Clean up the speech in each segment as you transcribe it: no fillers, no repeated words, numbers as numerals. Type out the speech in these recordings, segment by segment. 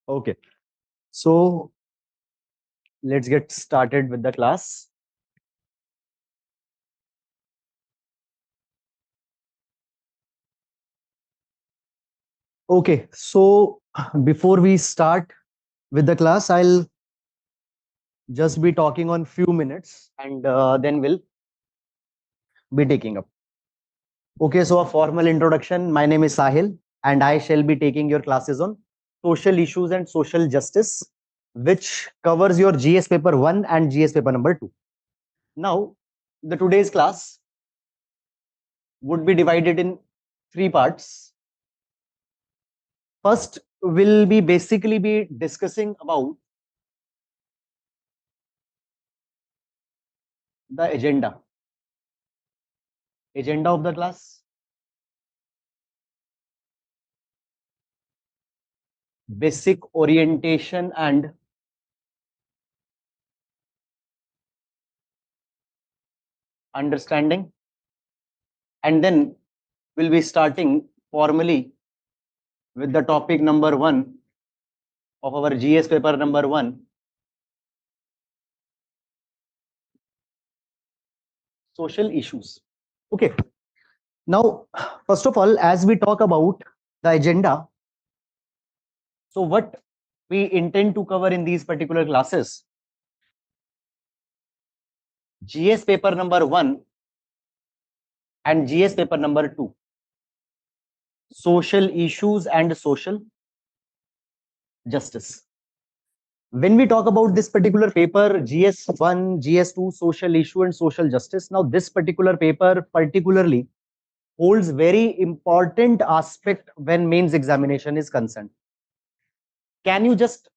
Okay, so let's get started with the class. Okay, so before we start with the class, I'll just be talking on few minutes and then we'll be taking up. Okay, so a formal introduction. My name is Sahil and I shall be taking your classes on social issues and social justice, which covers your GS paper 1 and GS paper number 2. Now, the today's class would be divided in three parts. First, we'll be basically be discussing about the agenda of the class, basic orientation and understanding, and then we'll be starting formally with the topic number 1 of our GS paper number 1, social issues. Okay, now first of all, as we talk about the agenda, so what we intend to cover in these particular classes, GS paper number 1 and GS paper number 2, social issues and social justice. When we talk about this particular paper, GS1, GS2, social issue and social justice, now this particular paper particularly holds very important aspect when mains examination is concerned. Can you just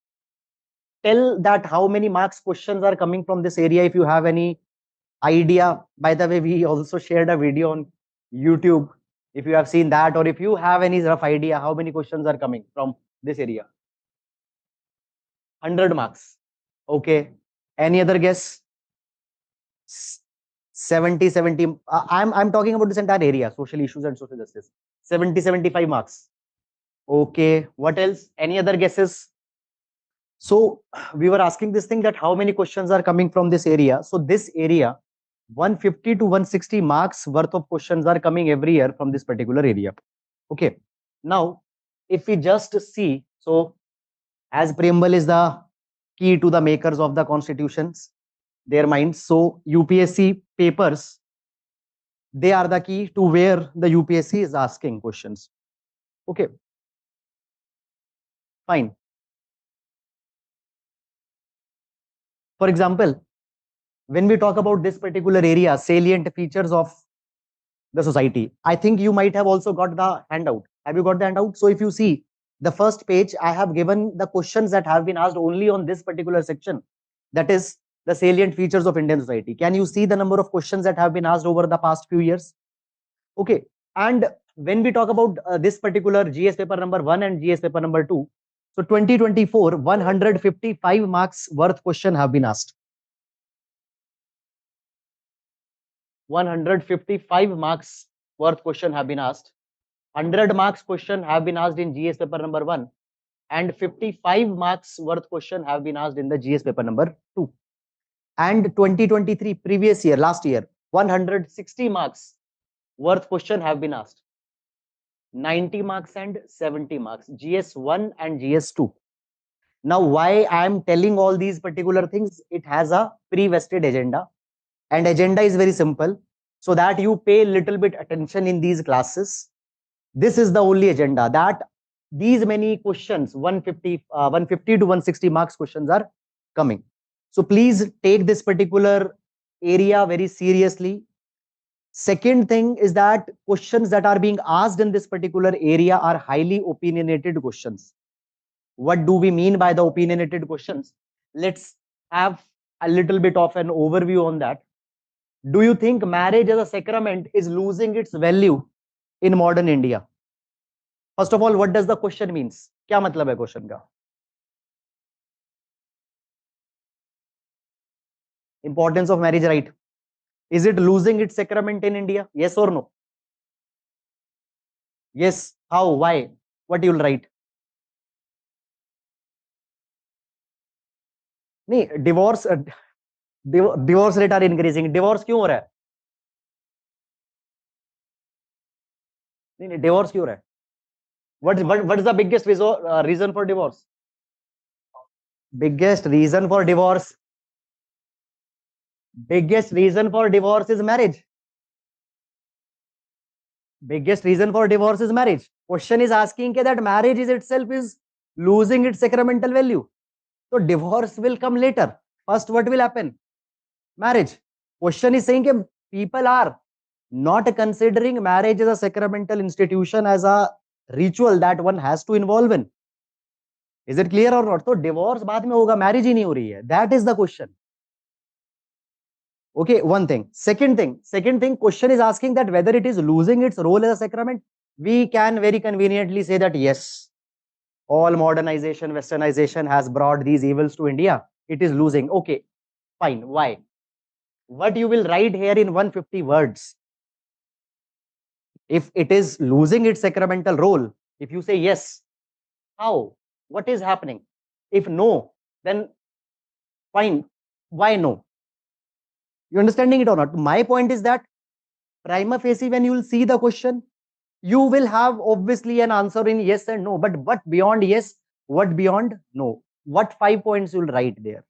tell that how many marks questions are coming from this area if you have any idea? By the way, we also shared a video on YouTube. If you have seen that, or if you have any rough idea how many questions are coming from this area. 100 marks. Okay. Any other guess? 70. I'm talking about this entire area, social issues and social justice. 75 marks. Okay. What else? Any other guesses? So we were asking this thing that how many questions are coming from this area. So this area, 150 to 160 marks worth of questions are coming every year from this particular area. Okay. Now, if we just see, so as preamble is the key to the makers of the constitutions, their minds. So UPSC papers, they are the key to where the UPSC is asking questions. Okay. Fine. For example, when we talk about this particular area, salient features of the society, I think you might have also got the handout. Have you got the handout? So if you see the first page, I have given the questions that have been asked only on this particular section, that is the salient features of Indian society. Can you see the number of questions that have been asked over the past few years? Okay. And when we talk about this particular GS paper number 1 and GS paper number 2, so 2024, 155 marks worth question have been asked. 155 marks worth question have been asked. 100 marks question have been asked in GS paper number 1 and 55 marks worth question have been asked in the GS paper number 2. And 2023, previous year, last year, 160 marks worth question have been asked. 90 marks and 70 marks, GS1 and GS2. Now, why I am telling all these particular things? It has a pre-vested agenda, and agenda is very simple, so that you pay little bit attention in these classes. This is the only agenda, that these many questions, 150 to 160 marks questions are coming. So please take this particular area very seriously. Second thing is that questions that are being asked in this particular area are highly opinionated questions. What do we mean by the opinionated questions? Let's have a little bit of an overview on that. Do you think marriage as a sacrament is losing its value in modern India? First of all, what does the question means? क्या मतलब है question का? Importance of marriage, right? Is it losing its sacrament in India? Yes or no? Yes. How? Why? What you'll write? नहीं, divorce rate are increasing, divorce क्यों हो रहा है? नहीं, डिवोर्स क्यों हो रहा है? What is the biggest reason for divorce? Biggest reason for divorce. Biggest reason for divorce is marriage. Biggest reason for divorce is marriage. Question is asking that marriage is itself is losing its sacramental value. So divorce will come later. First, what will happen? Marriage. Question is saying that people are not considering marriage as a sacramental institution, as a ritual that one has to involve in. Is it clear or not? So divorce बाद में होगा, marriage ही नहीं हो रही है. That is the question. Okay, one thing. Second thing, question is asking that whether it is losing its role as a sacrament. We can very conveniently say that yes, all modernization, westernization has brought these evils to India. It is losing. Okay, fine. Why? What you will write here in 150 words? If it is losing its sacramental role, if you say yes, how? What is happening? If no, then fine. Why no? You understanding it or not? My point is that prima facie, when you will see the question, you will have obviously an answer in yes and no. But what beyond yes? What beyond no? What 5 points you will write there?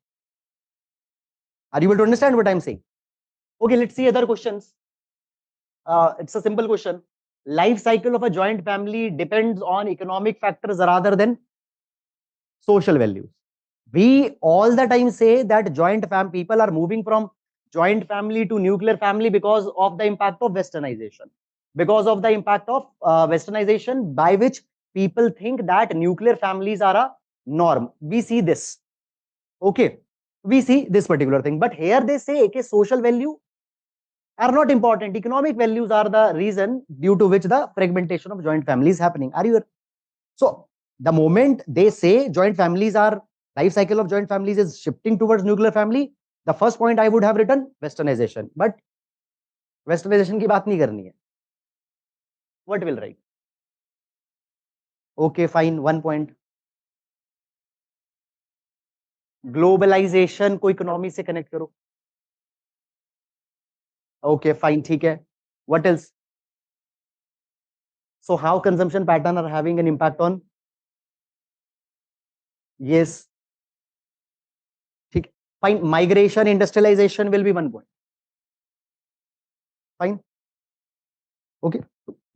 Are you able to understand what I'm saying? Okay, let's see other questions. It's a simple question. Life cycle of a joint family depends on economic factors rather than social values. We all the time say that people are moving from joint family to nuclear family because of the impact of westernization. Because of the impact of westernization, by which people think that nuclear families are a norm. We see this. Okay. We see this particular thing. But here they say that social value are not important. Economic values are the reason due to which the fragmentation of joint family is happening. Are you? So the moment they say joint families are, life cycle of joint families is shifting towards nuclear family, the first point I would have written westernization. But westernization की बात नहीं करनी है. What will write? Okay, fine. 1 point. Globalization को economy से connect करो. Okay, fine. ठीक है. What else? So how consumption pattern are having an impact on? Yes. ठीक. Fine. Migration, industrialization will be 1 point. Fine. Okay.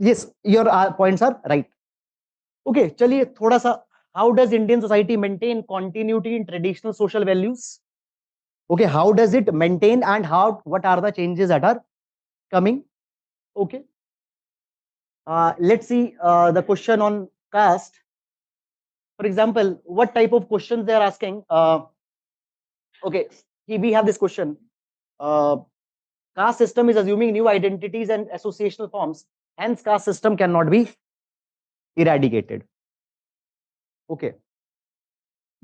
Yes, your points are right. Okay, चलिए थोड़ा सा, how does Indian society maintain continuity in traditional social values? Okay, how does it maintain and what are the changes that are coming? Okay. Let's see the question on caste. For example, what type of questions they are asking? Okay, we have this question. Caste system is assuming new identities and associational forms. Hence, caste system cannot be eradicated. Okay.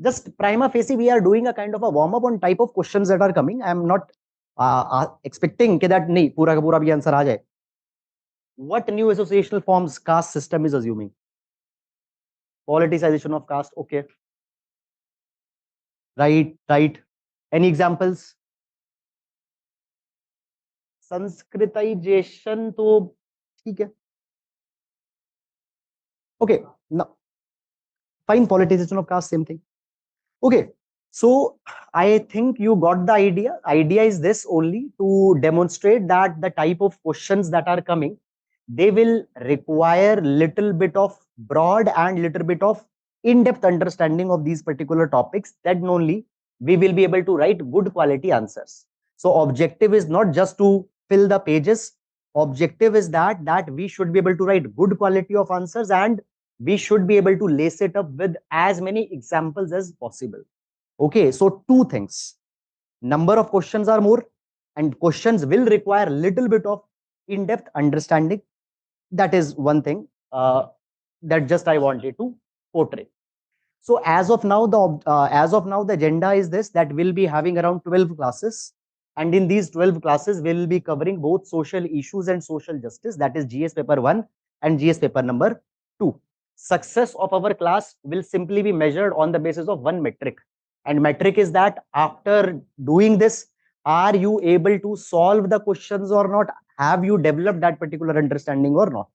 Just prima facie, we are doing a kind of a warm up on type of questions that are coming. I am not expecting that nahi, pura ka pura bhi answer aa jaye. What new associational forms caste system is assuming? Politicization of caste. Okay. Right. Any examples? Sanskritization to theek hai. Okay. Now, fine. Politicization of caste, same thing. Okay. So I think you got the idea. Idea is this only, to demonstrate that the type of questions that are coming, they will require little bit of broad and little bit of in-depth understanding of these particular topics. Then only we will be able to write good quality answers. So objective is not just to fill the pages. Objective is that we should be able to write good quality of answers, and we should be able to lace it up with as many examples as possible. Okay, so 2 things. Number of questions are more, and questions will require little bit of in-depth understanding. That is one thing that just I wanted to portray. So as of now, the agenda is this, that we'll be having around 12 classes. And in these 12 classes, we'll be covering both social issues and social justice. That is GS paper 1 and GS paper number 2. Success of our class will simply be measured on the basis of one metric. And metric is that after doing this, are you able to solve the questions or not? Have you developed that particular understanding or not?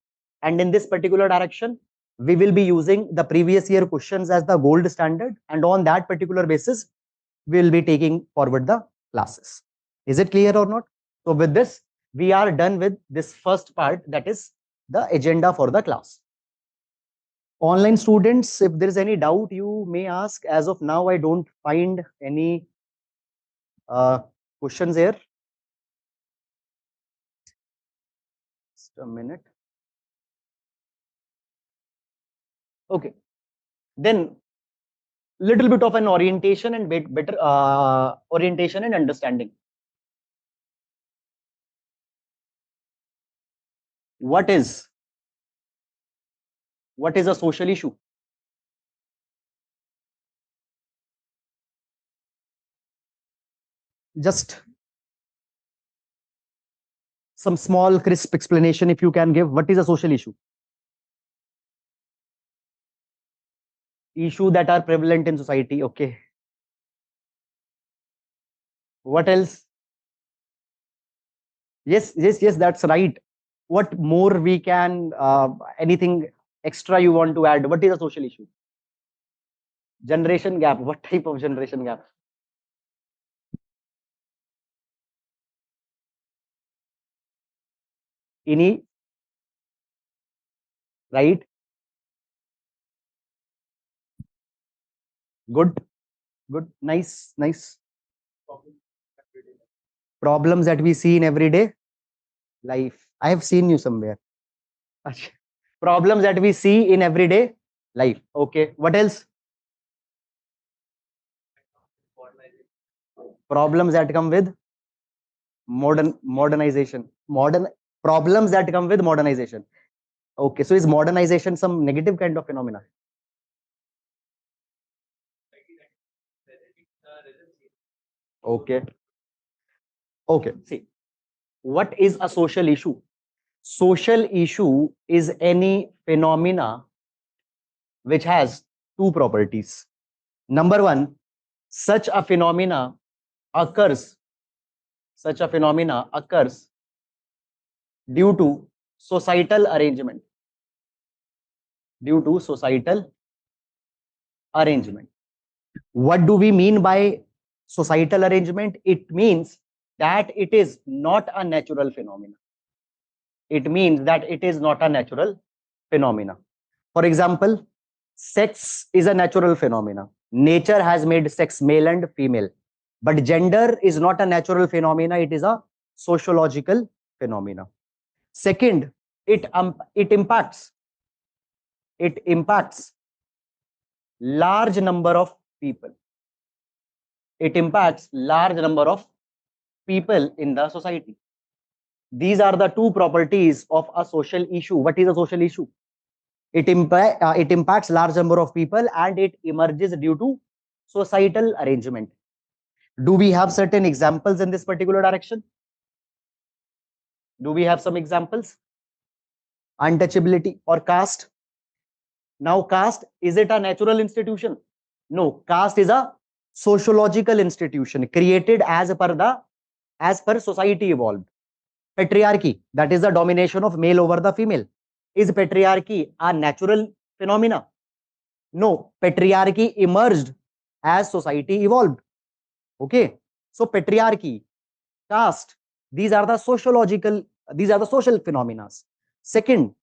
And in this particular direction, we will be using the previous year questions as the gold standard, and on that particular basis, we will be taking forward the classes. Is it clear or not? So with this, we are done with this first part, that is the agenda for the class. Online students, if there is any doubt, you may ask. As of now, I don't find any questions here. Just a minute. Okay. Then little bit of an orientation and better orientation and understanding. What is a social issue? Just some small crisp explanation if you can give. What is a social issue? Issue that are prevalent in society. Okay. What else? Yes, that's right. What more we can, anything extra you want to add? What is a social issue? Generation gap. What type of generation gap? Any, right? Good, nice. Problems that we see in everyday life. I have seen you somewhere. Problems that we see in everyday life. Okay. What else? Problems that come with modernization. Problems that come with modernization. Okay. So is modernization some negative kind of phenomena? Okay. Okay. See, what is a social issue? Social issue is any phenomena which has two properties. Number one, such a phenomena occurs due to societal arrangement. What do we mean by societal arrangement? It means that it is not a natural phenomena. For example, sex is a natural phenomena. Nature has made sex male and female. But gender is not a natural phenomena, it is a sociological phenomena. Second, it impacts large number of people. It impacts large number of people in the society. These are the two properties of a social issue. What is a social issue? It impacts large number of people and it emerges due to societal arrangement. Do we have certain examples in this particular direction? Do we have some examples? Untouchability or caste. Now, caste, is it a natural institution? No, caste is a sociological institution created as per society evolved. Patriarchy, that is the domination of male over the female. Is patriarchy a natural phenomena? No, patriarchy emerged as society evolved. Okay, so patriarchy, caste, these are the social phenomena. Second,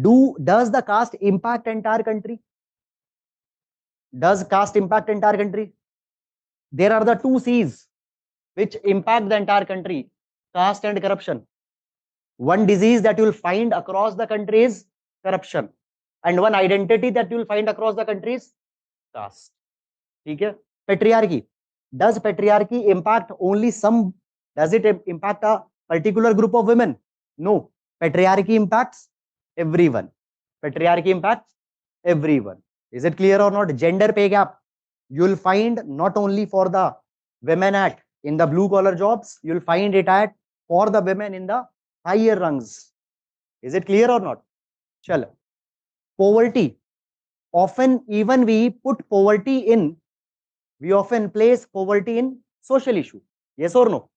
does the caste impact entire country? Does caste impact entire country? There are the two C's which impact the entire country: caste and corruption. One disease that you will find across the country is corruption, and one identity that you will find across the country is caste. Okay? Patriarchy. Does patriarchy impact only some? Does it impact a particular group of women? No. Patriarchy impacts everyone. Is it clear or not? Gender pay gap. You will find not only for the women in the blue collar jobs, you will find it for the women in the higher rungs. Is it clear or not? Chalo. Poverty. Often even we put poverty in We often place poverty in social issue. Yes or no?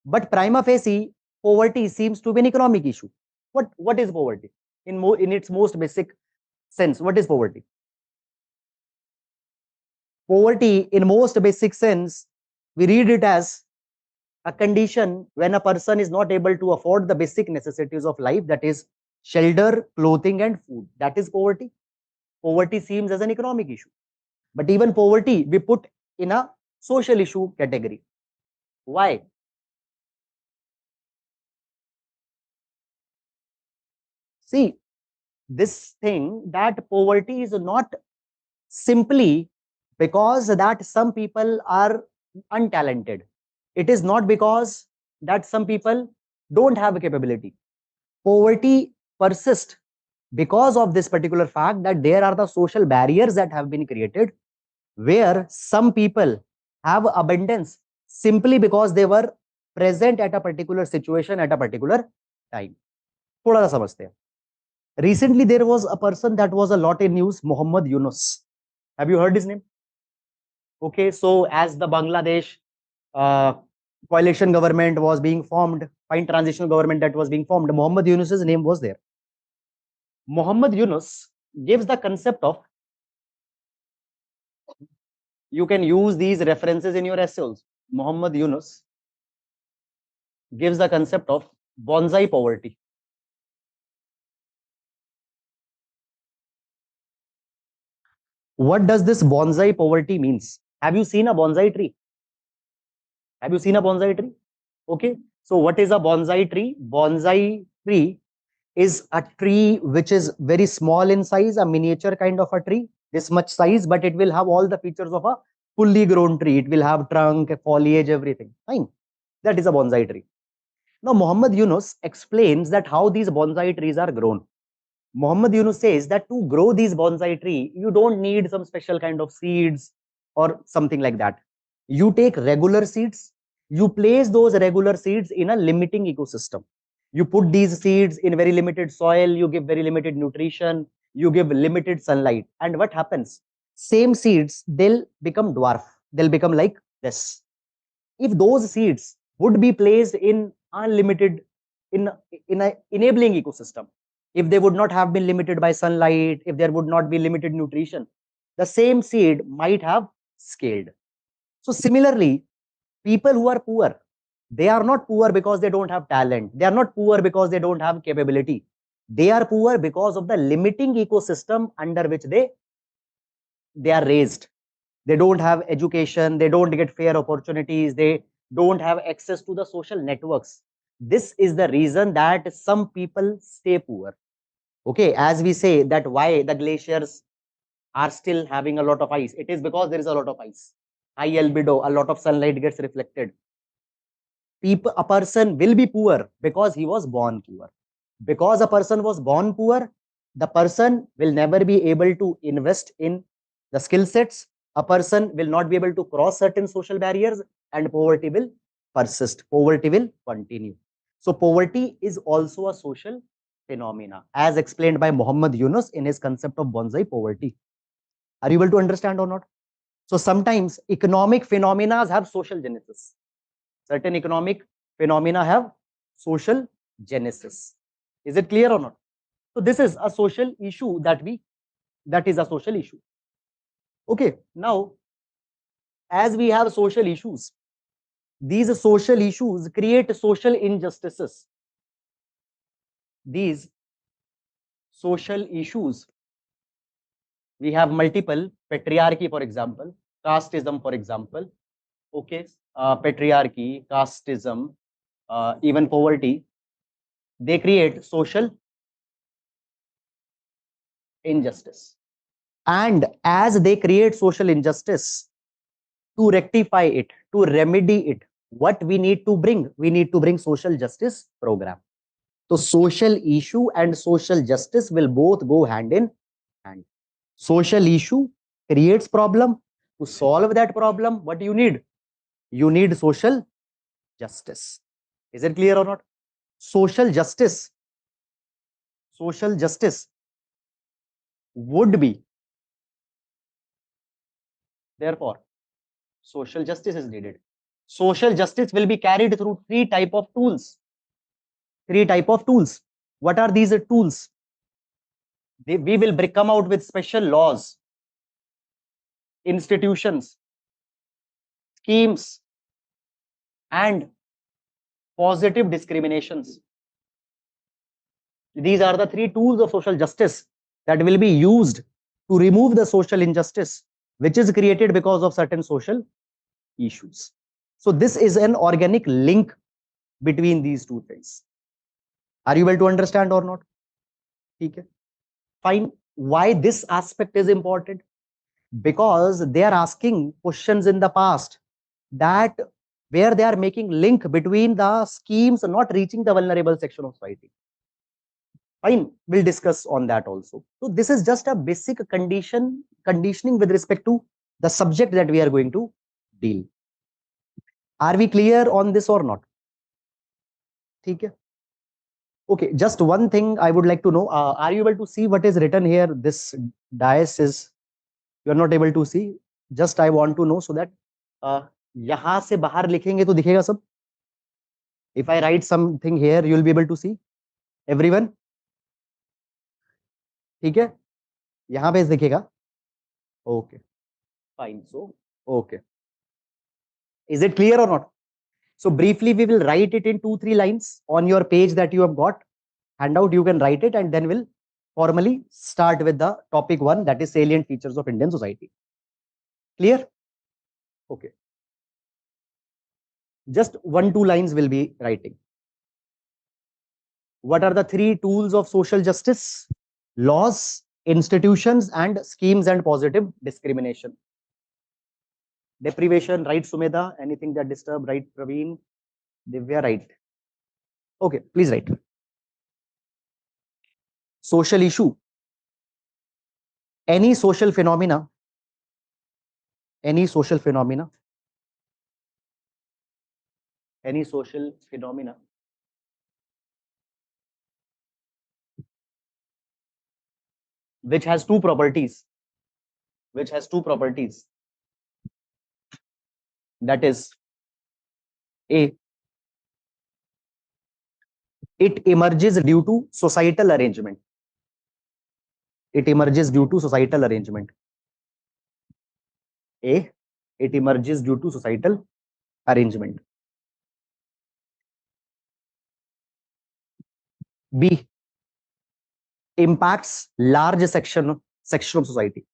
But prima facie, poverty seems to be an economic issue. What is poverty? In its most basic sense, what is poverty? Poverty, in most basic sense, we read it as a condition when a person is not able to afford the basic necessities of life, that is shelter, clothing, and food. That is poverty. Poverty seems as an economic issue. But even poverty, we put in a social issue category. Why? See, this thing that poverty is not simply because that some people are untalented. It is not because that some people don't have a capability. Poverty persists because of this particular fact that there are the social barriers that have been created where some people have abundance simply because they were present at a particular situation at a particular time. थोड़ा सा समझते हैं. Recently, there was a person that was a lot in news, Muhammad Yunus. Have you heard his name? Okay, so as the Bangladesh uh, coalition government was being formed, fine transitional government that was being formed, Muhammad Yunus's name was there. Muhammad Yunus gives the concept of, you can use these references in your essays. Muhammad Yunus gives the concept of bonsai poverty. What does this bonsai poverty means? Have you seen a bonsai tree? Have you seen a bonsai tree? Okay. So what is a bonsai tree? Bonsai tree is a tree which is very small in size, a miniature kind of a tree, this much size, but it will have all the features of a fully grown tree. It will have trunk, foliage, everything. Fine. That is a bonsai tree. Now, Muhammad Yunus explains that how these bonsai trees are grown. Muhammad Yunus says that to grow these bonsai tree, you don't need some special kind of seeds or something like that. You take regular seeds, you place those regular seeds in a limiting ecosystem. You put these seeds in very limited soil, you give very limited nutrition, you give limited sunlight. And what happens? Same seeds, they'll become dwarf. They'll become like this. If those seeds would be placed in unlimited, in a enabling ecosystem, if they would not have been limited by sunlight, if there would not be limited nutrition, the same seed might have scaled. So similarly, people who are poor, they are not poor because they don't have talent, they are not poor because they don't have capability, they are poor because of the limiting ecosystem under which they are raised. They don't have education, they don't get fair opportunities, they don't have access to the social networks. This is the reason that some people stay poor. Okay, as we say that why the glaciers are still having a lot of ice, it is because there is a lot of ice, high albedo, a lot of sunlight gets reflected. A person will be poor because he was born poor. Because a person was born poor, the person will never be able to invest in the skill sets. A person will not be able to cross certain social barriers, and poverty will persist. Poverty will continue. So poverty is also a social phenomena, as explained by Muhammad Yunus in his concept of bonsai poverty. Are you able to understand or not? So sometimes economic phenomena have social genesis. Certain economic phenomena have social genesis. Is it clear or not? So this is a social issue that is a social issue. Okay, now as we have social issues, these social issues create social injustices. These social issues, we have multiple: patriarchy, for example, casteism, for example. Okay, patriarchy, casteism, even poverty, they create social injustice. And as they create social injustice, to rectify it, to remedy it, what we need to bring? We need to bring social justice program. So social issue and social justice will both go hand in hand. Social issue creates problem. To solve that problem, what do you need? You need social justice. Is it clear or not? Social justice would be, therefore, social justice is needed. Social justice will be carried through three type of tools. Three type of tools. What are these tools? We will come out with special laws, institutions, schemes, and positive discriminations. These are the three tools of social justice that will be used to remove the social injustice which is created because of certain social issues. So this is an organic link between these two things. Are you able to understand or not? Okay. Fine. Why this aspect is important? Because they are asking questions in the past that where they are making link between the schemes not reaching the vulnerable section of society. Fine, we'll discuss on that also. So this is just a basic conditioning with respect to the subject that we are going to deal. Are we clear on this or not? Okay. Okay, just one thing I would like to know. Are you able to see what is written here? This dice is, you are not able to see. Just I want to know so that यहाँ से बाहर लिखेंगे तो दिखेगा सब. If I write something here, you will be able to see. Everyone. ठीक है? यहाँ पे दिखेगा. Okay. Fine. So, okay. Is it clear or not? So briefly, we will write it in 2-3 lines on your page that you have got. Handout, you can write it and then we'll formally start with the topic 1, that is salient features of Indian society. Clear? Okay. Just 1-2 lines will be writing. What are the 3 tools of social justice? Laws, institutions, and schemes and positive discrimination. Deprivation, right, Sumedha? Anything that disturb, right, Praveen? Divya, right? Okay, please write. Social issue. Any social phenomena any social phenomena which has two properties that is, A, it emerges due to societal arrangement. A, it emerges due to societal arrangement. B, impacts large section of society.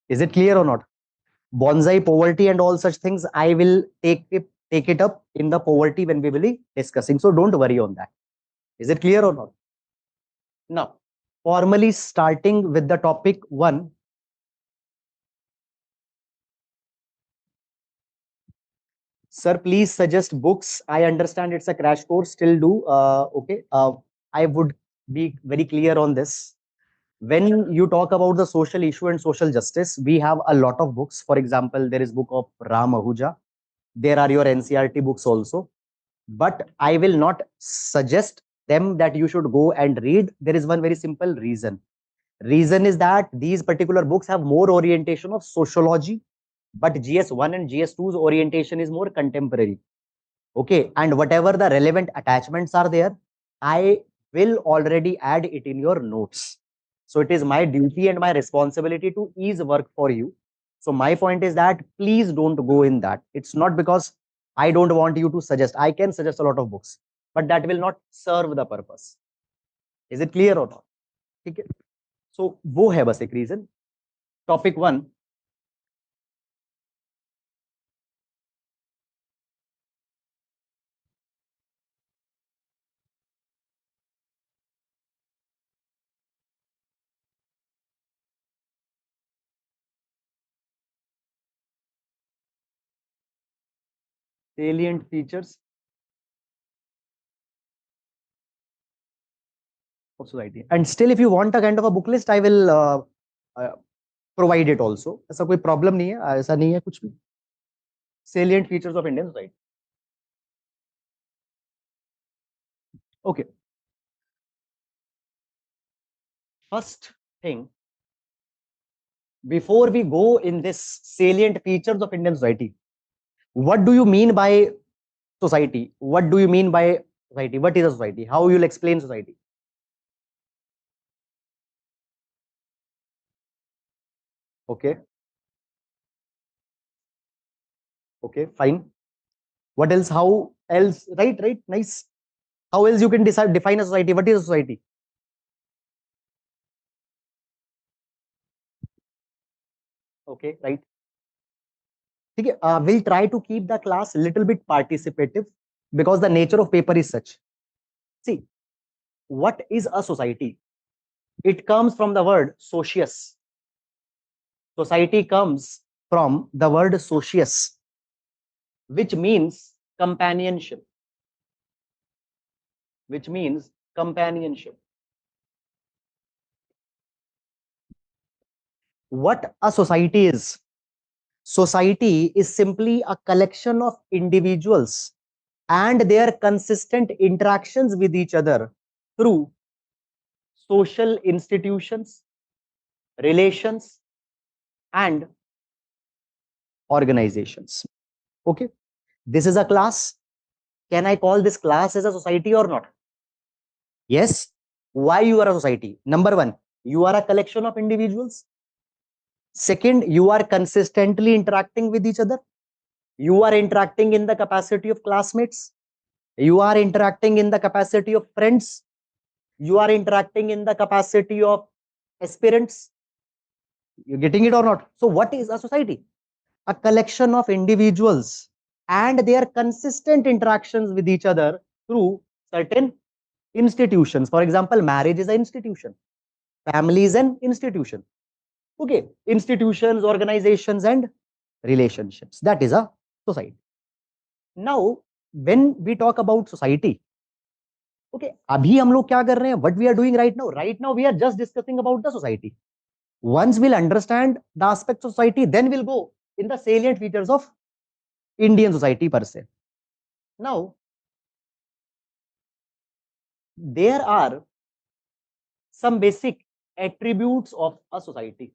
Is it clear or not? Bonsai poverty and all such things, I will take it up in the poverty when we will be discussing. So don't worry on that. Is it clear or not? Now, formally starting with the topic 1. Sir, please suggest books. I understand it's a crash course. Still do. Okay. I would be very clear on this. When you talk about the social issue and social justice, we have a lot of books. For example, there is book of Ram Ahuja. There are your NCERT books also. But I will not suggest them that you should go and read. There is one very simple reason. Reason is that these particular books have more orientation of sociology, but GS1 and GS2's orientation is more contemporary. Okay, and whatever the relevant attachments are there, I will already add it in your notes. So it is my duty and my responsibility to ease work for you. So my point is that please don't go in that. It's not because I don't want you to suggest. I can suggest a lot of books, but that will not serve the purpose. Is it clear or not? Okay. So वो है बस एक reason. Topic 1. Salient features of society. And still, if you want a kind of a book list, I will provide it also. ऐसा कोई problem नहीं है, ऐसा नहीं है कुछ भी. Salient features of Indian society. Okay. First thing, before we go in this salient features of Indian society, what do you mean by society? What do you mean by society? What is a society? How you'll explain society? Okay. Okay. Fine. What else? How else? Right. Right. Nice. How else you can define a society? What is a society? Okay. Right. Okay. We'll try to keep the class a little bit participative because the nature of paper is such. See, what is a society? It comes from the word socius. Society comes from the word socius, which means companionship. Which means companionship. What a society is? Society is simply a collection of individuals and their consistent interactions with each other through social institutions, relations, and organizations. Okay, this is a class. Can I call this class as a society or not? Yes. Why you are a society? Number one, you are a collection of individuals. Second, you are consistently interacting with each other. You are interacting in the capacity of classmates. You are interacting in the capacity of friends. You are interacting in the capacity of aspirants. You're getting it or not? So, what is a society? A collection of individuals and their consistent interactions with each other through certain institutions. For example, marriage is an institution, family is an institution. Okay, institutions, organizations, and relationships. That is a society. Now, when we talk about society, okay, अभी हम लोग क्या कर रहे हैं? What we are doing right now? Right now, we are just discussing about the society. Once we'll understand the aspects of society, then we'll go in the salient features of Indian society per se. Now, there are some basic attributes of a society.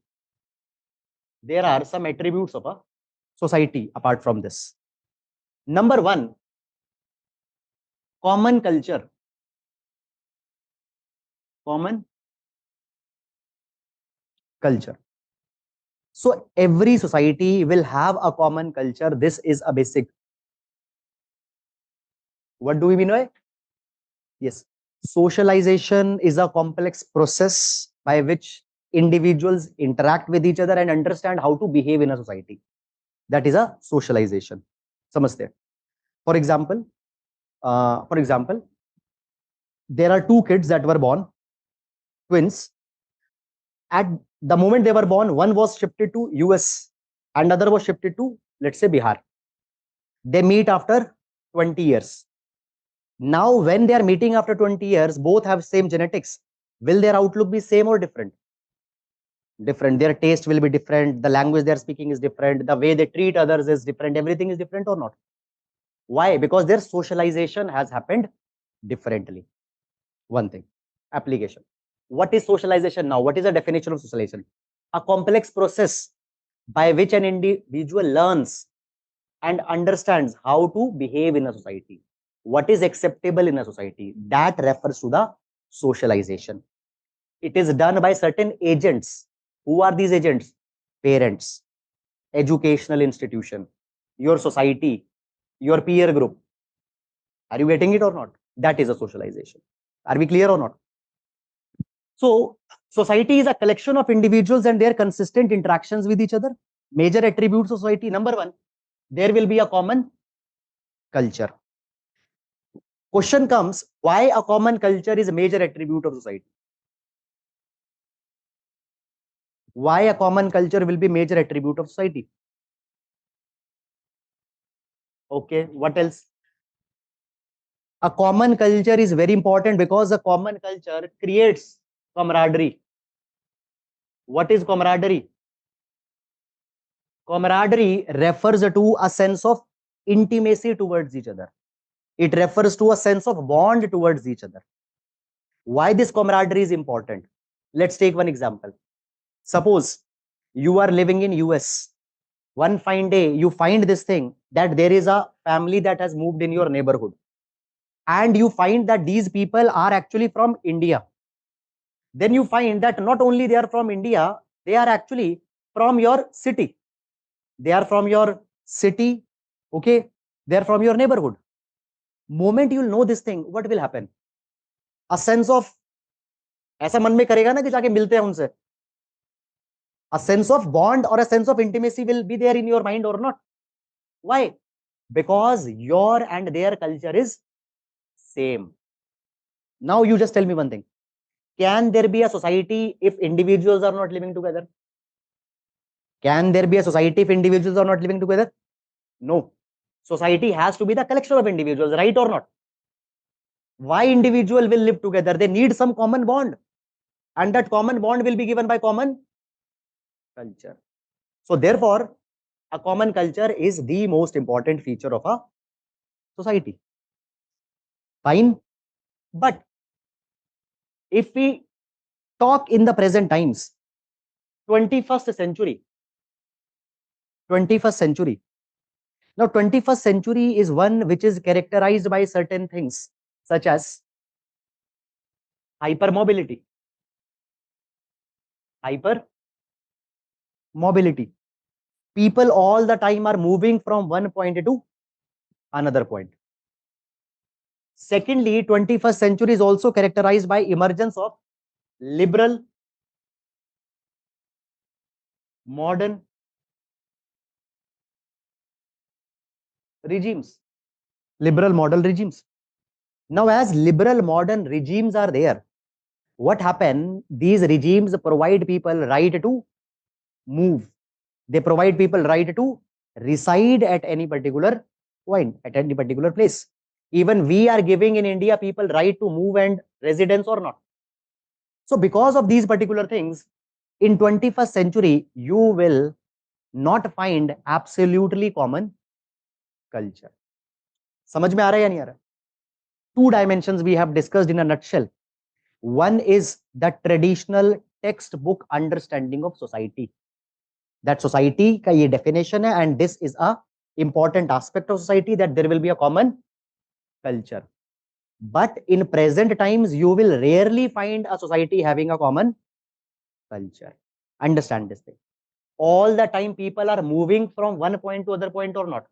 There are some attributes of a society apart from this. Number one, common culture. Common culture. So every society will have a common culture. This is a basic. What do we mean by? Yes. Socialization is a complex process by which individuals interact with each other and understand how to behave in a society. That is a socialization. Samajhte? For example, there are two kids that were born, twins. At the moment they were born, one was shifted to US and other was shifted to, let's say, Bihar. They meet after 20 years. Now, when they are meeting after 20 years, both have same genetics. Will their outlook be same or different? Different. Their taste will be different. The language they are speaking is different. The way they treat others is different. Everything is different or not? Why? Because their socialization has happened differently. One thing. Application. What is socialization now? What is the definition of socialization? A complex process by which an individual learns and understands how to behave in a society. What is acceptable in a society? That refers to the socialization. It is done by certain agents. Who are these agents? Parents, educational institution, your society, your peer group. Are you getting it or not? That is a socialization. Are we clear or not? So, society is a collection of individuals and their consistent interactions with each other. Major attributes of society. Number one, there will be a common culture. Question comes, why a common culture is a major attribute of society? Why a common culture will be major attribute of society? Okay, what else? A common culture is very important because a common culture creates camaraderie. What is camaraderie? Camaraderie refers to a sense of intimacy towards each other. It refers to a sense of bond towards each other. Why this camaraderie is important? Let's take one example. Suppose you are living in US. One fine day, you find this thing that there is a family that has moved in your neighborhood, and you find that these people are actually from India. Then you find that not only they are from India, they are actually from your city. They are from your city, okay? They are from your neighborhood. Moment you'll know this thing, what will happen? A sense of, ऐसा मन में करेगा ना कि जाके मिलते हैं उनसे. A sense of bond or a sense of intimacy will be there in your mind or not? Why? Because your and their culture is same. Now you just tell me one thing. Can there be a society if individuals are not living together? Can there be a society if individuals are not living together? No. Society has to be the collection of individuals, right or not? Why individual will live together? They need some common bond. And that common bond will be given by common culture. So therefore, a common culture is the most important feature of a society. Fine. But if we talk in the present times, 21st century. Now, 21st century is one which is characterized by certain things such as hypermobility. People all the time are moving from one point to another point. Secondly, 21st century is also characterized by emergence of liberal, modern regimes. Liberal model regimes. Now, as liberal modern regimes are there, what happened? These regimes provide people right to move. They provide people right to reside at any particular point, at any particular place. Even we are giving in India people right to move and residence or not. So because of these particular things, in 21st century, you will not find absolutely common culture. समझ में आ रहा है या नहीं आ रहा? Two dimensions we have discussed in a nutshell. One is the traditional textbook understanding of society. That society का ये definition है, and this is a important aspect of society, that there will be a common culture. But in present times, you will rarely find a society having a common culture. Understand this thing. All the time people are moving from one point to other point or not?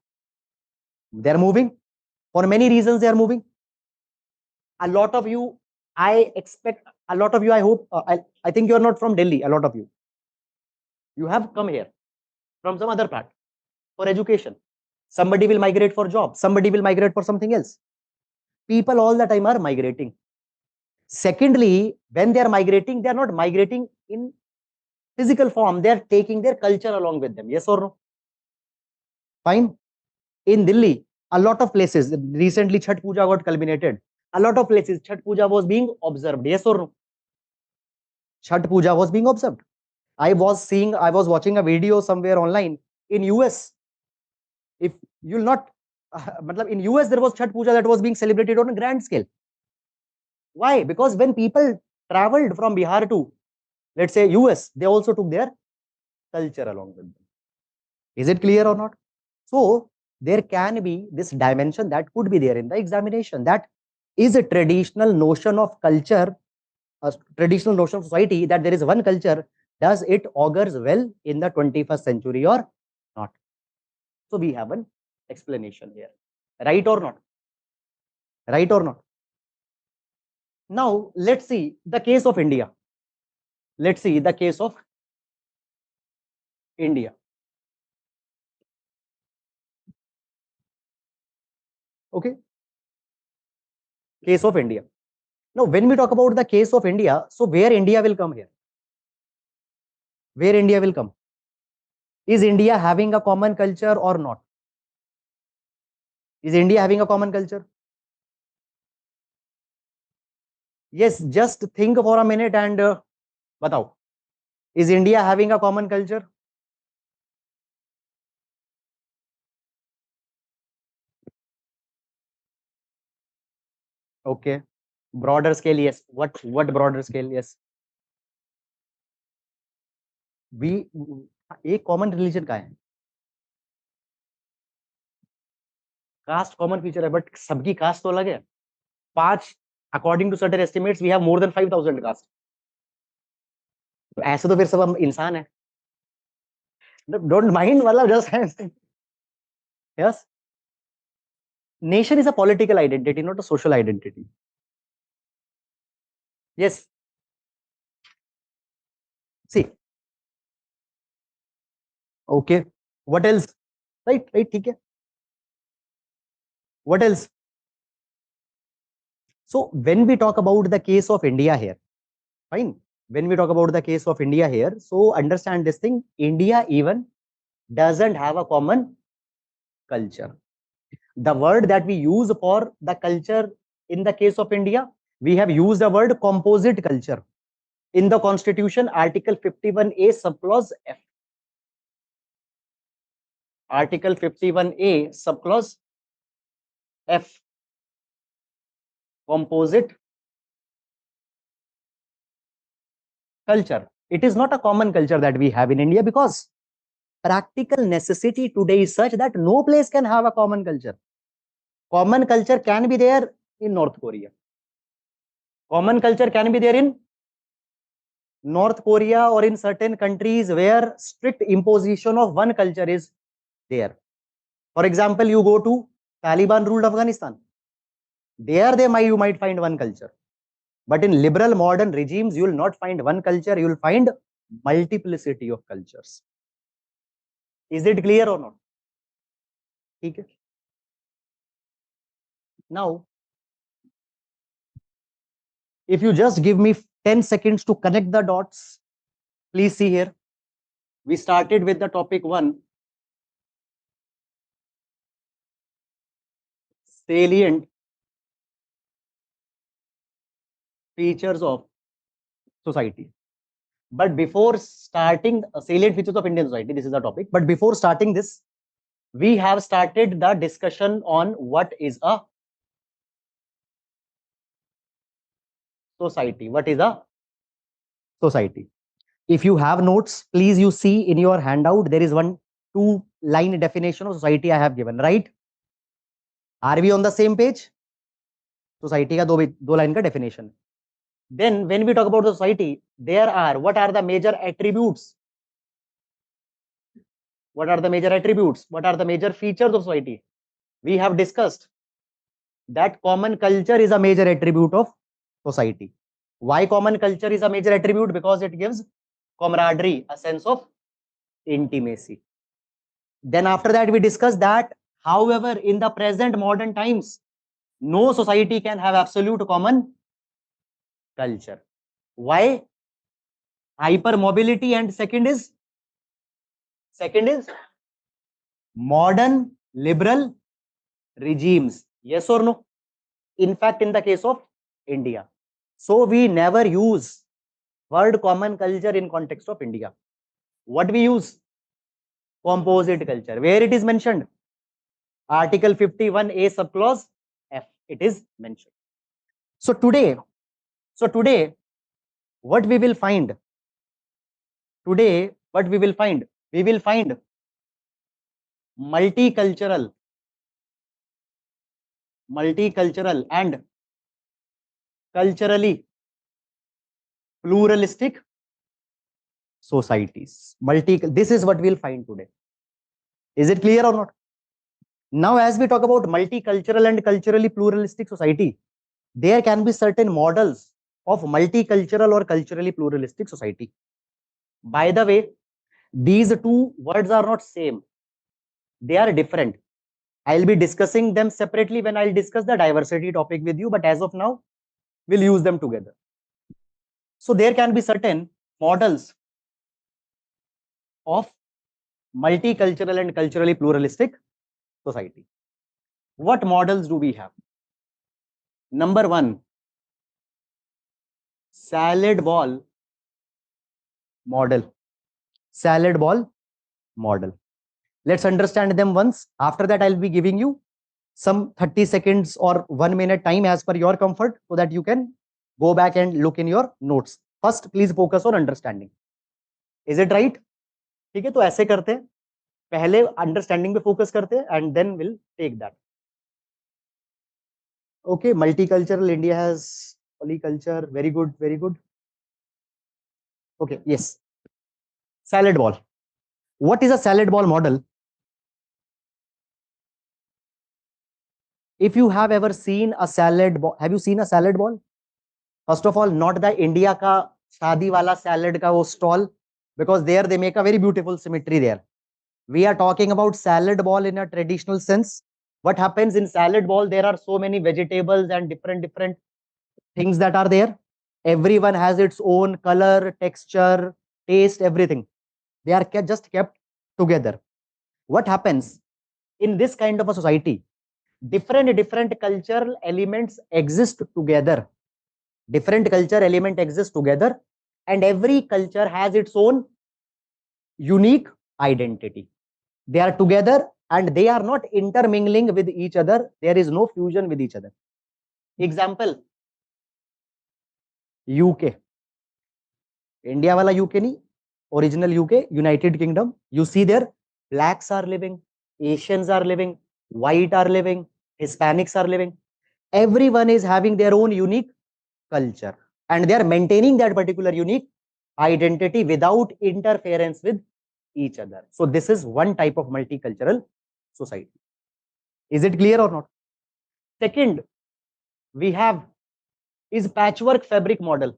They are moving. For many reasons they are moving. A lot of you, I expect, a lot of you, I hope, I think you are not from Delhi, a lot of you. You have come here from some other part for education. Somebody will migrate for job. Somebody will migrate for something else. People all the time are migrating. Secondly, when they are migrating, they are not migrating in physical form. They are taking their culture along with them. Yes or no? Fine. In Delhi, a lot of places, recently Chhath Puja got culminated. A lot of places, Chhath Puja was being observed. Yes or no? Chhath Puja was being observed. I was watching a video somewhere online in US. If you'll not, in US there was Chhath Puja that was being celebrated on a grand scale. Why? Because when people traveled from Bihar to, let's say, US, they also took their culture along with them. Is it clear or not? So there can be this dimension that could be there in the examination. That is a traditional notion of culture, a traditional notion of society, that there is one culture. Does it augurs well in the 21st century or not? So we have an explanation here. Right or not? Right or not? Now let's see the case of India. Let's see the case of India. Okay. Case of India. Now, when we talk about the case of India, so where India will come here? Where India will come? Is India having a common culture or not? Is India having a common culture? Yes, just think for a minute and batao. Is India having a common culture? Okay. Broader scale, yes. What broader scale? Yes. We एक common religion का है, caste common feature है, but सबकी caste तो अलग है. 5 according to certain estimates we have more than 5000 caste. तो ऐसे तो फिर सब हम इंसान है. डोंट माइंड, मतलब just yes. Nation is a political identity, not a social identity. Yes. See. Okay. What else? Right right, ठीक है. What else? So when we talk about the case of India here, fine. When we talk about the case of India here, so understand this thing. India even doesn't have a common culture. The word that we use for the culture in the case of India, we have used the word composite culture in the Constitution, Article 51A, subclause F. Article 51A, subclause F. Composite culture. It is not a common culture that we have in India because practical necessity today is such that no place can have a common culture. Common culture can be there in North Korea. Common culture can be there in North Korea or in certain countries where strict imposition of one culture is there. For example, you go to Taliban ruled Afghanistan. There you might find one culture. But in liberal modern regimes, you will not find one culture, you will find multiplicity of cultures. Is it clear or not? Okay. Now, if you just give me 10 seconds to connect the dots, please see here. We started with the topic 1, salient features of society. But before starting salient features of Indian society, this is the topic. But before starting this, we have started the discussion on what is a society. What is a society? If you have notes, please you see in your handout, there is 2 line definition of society I have given, right? Are we on the same page? Society का दो line का definition. Then when we talk about the society, what are the major attributes? What are the major attributes? What are the major features of society? We have discussed that common culture is a major attribute of society. Why common culture is a major attribute? Because it gives camaraderie, a sense of intimacy. Then after that, we discussed that, however, in the present modern times, no society can have absolute common culture. Why? Hypermobility, and second is modern liberal regimes. Yes or no? In fact, in the case of India. So we never use word common culture in context of India. What we use? Composite culture. Where it is mentioned? Article 51A, subclause F. It is mentioned. So today, what we will find? Today, what we will find? We will find multicultural and culturally pluralistic societies. This is what we'll find today. Is it clear or not? Now, as we talk about multicultural and culturally pluralistic society, there can be certain models of multicultural or culturally pluralistic society. By the way, these two words are not same. They are different. I'll be discussing them separately when I'll discuss the diversity topic with you, but as of now, we'll use them together. So there can be certain models of multicultural and culturally pluralistic society. What models do we have? Number 1, salad ball model. Salad ball model. Let's understand them once. After that, I'll be giving you some 30 seconds or 1 minute time as per your comfort, so that you can go back and look in your notes. First, please focus on understanding. Is it right? ठीक है, तो ऐसे करते हैं, पहले understanding पे focus करते हैं and then will take that. Okay, multicultural India has polyculture. Very good, very good. Okay, yes. Salad ball. What is a salad ball model? If you have ever seen a salad ball, have you seen a salad ball? First of all, not the India ka shadi wala salad ka wo stall, because there they make a very beautiful symmetry there. We are talking about salad ball in a traditional sense. What happens in salad ball? There are so many vegetables and different things that are there. Everyone has its own color, texture, taste, everything. They are just kept together. What happens in this kind of a society? Different cultural elements exist together. Different culture element exists together, and every culture has its own unique identity. They are together and they are not intermingling with each other. There is no fusion with each other. Example, UK. India wala UK nahi, original UK, United Kingdom. You see there, blacks are living, Asians are living, white are living, Hispanics are living. Everyone is having their own unique culture, and they are maintaining that particular unique identity without interference with each other. So this is one type of multicultural society. Is it clear or not? Second, we have is patchwork fabric model.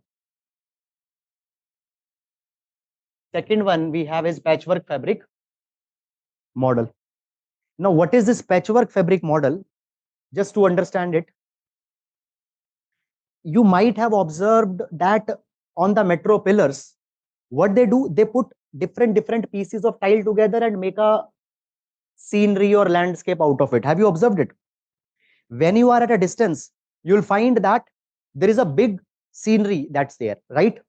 Second one we have is patchwork fabric model. Now, what is this patchwork fabric model? Just to understand it, you might have observed that on the metro pillars, what they do, they put different pieces of tile together and make a scenery or landscape out of it. Have you observed it? When you are at a distance, you'll find that there is a big scenery that's there, right?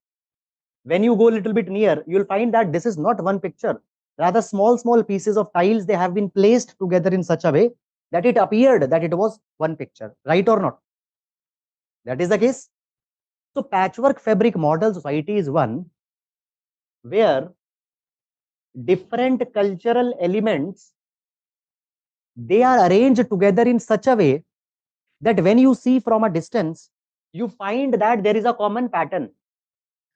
When you go a little bit near, you'll find that this is not one picture. Rather, small pieces of tiles, they have been placed together in such a way that it appeared that it was one picture, right or not? That is the case. So patchwork fabric model society is one where different cultural elements, they are arranged together in such a way that when you see from a distance, you find that there is a common pattern.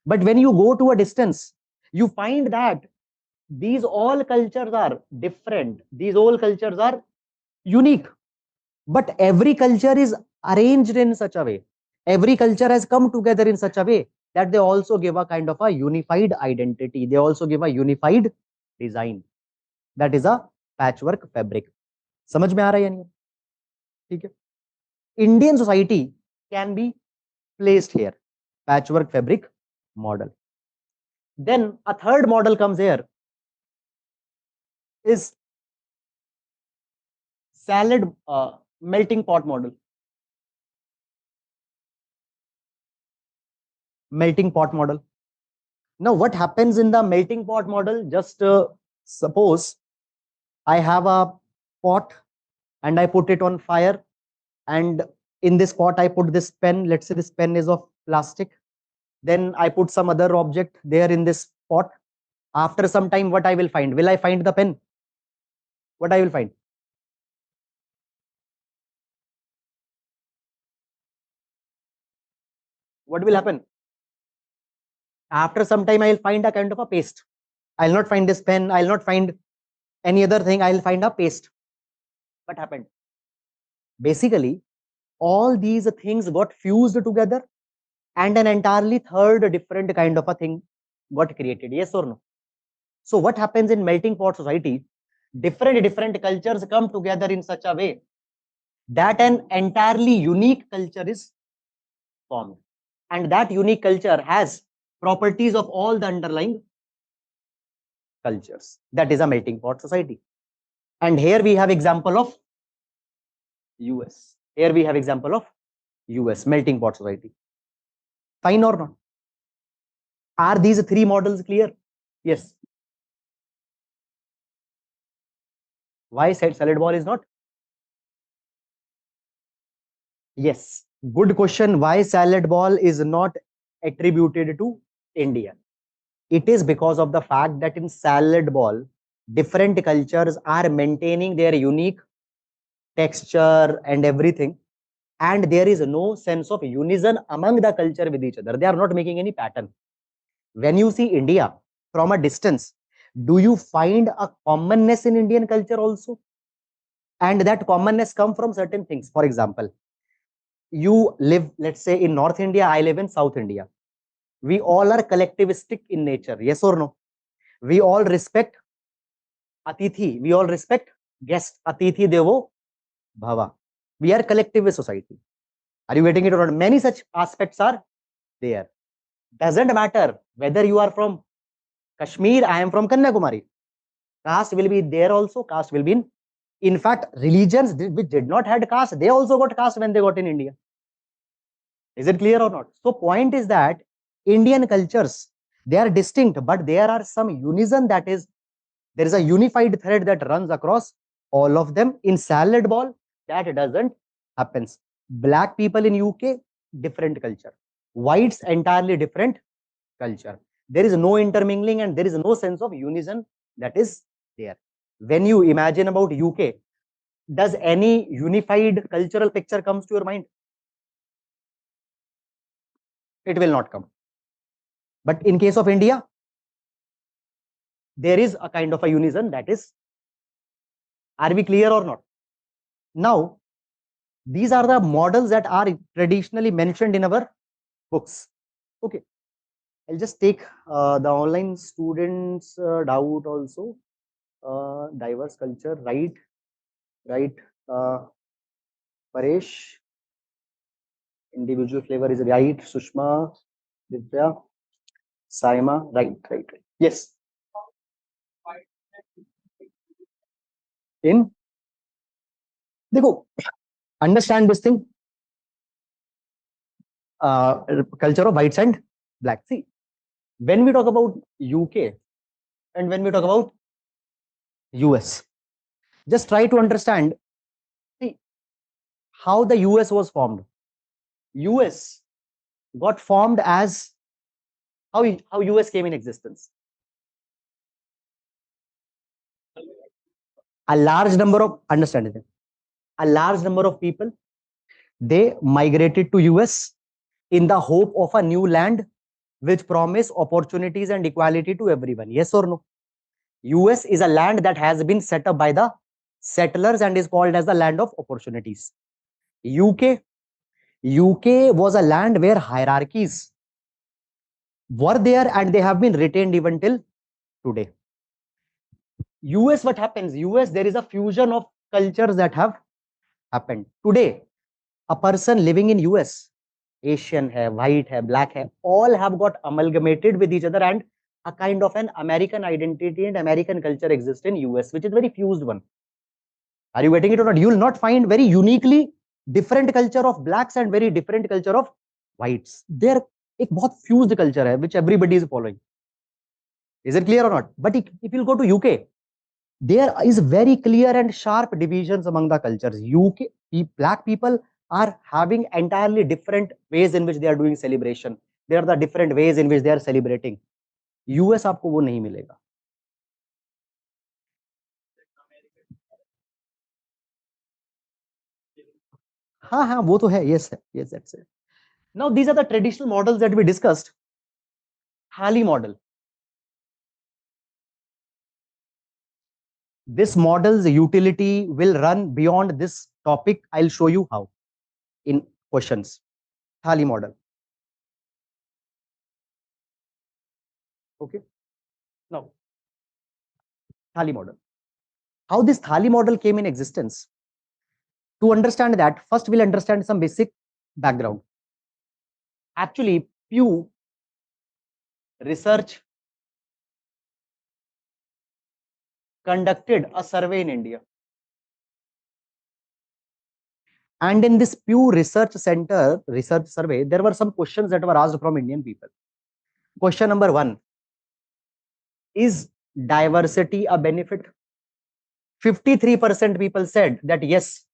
But when you go to a distance, you find that these all cultures are different. These all cultures are unique. But every culture is arranged in such a way. Every culture has come together in such a way that they also give a kind of a unified identity. They also give a unified design. That is a patchwork fabric. समझ में आ रहा है या नहीं? ठीक है. Indian society can be placed here. Patchwork fabric model. Then a third model comes here. Is salad melting pot model. Melting pot model. Now, what happens in the melting pot model? Just suppose I have a pot and I put it on fire, and in this pot I put this pen. Let's say this pen is of plastic. Then I put some other object there in this pot. After some time, what I will find? Will I find the pen? What I will find? What will happen? After some time, I will find a kind of a paste. I'll not find this pen. I'll not find any other thing. I'll find a paste. What happened? Basically, all these things got fused together and an entirely third different kind of a thing got created. Yes or no? So what happens in melting pot society? Different cultures come together in such a way that an entirely unique culture is formed. And that unique culture has properties of all the underlying cultures. That is a melting pot society. And here we have example of US. Here we have example of US melting pot society. Fine or not? Are these three models clear? Yes. Why salad ball is not? Yes, good question. Why salad ball is not attributed to India? It is because of the fact that in salad ball, different cultures are maintaining their unique texture and everything, and there is no sense of unison among the culture with each other. They are not making any pattern. When you see India from a distance, do you find a commonness in Indian culture also? And that commonness come from certain things. For example, you live, let's say, in North India, I live in South India. We all are collectivistic in nature, yes or no? We all respect Atithi, we all respect guest, Atithi Devo Bhava. We are collectivist society. Are you getting it or not? Many such aspects are there. Doesn't matter whether you are from Kashmir, I am from Kanyakumari. Caste will be there also, caste will be in fact, religions which did not had caste, they also got caste when they got in India. Is it clear or not? So point is that Indian cultures, they are distinct, but there are some unison, that is, there is a unified thread that runs across all of them. In salad ball, that doesn't happens. Black people in UK, different culture. Whites, entirely different culture. There is no intermingling and there is no sense of unison that is there. When you imagine about UK, does any unified cultural picture comes to your mind? It will not come. But in case of India, there is a kind of a unison that is. Are we clear or not? Now, these are the models that are traditionally mentioned in our books. Okay, I'll just take the online students doubt also. Diverse culture, right? Paresh, individual flavor is right. Sushma, Vidya, Saima, right. Yes. In, देखो, understand this thing. Culture of whites and black. See, when we talk about UK and when we talk about US, just try to understand, see, how the US was formed. US got formed as how US came in existence. A large number of understanding. A large number of people, they migrated to US in the hope of a new land which promise opportunities and equality to everyone. Yes or no? US is a land that has been set up by the settlers and is called as the land of opportunities. UK was a land where hierarchies were there and they have been retained even till today. US, what happens? US, there is a fusion of cultures that have happened. Today, a person living in US, Asian hai, white hai, black hai, all have got amalgamated with each other, and a kind of an American identity and American culture exists in US, which is very fused one. Are you getting it or not? You will not find very uniquely different culture of blacks and very different culture of whites. There एक बहुत fused culture है which everybody is following. Is it clear or not? But if you go to UK, there is very clear and sharp divisions among the cultures. UK black people are having entirely different ways in which they are doing celebration. There are the different ways in which they are celebrating. US आपको वो नहीं मिलेगा. हाँ हाँ वो तो है. Yes that's it. Now these are the traditional models that we discussed. Thali model. This model's utility will run beyond this topic. I'll show you how in questions. Thali model. Okay. Now, Thali model. How this Thali model came in existence? To understand that, first we'll understand some basic background. Actually, Pew Research conducted a survey in India. And in this Pew Research Center research survey, there were some questions that were asked from Indian people. Question number 1, is diversity a benefit? 53% people said that yes,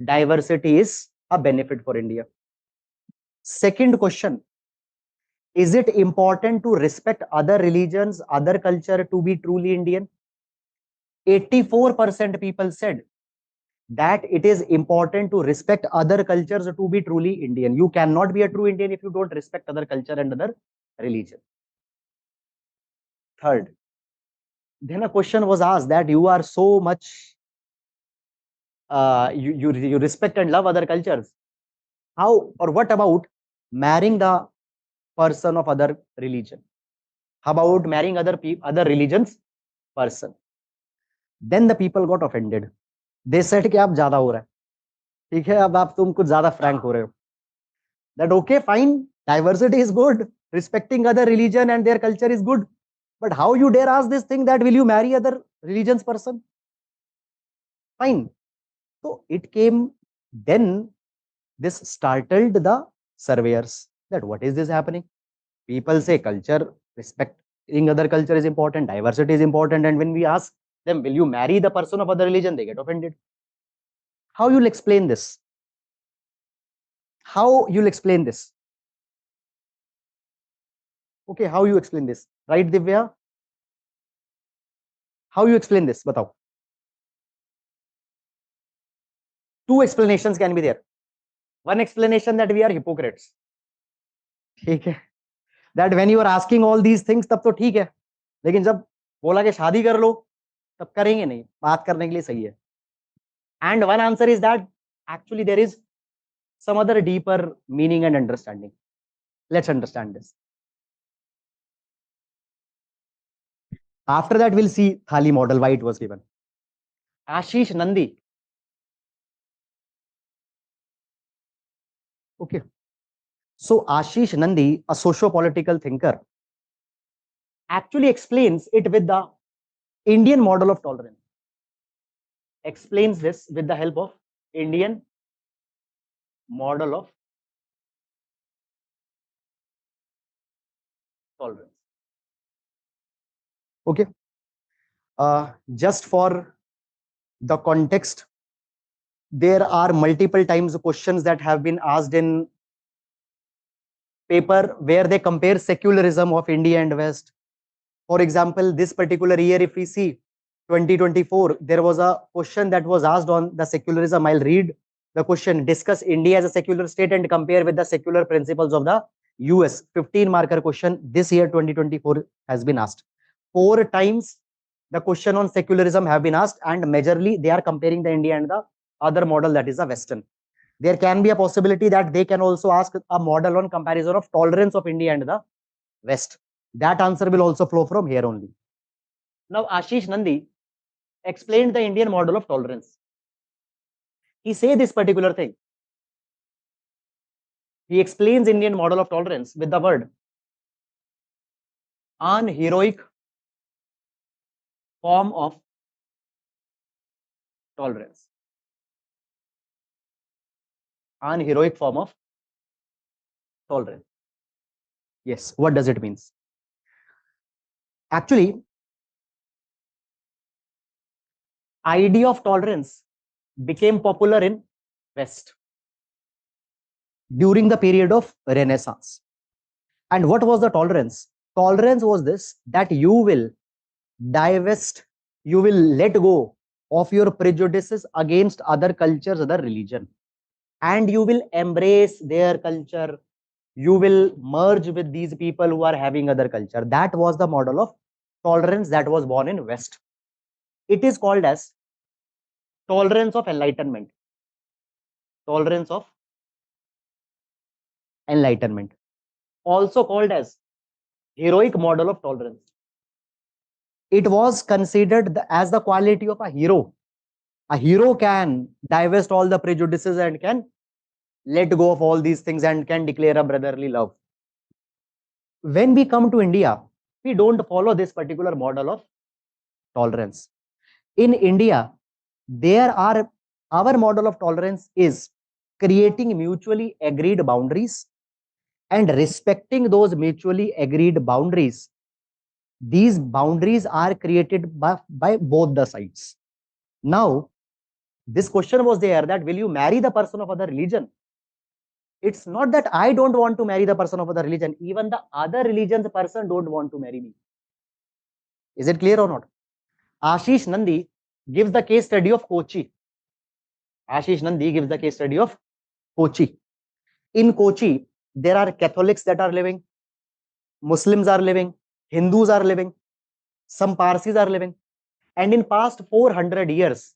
diversity is a benefit for India. Second question, is it important to respect other religions, other culture to be truly Indian? 84% people said that it is important to respect other cultures to be truly Indian. You cannot be a true Indian if you don't respect other culture and other religion. Third, then a question was asked that you are so much, you respect and love other cultures. How or what about marrying the person of other religion? How about marrying other religions person? Then the people got offended. They said कि आप ज्यादा हो रहा है, ठीक है, अब आप तुम कुछ ज्यादा फ्रैंक हो रहे हो. That okay, fine, diversity is good, respecting other religion and their culture is good, but how you dare ask this thing that will you marry other religions person? Fine. So it came, then this startled the surveyors that what is this happening? People say culture, respecting other culture is important, diversity is important, and when we ask them, will you marry the person of other religion, they get offended. How you'll explain this? How you'll explain this? Okay, how you explain this? Right, Divya? How you explain this? Batao. Two explanations can be there. One explanation that we are hypocrites. ठीक है, that when you are asking all these things तब तो ठीक है, लेकिन जब बोला कि शादी कर लो तब करेंगे नहीं, बात करने के लिए सही है. And one answer is that actually there is some other deeper meaning and understanding. Let's understand this. After that, we'll see Thali model, why it was given. Ashish Nandi. Okay. So Ashish Nandi, a socio-political thinker, actually explains it with the Indian model of tolerance. Explains this with the help of Indian model of tolerance. Okay. Just for the context, there are multiple times questions that have been asked in paper where they compare secularism of India and West. For example, this particular year, if we see 2024, there was a question that was asked on the secularism. I'll read the question. Discuss India as a secular state and compare with the secular principles of the US. 15 marker question this year 2024 has been asked. 4 times the question on secularism have been asked, and majorly they are comparing the India and the other model, that is the Western. There can be a possibility that they can also ask a model on comparison of tolerance of India and the West. That answer will also flow from here only. Now, Ashish Nandi explained the Indian model of tolerance. He say this particular thing. He explains Indian model of tolerance with the word unheroic form of tolerance. Unheroic form of tolerance. Yes, what does it mean? Actually, idea of tolerance became popular in West during the period of Renaissance. And what was the tolerance? Tolerance was this, that you will divest, you will let go of your prejudices against other cultures, other religion, and you will embrace their culture. You will merge with these people who are having other culture. That was the model of tolerance that was born in West. It is called as tolerance of enlightenment. Tolerance of enlightenment. Also called as heroic model of tolerance. It was considered as the quality of a hero. A hero can divest all the prejudices and can let go of all these things and can declare a brotherly love. When we come to India, we don't follow this particular model of tolerance. In India, our model of tolerance is creating mutually agreed boundaries and respecting those mutually agreed boundaries. These boundaries are created by both the sides. Now, this question was there that will you marry the person of other religion? It's not that I don't want to marry the person of other religion. Even the other religion's person don't want to marry me. Is it clear or not? Ashish Nandi gives the case study of Kochi. Ashish Nandi gives the case study of Kochi. In Kochi, there are Catholics that are living, Muslims are living, Hindus are living, some Parsis are living. And in past 400 years,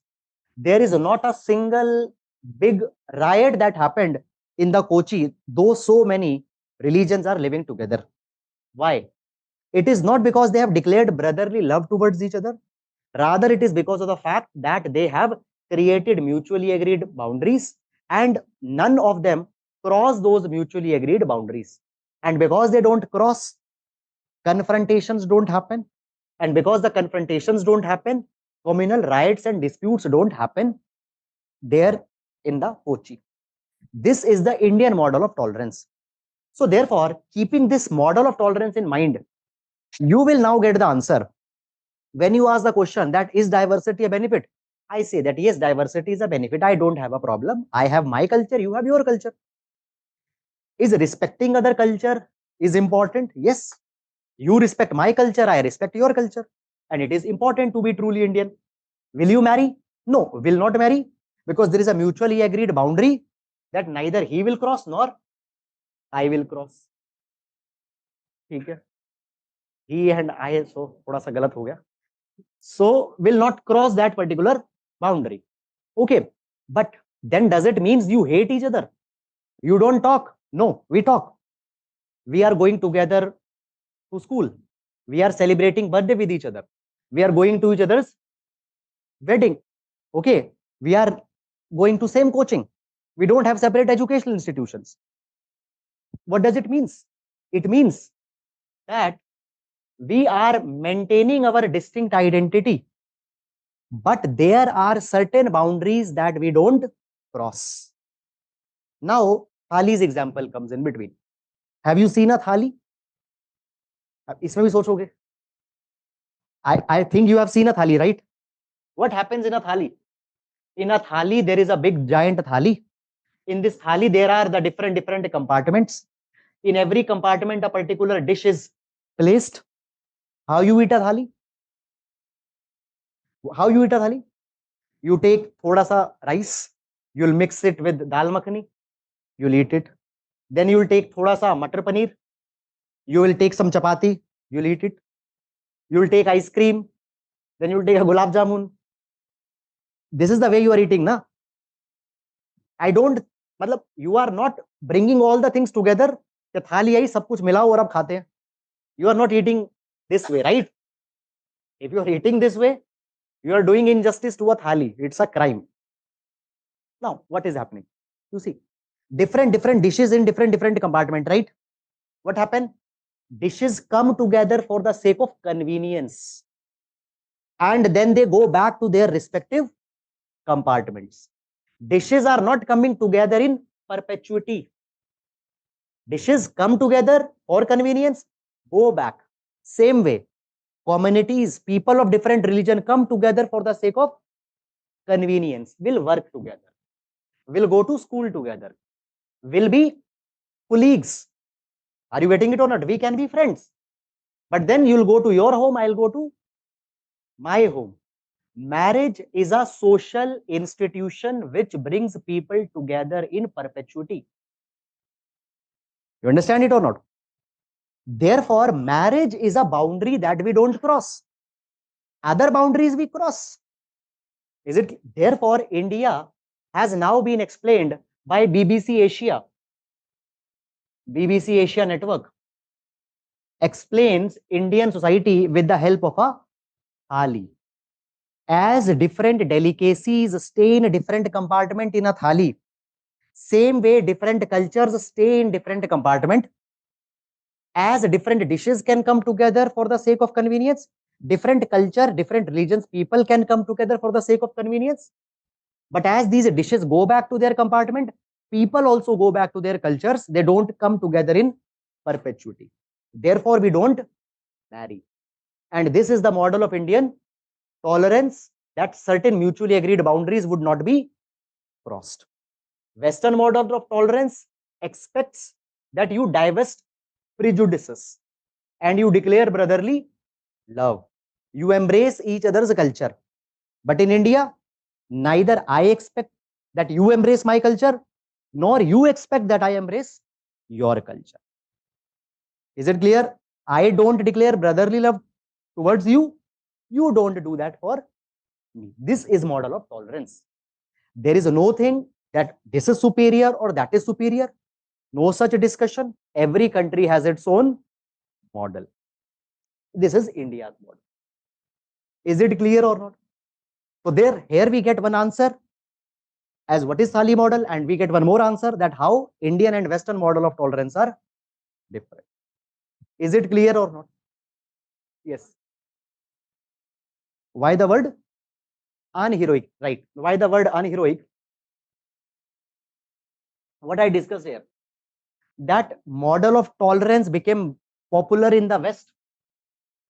there is not a single big riot that happened in the Kochi, though so many religions are living together. Why? It is not because they have declared brotherly love towards each other. Rather, it is because of the fact that they have created mutually agreed boundaries and none of them cross those mutually agreed boundaries. And because they don't cross, confrontations don't happen. And because the confrontations don't happen, communal riots and disputes don't happen there in the Kochi. This is the Indian model of tolerance. So therefore, keeping this model of tolerance in mind, you will now get the answer. When you ask the question that is diversity a benefit, I say that yes, diversity is a benefit. I don't have a problem. I have my culture, you have your culture. Is respecting other culture is important? Yes. You respect my culture, I respect your culture. And it is important to be truly Indian. Will you marry? No, will not marry, because there is a mutually agreed boundary that neither he will cross nor I will cross. ठीक है? He and I, so थोड़ा सा गलत हो गया. So will not cross that particular boundary. Okay, but then does it means you hate each other? You don't talk? No, we talk. We are going together to school. We are celebrating birthday with each other. We are going to each other's wedding. Okay, we are going to same coaching. We don't have separate educational institutions. What does it means? It means that we are maintaining our distinct identity, but there are certain boundaries that we don't cross. Now, Thali's example comes in between. Have you seen a thali? इसमें भी सोचोगे. I think you have seen a thali, right? What happens in a thali? In a thali, there is a big giant thali. In this thali, there are the different compartments. In every compartment, a particular dish is placed. How you eat a thali? How you eat a thali? You take thoda sa rice, you'll mix it with dal makhani, you'll eat it. Then you'll take thoda sa matar paneer, you will take some chapati, you'll eat it. You'll take ice cream, then you'll take a gulab jamun. This is the way you are eating, na? I don't, मतलब you are not bringing all the things together. कि थाली आई सब कुछ मिलाओ और अब खाते हैं. You are not eating this way, right? If you are eating this way, you are doing injustice to a thali. It's a crime. Now, what is happening? You see, different dishes in different compartment, right? What happened? Dishes come together for the sake of convenience, and then they go back to their respective compartments. Dishes are not coming together in perpetuity. Dishes come together for convenience, go back. Same way, communities, people of different religion come together for the sake of convenience, will work together, will go to school together, will be colleagues. Are you getting it or not? We can be friends. But then you'll go to your home, I'll go to my home. Marriage is a social institution which brings people together in perpetuity. You understand it or not? Therefore, marriage is a boundary that we don't cross. Other boundaries we cross. Is it? Therefore, India has now been explained by BBC Asia. BBC Asia Network explains Indian society with the help of a thali. As different delicacies stay in a different compartment in a thali, same way different cultures stay in different compartment. As different dishes can come together for the sake of convenience, different culture, different religions, people can come together for the sake of convenience. But as these dishes go back to their compartment, people also go back to their cultures. They don't come together in perpetuity. Therefore, we don't marry. And this is the model of Indian tolerance, that certain mutually agreed boundaries would not be crossed. Western model of tolerance, expects that you divest prejudices and you declare brotherly love. You embrace each other's culture. But in India, neither I expect that you embrace my culture, nor you expect that I embrace your culture. Is it clear? I don't declare brotherly love towards you. You don't do that for me. This is model of tolerance. There is no thing that this is superior or that is superior. No such discussion. Every country has its own model. This is India's model. Is it clear or not? So here we get one answer as what is Thali model, and we get one more answer that how Indian and Western model of tolerance are different. Is it clear or not? Yes. Why the word unheroic? Right. Why the word unheroic? What I discussed here, that model of tolerance became popular in the West,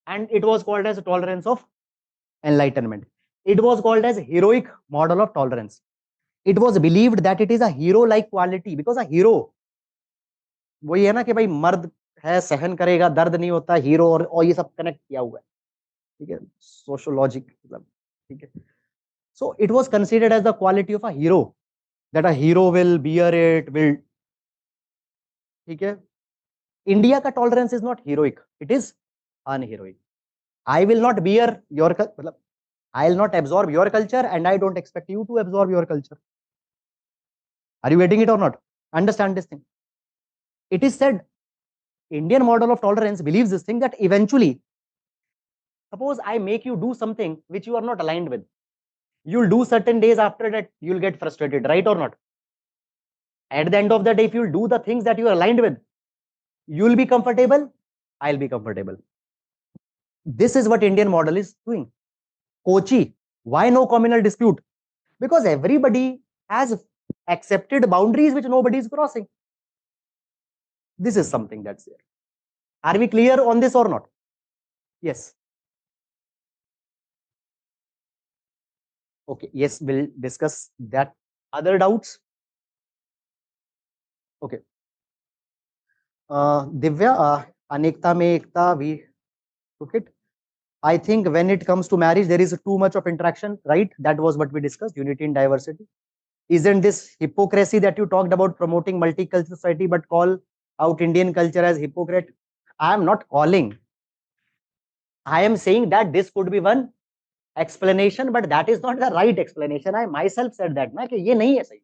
and it was called as tolerance of enlightenment. It was called as heroic model of tolerance. It was believed that it is a hero like quality, because a hero वही है ना कि भाई मर्द है, सहन करेगा, दर्द नहीं होता, हीरो और ये सब कनेक्ट किया हुआ है, ठीक है, सोशोलॉजिक मतलब, ठीक है. So it was considered as the quality of a hero, that a hero will bear it, will, ठीक है. India का tolerance is not heroic, it is unheroic. I will not bear your, मतलब I will not absorb your culture, and I don't expect you to absorb your culture. Are you getting it or not? Understand this thing. It is said Indian model of tolerance believes this thing, that eventually, suppose I make you do something which you are not aligned with, you'll do certain days, after that you'll get frustrated, right or not? At the end of the day, if you'll do the things that you are aligned with, you'll be comfortable, I'll be comfortable. This is what Indian model is doing. Kochi, why no communal dispute? Because everybody has accepted boundaries which nobody is crossing. This is something that's there. Are we clear on this or not? Yes. Okay, yes, we'll discuss that. Other doubts? Okay. Divya, Anekta mein ekta, we took it. I think when it comes to marriage, there is too much of interaction, right? That was what we discussed, unity in diversity. Isn't this hypocrisy that you talked about, promoting multicultural society but call out Indian culture as hypocrite? I am not calling. I am saying that this could be one explanation, but that is not the right explanation. I myself said that ना कि ये नहीं है सही.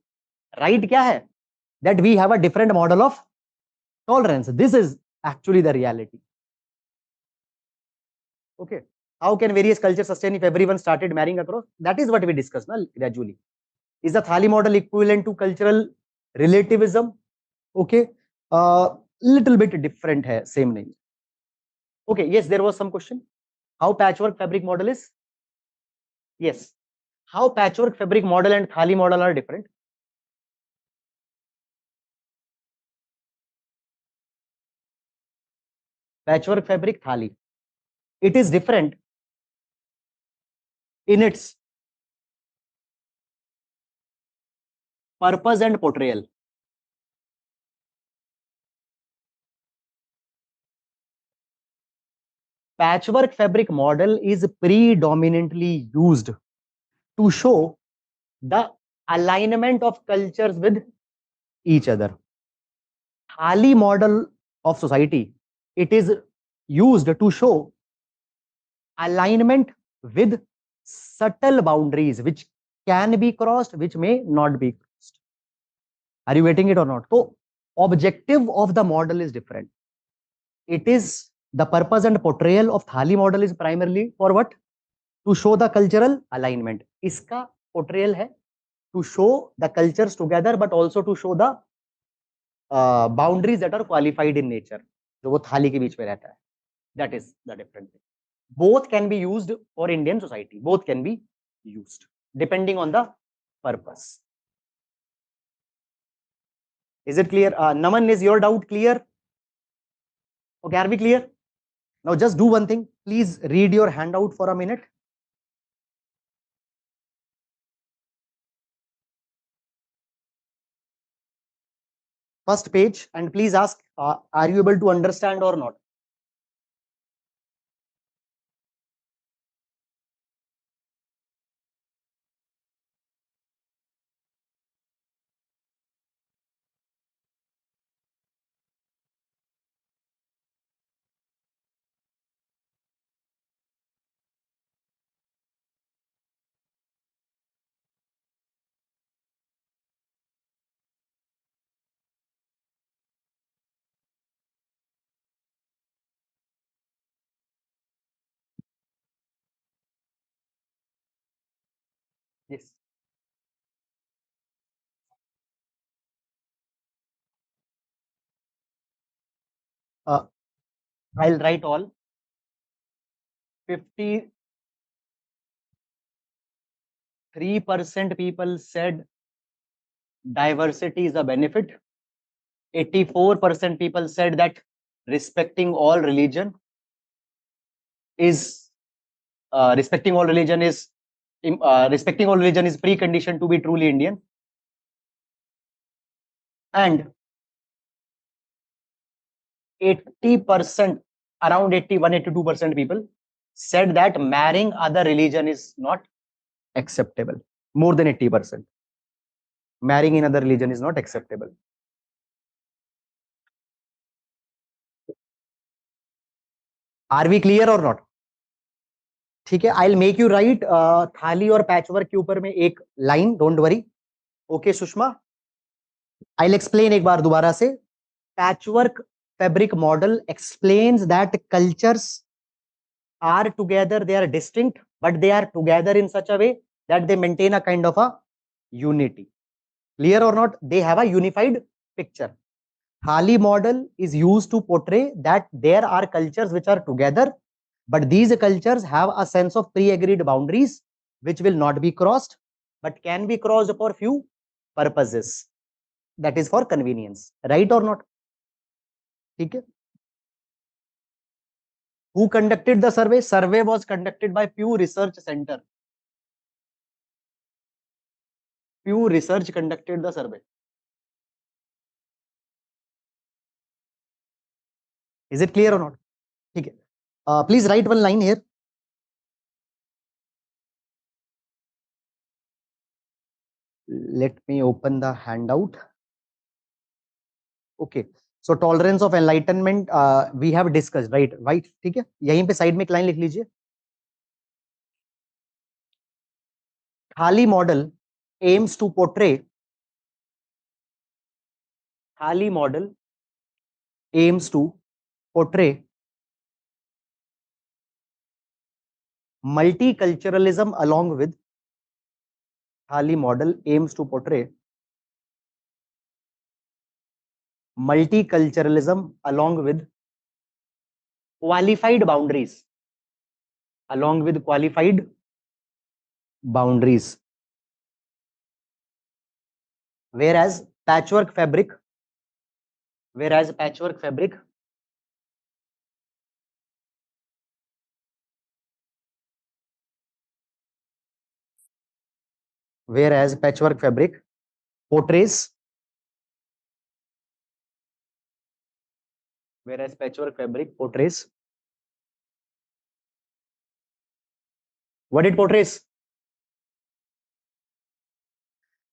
Right क्या है? That we have a different model of tolerance. This is actually the reality. Okay. How can various cultures sustain if everyone started marrying across? That is what we discussed na, gradually. Is the Thali model equivalent to cultural relativism? Okay. Little bit different hai, same name. Okay. Yes, there was some question. How patchwork fabric model is? Yes. How patchwork fabric model and Thali model are different? Patchwork fabric, Thali. It is different in its purpose and portrayal. Patchwork fabric model is predominantly used to show the alignment of cultures with each other. Thali model of society, it is used to show alignment with subtle boundaries which can be crossed, which may not be crossed. Are you getting it or not? So objective of the model is different. It is the purpose and portrayal of Thali model is primarily for what? To show the cultural alignment. Iska portrayal hai to show the cultures together, but also to show the boundaries that are qualified in nature. जो वो थाली के बीच में रहता है. That is the different thing. Both can be used for Indian society. Both can be used depending on the purpose. Is it clear? Naman, is your doubt clear? Okay, are we clear? Now just do one thing. Please read your handout for a minute. first page and please ask, are you able to understand or not? Yes. I'll write all. 53% people said diversity is a benefit. 84% people said that respecting all religion is respecting all religion is precondition to be truly Indian. And 80%, around 81, 82% people said that marrying other religion is not acceptable. More than 80%. Marrying in other religion is not acceptable. Are we clear or not? ठीक है, I'll make you write थाली और patchwork के ऊपर में एक line, don't worry. Okay Sushma, I'll explain एक बार दोबारा से. Patchwork fabric model explains that cultures are together, they are distinct, but they are together in such a way that they maintain a kind of a unity. Clear or not? They have a unified picture. Thali model is used to portray that there are cultures which are together, but these cultures have a sense of pre-agreed boundaries which will not be crossed, but can be crossed for few purposes. That is for convenience. Right or not? Okay. Who conducted the survey? Survey was conducted by Pew Research Center. Pew Research conducted the survey. Is it clear or not? Okay. Please write one line here. Let me open the handout. Okay. So tolerance of enlightenment we have discussed, right? Right. ठीक है. यहीं पे side में एक line लिख लीजिए. Thali model aims to portray. Thali model aims to portray multiculturalism along with. Thali model aims to portray multiculturalism along with qualified boundaries. Along with qualified boundaries. Whereas patchwork fabric whereas patchwork fabric portrays what it portrays?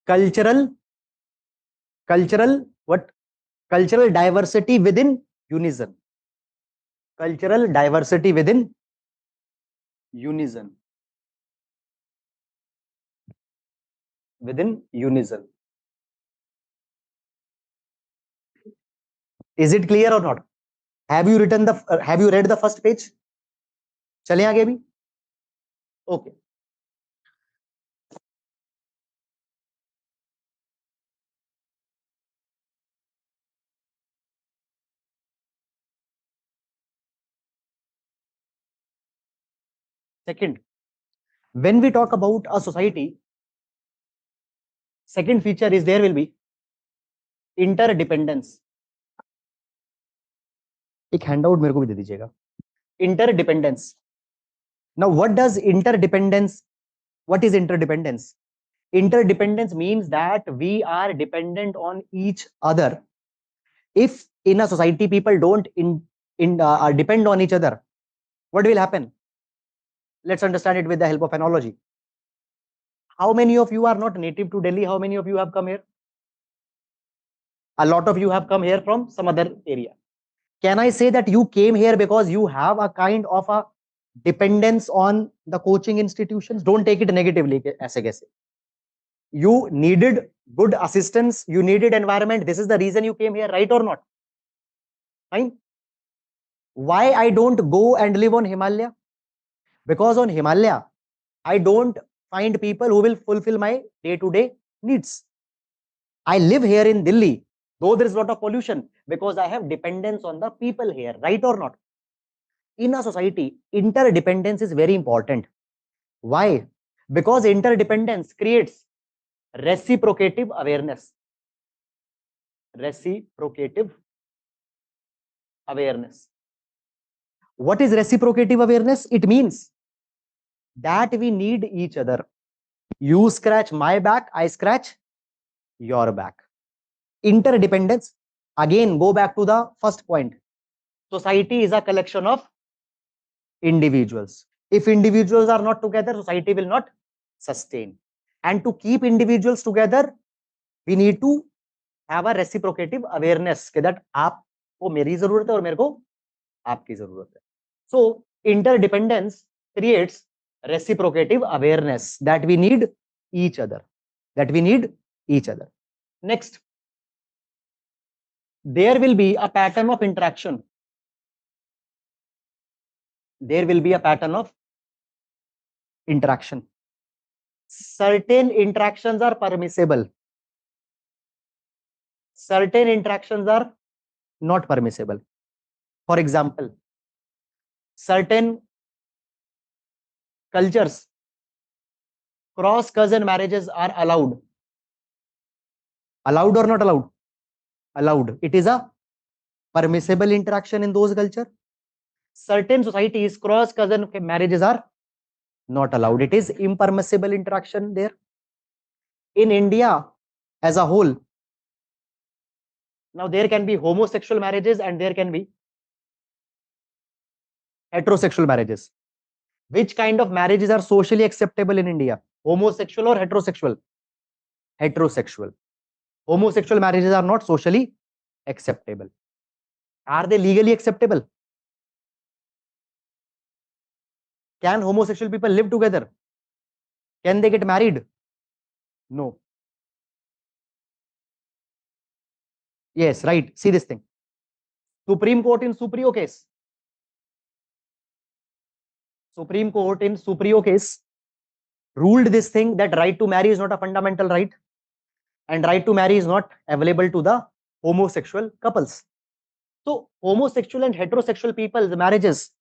Cultural what? Cultural diversity within unison. Cultural diversity within unison. Within unison. Is it clear or not? Have you written the have you read the first page? चलें आगे भी. Okay. Second, when we talk about a society, second feature is there will be interdependence. एक handout मेरे को भी दे दीजिएगा. Interdependence. Now, what does interdependence? What is interdependence? Interdependence means that we are dependent on each other If in a society people don't depend on each other, what will happen? Let's understand it with the help of analogy. How many of you are not native to Delhi? How many of you have come here? A lot of you have come here from some other area. Can I say that you came here because you have a kind of a dependence on the coaching institutions? Don't take it negatively, as I guess. You needed good assistance, you needed environment. This is the reason you came here, right or not? Fine. Why I don't go and live on Himalaya? Because on Himalaya, I don't find people who will fulfill my day-to-day needs. I live here in Delhi, though there is a lot of pollution, because I have dependence on the people here, right or not? In a society, interdependence is very important. Why? Because interdependence creates reciprocative awareness. Reciprocative awareness. What is reciprocative awareness? It means that we need each other. You scratch my back, I scratch your back. Interdependence. Again, go back to the first point. Society is a collection of individuals. If individuals are not together, society will not sustain. And to keep individuals together, we need to have a reciprocative awareness that आपको मेरी जरूरत है और मेरे को आपकी जरूरत है. So interdependence creates reciprocative awareness that we need each other. That we need each other. Next, there will be a pattern of interaction. There will be a pattern of interaction. Certain interactions are permissible. Certain interactions are not permissible. For example, certain cultures, cross cousin marriages are allowed. Allowed or not allowed? Allowed. It is a permissible interaction in those cultures. Certain societies, cross cousin marriages are not allowed. It is impermissible interaction there. In India as a whole, now there can be homosexual marriages and there can be heterosexual marriages. Which kind of marriages are socially acceptable in India? Homosexual or heterosexual? Heterosexual. Homosexual marriages are not socially acceptable. Are they legally acceptable? Can homosexual people live together? Can they get married? No. Yes, right. See this thing. Supreme Court in Suprio case. Supreme Court in Suprio case ruled this thing that right to marry is not a fundamental right and right to marry is not available to the homosexual couples. So homosexual and heterosexual people's marriages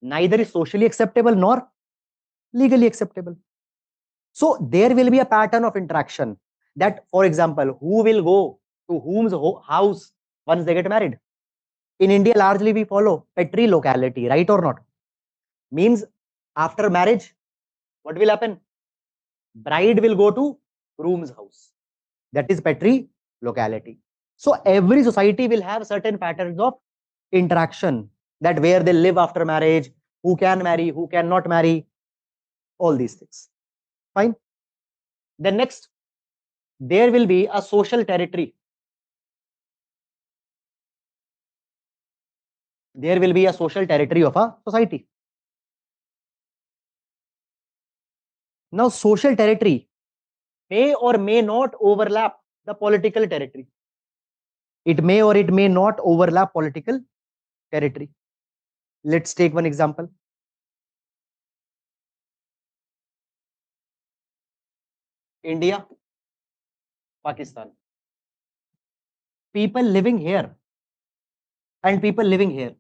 neither is socially acceptable nor legally acceptable. So there will be a pattern of interaction that, for example, who will go to whom's house once they get married? In India, largely we follow petri locality, right or not? Means after marriage, what will happen? Bride will go to groom's house. That is petri locality. So every society will have certain patterns of interaction, that where they live after marriage, who can marry, who cannot marry, all these things. Fine. Then next, there will be a social territory. There will be a social territory of a society. Now, social territory may or may not overlap the political territory. It may or it may not overlap political territory. Let's take one example. India, Pakistan. People living here and people living here,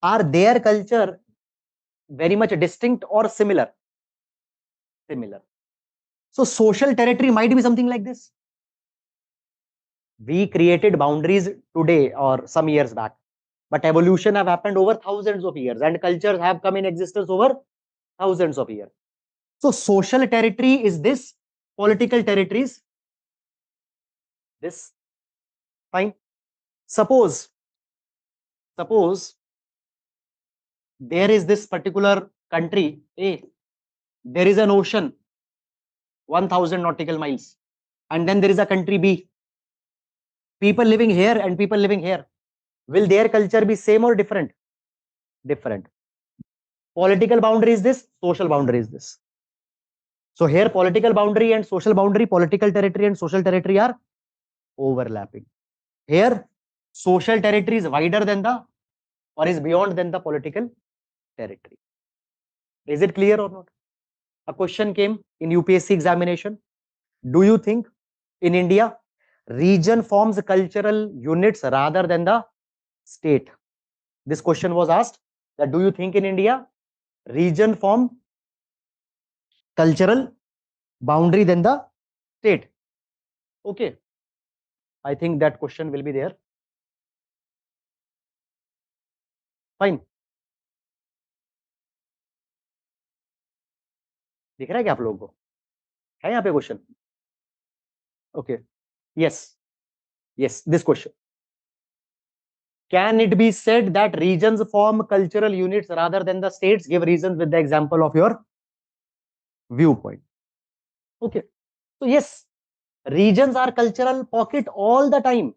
are their culture very much distinct or similar? Similar. So social territory might be something like this. We created boundaries today or some years back, but evolution have happened over thousands of years and cultures have come in existence over thousands of years. So social territory is this, political territories this. Fine. Suppose there is this particular country A, there is an ocean 1000 nautical miles, and then there is a country B, people living here and people living here. Will their culture be same or different? Different. Political boundary is this, social boundary is this. So here political boundary and social boundary, political territory and social territory are overlapping. Here social territory is wider than the, or is beyond than the political territory. Is it clear or not? A question came in UPSC examination. Do you think in India region forms cultural units rather than the state? This question was asked that do you think in India region form cultural boundary than the state? Okay, I think that question will be there. Fine. दिख रहा है क्या आप लोगों को? है यहाँ पे question? Okay. Yes, this question. Can it be said that regions form cultural units rather than the states? Give reasons with the example of your viewpoint. Okay. So yes, regions are cultural pocket all the time.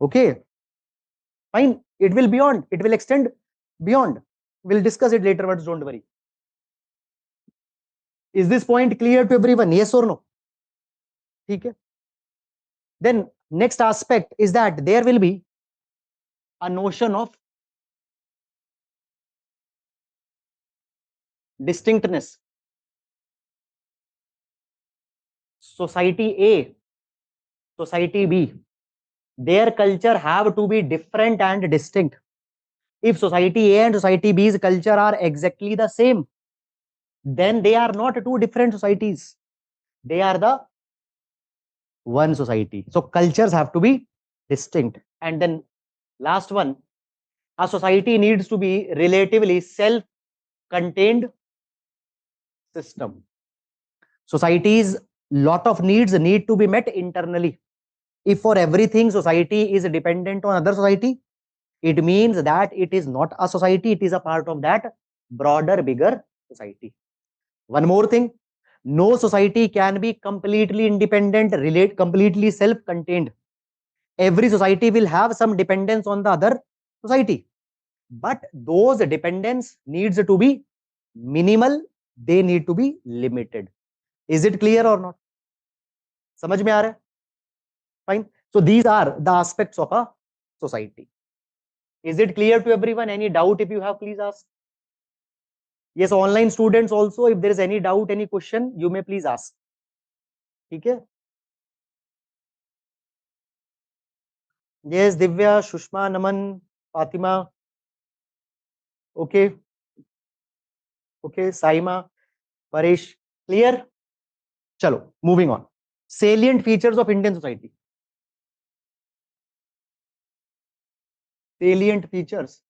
Okay. Fine. It will beyond. It will extend beyond. We'll discuss it later, but don't worry. Is this point clear to everyone? Yes or no? Okay. Then next aspect is that there will be a notion of distinctness. Society A, society B, their culture have to be different and distinct. If society A and society B's culture are exactly the same, then they are not two different societies. They are the one society. So cultures have to be distinct. And then last one, a society needs to be relatively self-contained system. Societies lot of needs need to be met internally. If for everything society is dependent on other society, it means that it is not a society, it is a part of that broader, bigger society. One more thing, no society can be completely independent, completely self-contained. Every society will have some dependence on the other society, but those dependence needs to be minimal, they need to be limited. Is it clear or not? समझ में आ रहा है? Fine. So these are the aspects of a society. Is it clear to everyone? Any doubt if you have, please ask. Yes, online students also, if there is any doubt, any question, you may please ask. ठीक है? Yes, Divya, Shushma, Naman, Fatima. Okay. Okay, Saima, Paresh. Clear? Chalo, moving on. Salient features of Indian society. Salient features.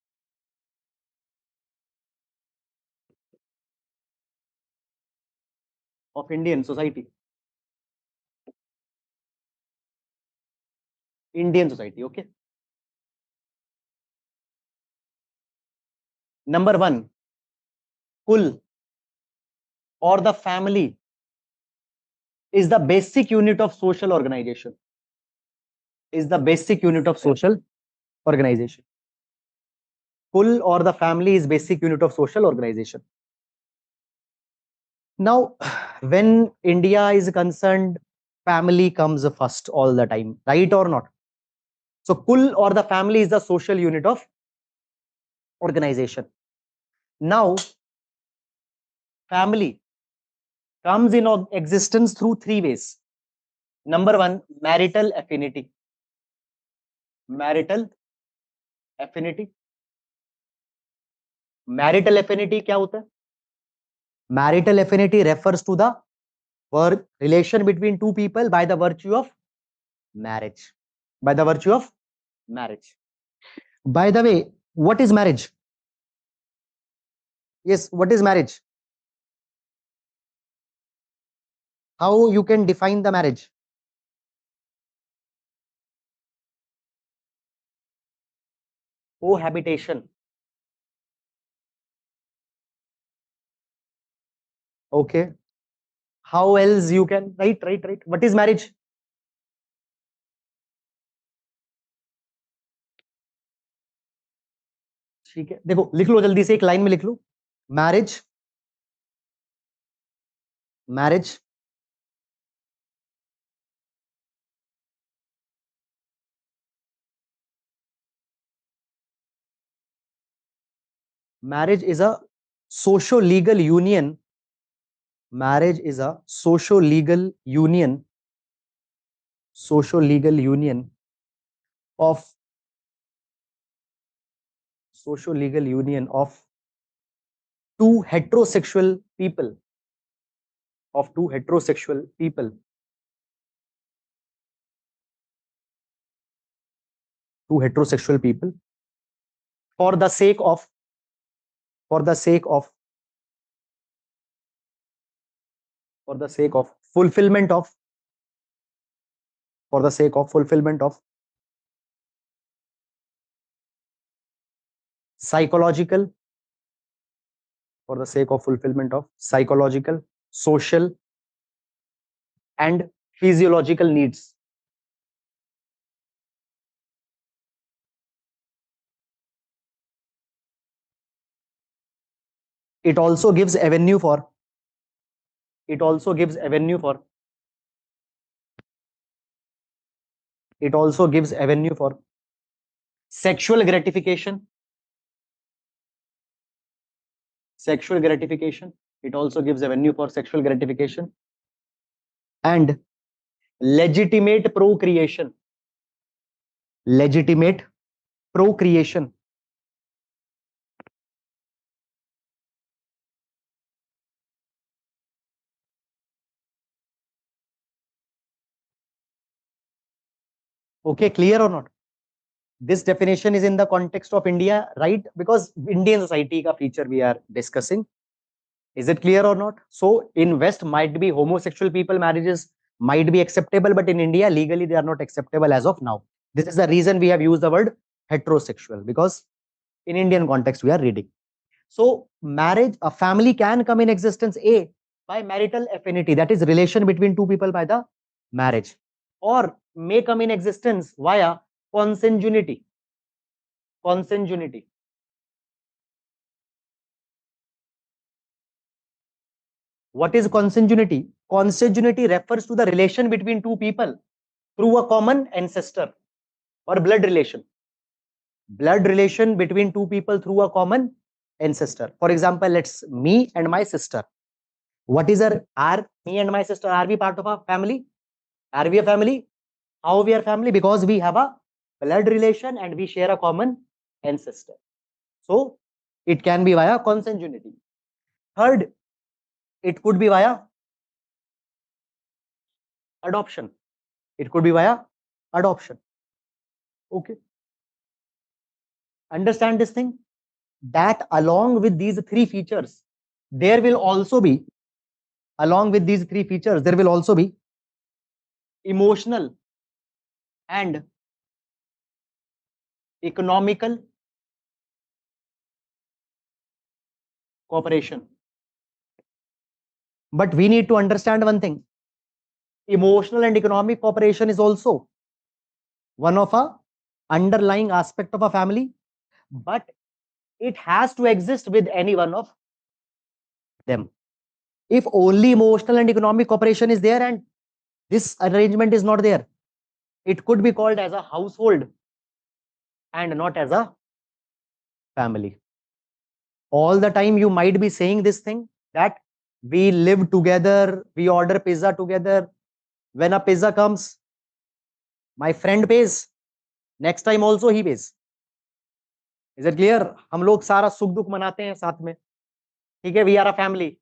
Of Indian society. Indian society, okay. Number one, Kul or the family is the basic unit of social organization. Is the basic unit of social organization. Kul or the family is basic unit of social organization. Now, when India is concerned, family comes first all the time, right or not? So Kul or the family is the social unit of organization. Now, family comes in existence through three ways. Number one, marital affinity. Marital affinity. Marital affinity क्या होता है? Marital affinity refers to the relation between two people by the virtue of marriage. By the virtue of marriage. By the way, what is marriage? Yes, what is marriage? How you can define the marriage? Cohabitation. Okay. How else you can right. What is marriage? ठीक है, देखो लिख लो जल्दी से, एक line में लिख लो. Marriage, marriage marriage is a socio legal union. Marriage is a socio legal union, socio legal union of socio legal union of two heterosexual people, of two heterosexual people, two heterosexual people, for the sake of, for the sake of, for the sake of fulfillment of, for the sake of fulfillment of psychological, for the sake of fulfillment of psychological, social and physiological needs. It also gives avenue for, it also gives avenue for, it also gives avenue for sexual gratification, sexual gratification. It also gives avenue for sexual gratification and legitimate procreation, legitimate procreation. Okay, clear or not? This definition is in the context of India, right? Because Indian society ka feature we are discussing. Is it clear or not? So in West might be homosexual people marriages might be acceptable, but in India legally they are not acceptable as of now. This is the reason we have used the word heterosexual, because in Indian context we are reading. So marriage, a family can come in existence A by marital affinity, that is relation between two people by the marriage, or may come in existence via consanguinity. Consanguinity. What is consanguinity? Consanguinity refers to the relation between two people through a common ancestor or blood relation. Blood relation between two people through a common ancestor. For example, let's me and my sister. What is our, are me and my sister, are we part of a family? Are we a family? How we are family? Because we have a blood relation and we share a common ancestor. So it can be via consanguinity. Third, it could be via adoption. It could be via adoption. Okay. Understand this thing? That along with these three features, there will also be, along with these three features, there will also be emotional and economical cooperation. But we need to understand one thing. Emotional and economic cooperation is also one of a underlying aspect of a family, but it has to exist with any one of them. If only emotional and economic cooperation is there and this arrangement is not there, it could be called as a household and not as a family. All the time you might be saying this thing that we live together, we order pizza together. When a pizza comes, my friend pays, next time also he pays. Is it clear? हम लोग सारा सुख दुख मनाते हैं साथ में, ठीक है? We are a family.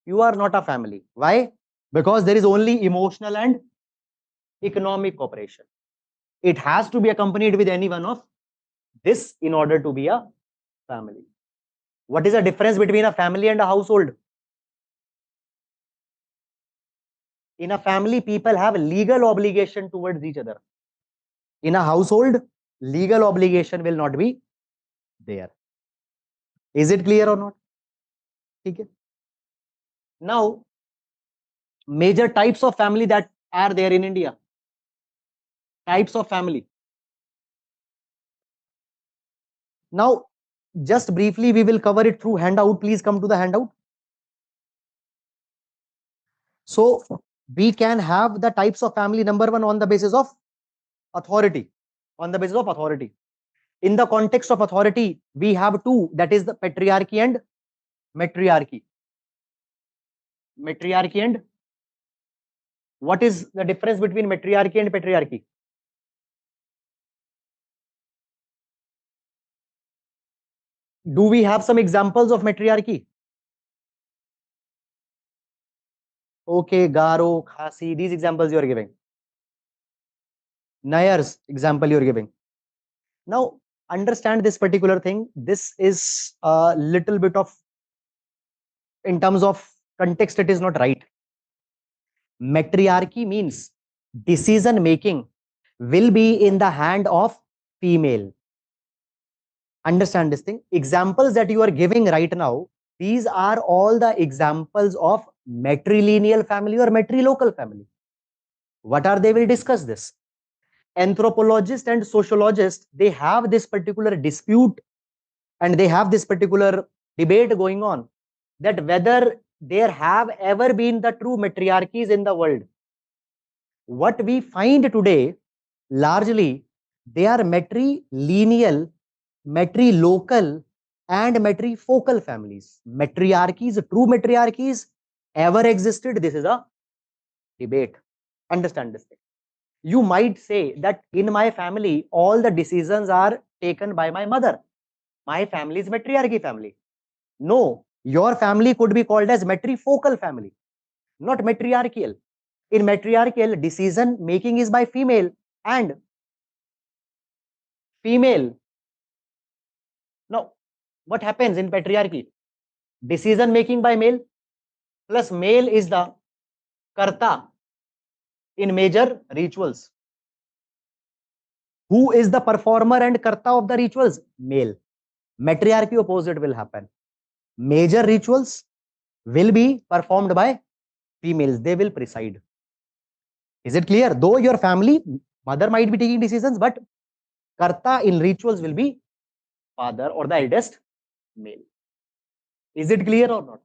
You are not a family. Why? Because there is only emotional and economic cooperation. It has to be accompanied with any one of this in order to be a family. What is the difference between a family and a household? In a family, people have legal obligation towards each other. In a household, legal obligation will not be there. Is it clear or not? Okay. Now, major types of family that are there in India. Types of family. Now, just briefly, we will cover it through handout. Please come to the handout. So, we can have the types of family. Number one, on the basis of authority. On the basis of authority. In the context of authority, we have two, that is the patriarchy and matriarchy. Matriarchy and what is the difference between matriarchy and patriarchy? Do we have some examples of matriarchy? Okay, Garo, Khasi, these examples you are giving. Nayar's example you are giving. Now, understand this particular thing. This is a little bit of, in terms of context, it is not right. Matriarchy means decision making will be in the hand of female. Understand this thing. Examples that you are giving right now, these are all the examples of matrilineal family or matrilocal family. What are they? We'll discuss this. Anthropologists and sociologists, they have this particular dispute and they have this particular debate going on, that whether there have ever been the true matriarchies in the world. What we find today, largely, they are matrilineal, matrilocal, and matrifocal families. Matriarchies, true matriarchies, ever existed? This is a debate. Understand this thing. You might say that in my family, all the decisions are taken by my mother. My family is matriarchy family. No, your family could be called as matrifocal family, not matriarchal. In matriarchal, decision making is by female and female. Now, what happens in patriarchy? Decision making by male, plus male is the karta in major rituals. Who is the performer and karta of the rituals? Male. Matriarchy opposite will happen. Major rituals will be performed by females. They will preside. Is it clear? Though your family, mother might be taking decisions, but karta in rituals will be father or the eldest male. Is it clear or not?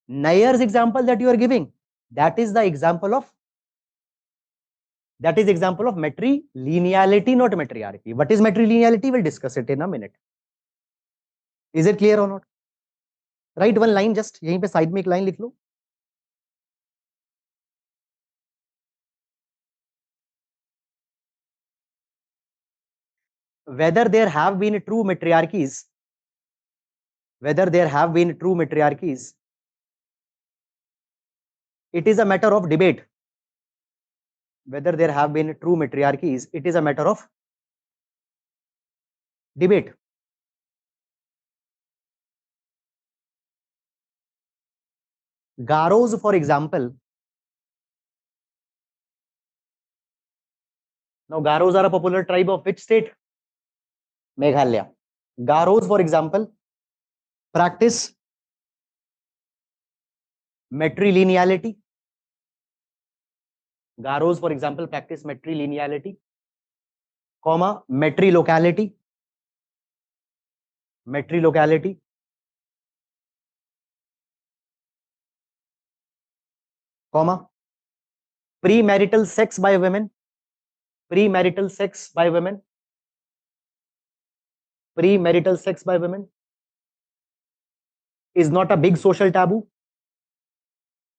Nayar's example that you are giving, that is the example of, matrilineality, not matriarchy. What is matrilineality? We'll discuss it in a minute. Is it clear or not? Write one line, just yahin pe side mein ek line likh lo. Whether there have been true matriarchies, it is a matter of debate. Whether there have been true matriarchies, it is a matter of debate. Garos, for example. Now, Garos are a popular tribe of which state? Meghalaya. Garos, for example, practice matrilineality. Garos, for example, practice matrilineality, comma, matrilocality, comma, premarital sex by women, premarital sex by women is not a big social taboo.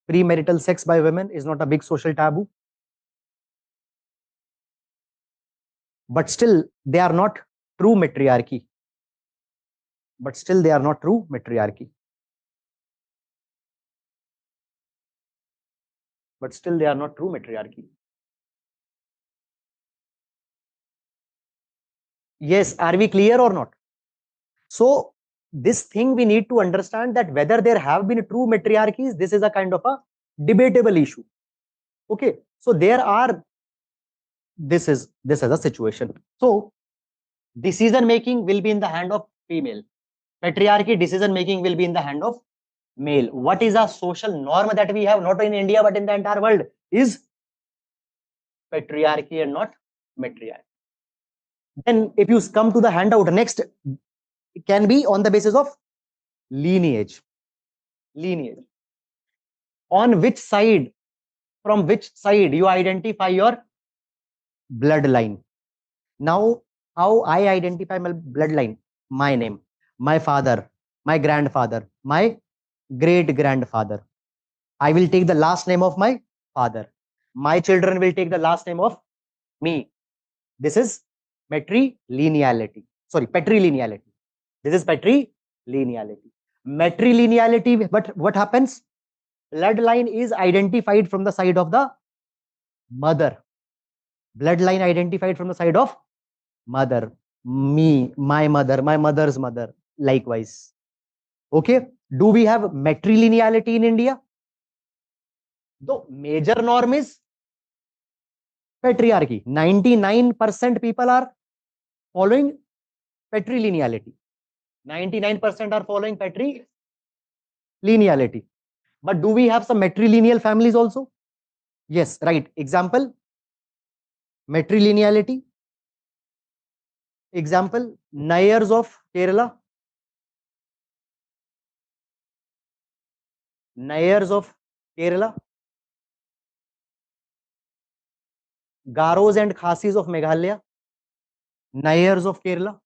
Premarital sex by women is not a big social taboo. But still, they are not true matriarchy. Yes, are we clear or not? So, this thing we need to understand, that whether there have been true matriarchies, this is a kind of a debatable issue. Okay, so there are, this is a situation. So, decision making will be in the hand of female. Patriarchy, decision making will be in the hand of male. What is a social norm that we have not in India but in the entire world is patriarchy and not matriarchy. Then if you come to the handout, next it can be on the basis of lineage. Lineage. On which side, from which side you identify your bloodline. Now, how I identify my bloodline? My name, my father, my grandfather, my great grandfather. I will take the last name of my father. My children will take the last name of me. This is matrilineality. Sorry, patrilineality. This is patrilineality. Matrilineality, but what happens? Bloodline is identified from the side of the mother. Bloodline identified from the side of mother. Me, my mother, my mother's mother, likewise. Okay. Do we have matrilineality in India? The major norm is patriarchy. 99% people are following patrilineality. 99% are following patrilineality. But do we have some matrilineal families also? Yes, right. Example, matrilineality. Example, Nayars of Kerala. Nayars of Kerala. Garos and Khasis of Meghalaya. Nayars of Kerala.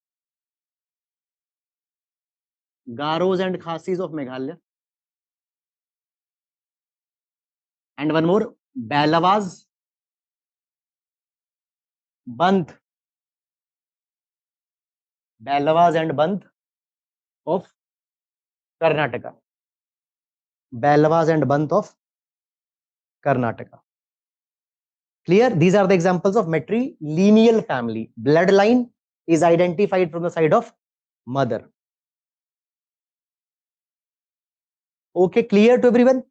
Garos and Khasis of Meghalaya. And one more, Balawas, Banth. Balawas and Banth of Karnataka. Balawas and Banth of Karnataka. Clear? These are the examples of matrilineal family. Bloodline is identified from the side of mother. Okay, clear to everyone?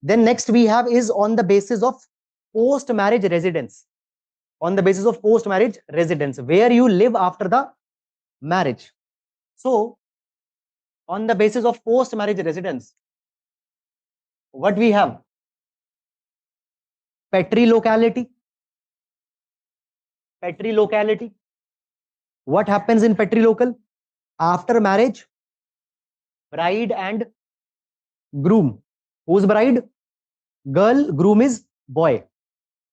Then next we have is on the basis of post-marriage residence. On the basis of post-marriage residence, where you live after the marriage. So, on the basis of post-marriage residence, what we have? Patrilocality. Patrilocality. What happens in patrilocal? After marriage, bride and groom. Who's bride? Girl, groom is boy.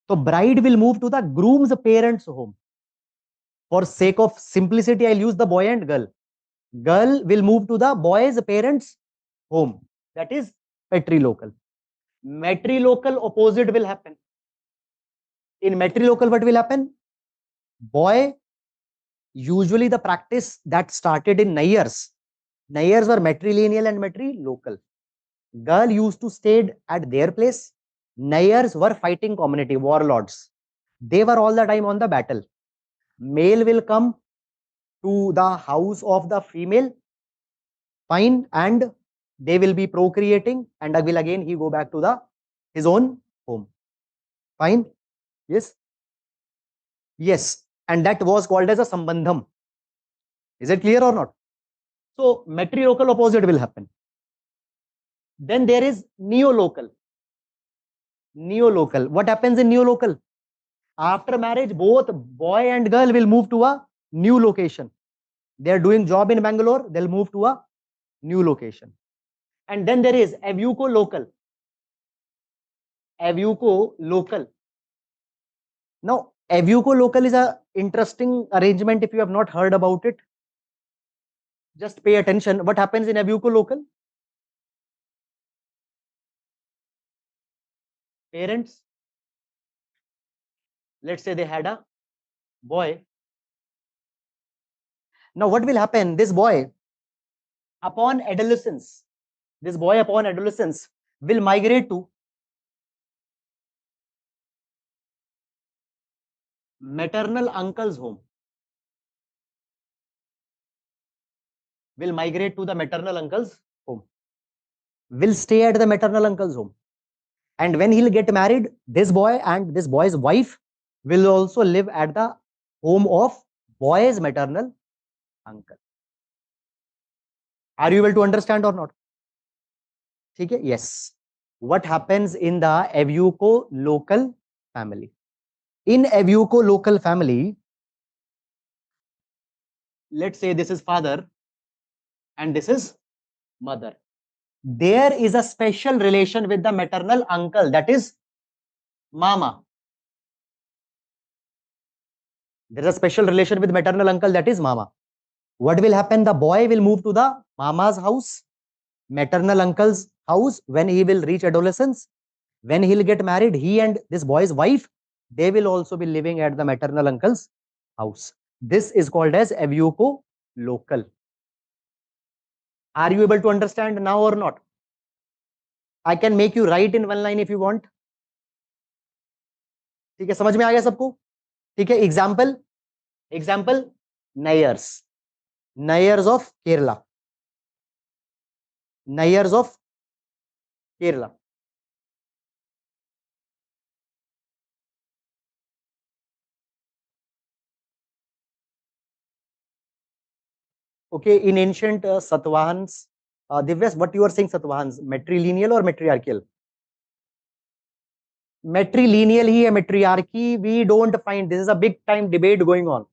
So bride will move to the groom's parents' home. For sake of simplicity, I'll use the boy and girl. Girl will move to the boy's parents' home. That is patrilocal. Matrilocal opposite will happen. In matrilocal, what will happen? Boy, usually the practice that started in Nayars. Nayars were matrilineal and matrilocal. Girl used to stay at their place. Nayars were fighting community, warlords. They were all the time on the battle. Male will come to the house of the female, fine, and they will be procreating, and will again he go back to his own home. Fine? Yes? Yes. And that was called as a sambandham. Is it clear or not? So matrilocal opposite will happen. Then there is neolocal. Neolocal. What happens in neolocal? After marriage, both boy and girl will move to a new location. They are doing job in Bangalore, they'll move to a new location. And then there is avuco local. Avuco local. Now, avuco local is a interesting arrangement. If you have not heard about it, just pay attention. What happens in avuco local? Parents, let's say they had a boy. Now, what will happen? This boy, upon adolescence, will migrate to maternal uncle's home. Will migrate to the maternal uncle's home. Will stay at the maternal uncle's home. And when he'll get married, this boy and this boy's wife will also live at the home of boy's maternal uncle. Are you able to understand or not? ठीक है? Yes. What happens in the avuco local family? In avuco local family, let's say this is father and this is mother. There is a special relation with the maternal uncle, that is mama. There is a special relation with maternal uncle, that is mama. What will happen? The boy will move to the mama's house, maternal uncle's house when he will reach adolescence. When he'll get married, he and this boy's wife, they will also be living at the maternal uncle's house. This is called as avuco local. Are you able to understand now or not? I can make you write in one line if you want. ठीक है, समझ में आ गया सबको? ठीक है, example Nayars of Kerala. Nayars of Kerala. Okay, in ancient Satvahans, Divya, what you are saying Satvahans, matrilineal or matriarchal? Matrilineal ही है, matriarchy we don't find. This is a big time debate going on.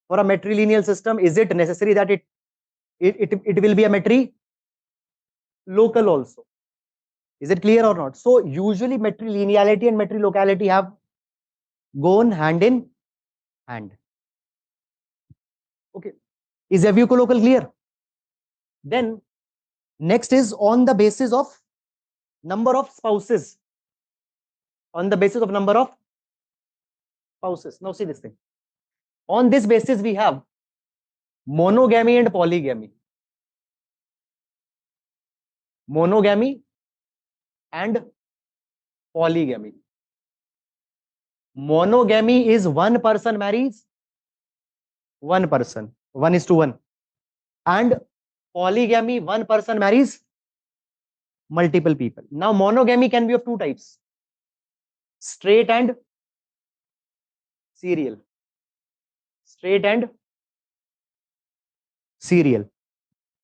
For a matrilineal system, is it necessary that it will be a matri local also? Is it clear or not? So usually matrilineality and matrilocality have gone hand in hand. Okay, is avuco local clear? Then next is on the basis of number of spouses. On the basis of number of spouses. Now see this thing. On this basis we have monogamy and polygamy. Monogamy and polygamy. Monogamy is one person marries one person, 1:1. And polygamy, one person marries multiple people. Now monogamy can be of two types: straight and serial. Straight and serial.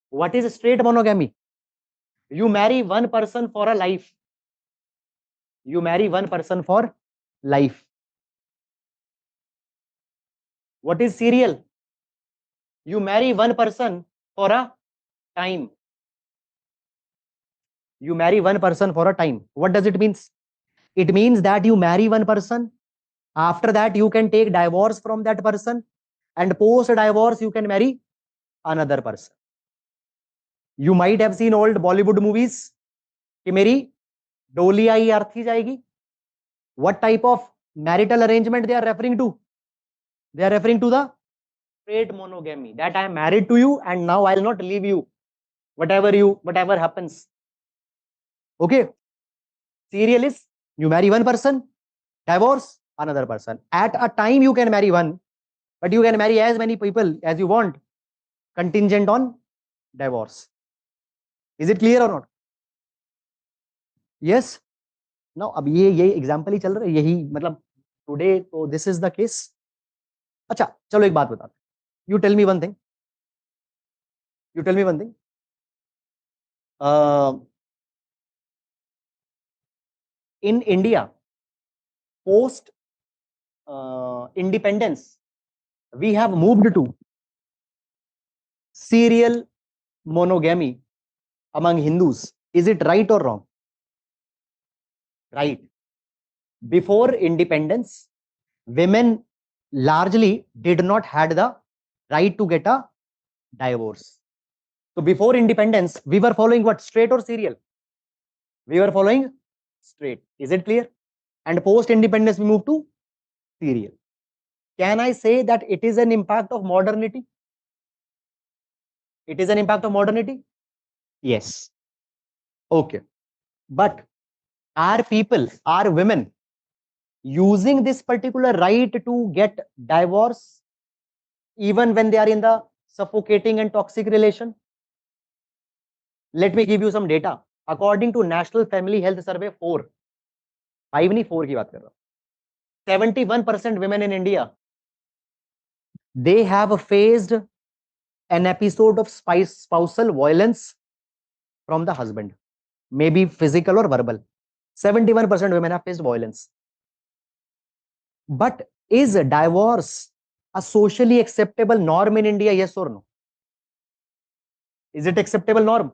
What is straight monogamy? You marry one person for a life. You marry one person for life. What is serial? You marry one person for a time. You marry one person for a time. What does it mean? It means that you marry one person. After that, you can take divorce from that person, and post divorce, you can marry another person. You might have seen old Bollywood movies कि मेरी डोली आई अर्थी जाएगी. What type of marital arrangement they are referring to? They are referring to the straight monogamy, that I am married to you and now I'll not leave you, whatever happens. Okay. Serial is you marry one person, divorce another person. At a time you can marry one, but you can marry as many people as you want, contingent on divorce. Is it clear or not? Yes. Now अब ये example ही चल रहा है, यही मतलब today तो this is the case. अच्छा चलो एक बात बता, you tell me one thing. In India, post independence, we have moved to serial monogamy among Hindus. Is it right or wrong? Right. Before independence, women largely did not had the right to get a divorce. So before independence, we were following what? Straight or serial? We were following straight. Is it clear? And post independence, we moved to serial. Can I say that it is an impact of modernity? It is an impact of modernity? Yes. Okay. But are people, are women using this particular right to get divorce even when they are in the suffocating and toxic relation? Let me give you some data. According to National Family Health Survey 4, 5 नहीं 4 की बात कर रहा हूं, 71% women in India they have faced an episode of spousal violence from the husband, maybe physical or verbal. 71% women have faced violence. But is divorce a socially acceptable norm in India? Yes or no? Is it acceptable norm?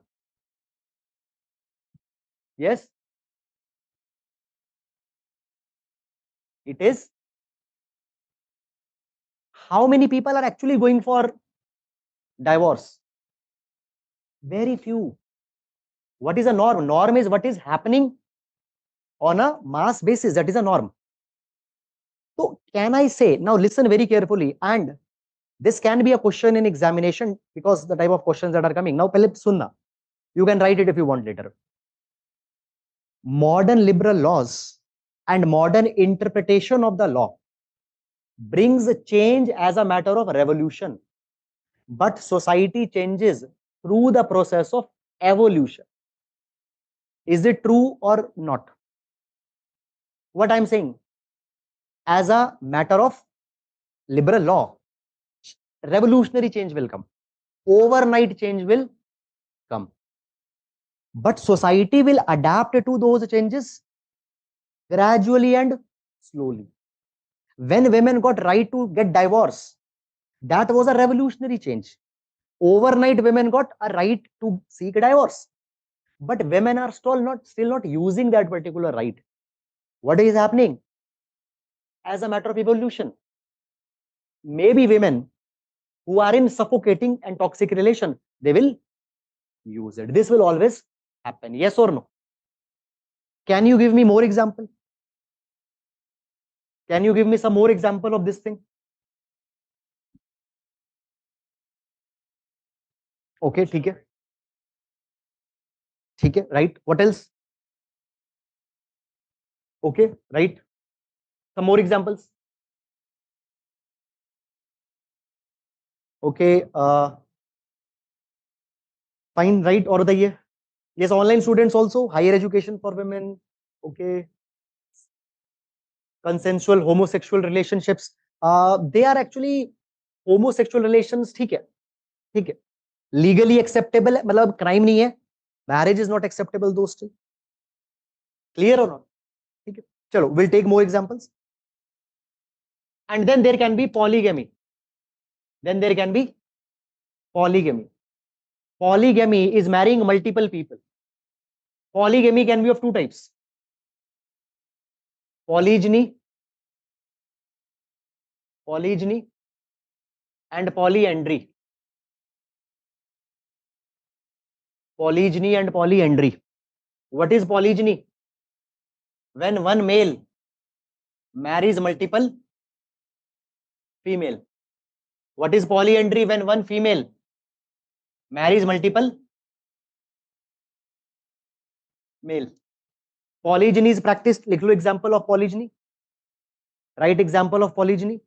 Yes, it is. How many people are actually going for divorce? Very few. What is a norm? Norm is what is happening on a mass basis. That is a norm. So can I say, now listen very carefully, and this can be a question in examination because the type of questions that are coming. Now, pehle sunna. You can write it if you want later. Modern liberal laws and modern interpretation of the law brings change as a matter of revolution. But society changes through the process of evolution. Is it true or not? What I'm saying, as a matter of liberal law, revolutionary change will come. Overnight change will come. But society will adapt to those changes gradually and slowly. When women got right to get divorce, that was a revolutionary change. Overnight, women got a right to seek divorce. But women are still not using that particular right. What is happening? As a matter of evolution, maybe women who are in suffocating and toxic relation, they will use it. This will always happen. Yes or no? Can you give me more example? Can you give me some more example of this thing? Okay, ठीक है, ठीक है, right? What else? Okay, right? Some more examples. Okay, fine, right? Or the year. Yes, online students also, higher education for women. Okay, consensual homosexual relationships. They are actually homosexual relations. ठीक है, ठीक है. Legally acceptable है, मतलब crime नहीं है. Marriage is not acceptable, those two. Clear or not? ठीक है. चलो, we'll take more examples. And then there can be polygamy. Then there can be polygamy. Polygamy is marrying multiple people. Polygamy can be of two types: polygyny, polygyny, and polyandry. Polygyny and polyandry. What is polygyny? When one male marries multiple female. What is polyandry? When one female marries multiple male. Polygyny is practiced. लिख लो example of polygyny. Write example of polygyny.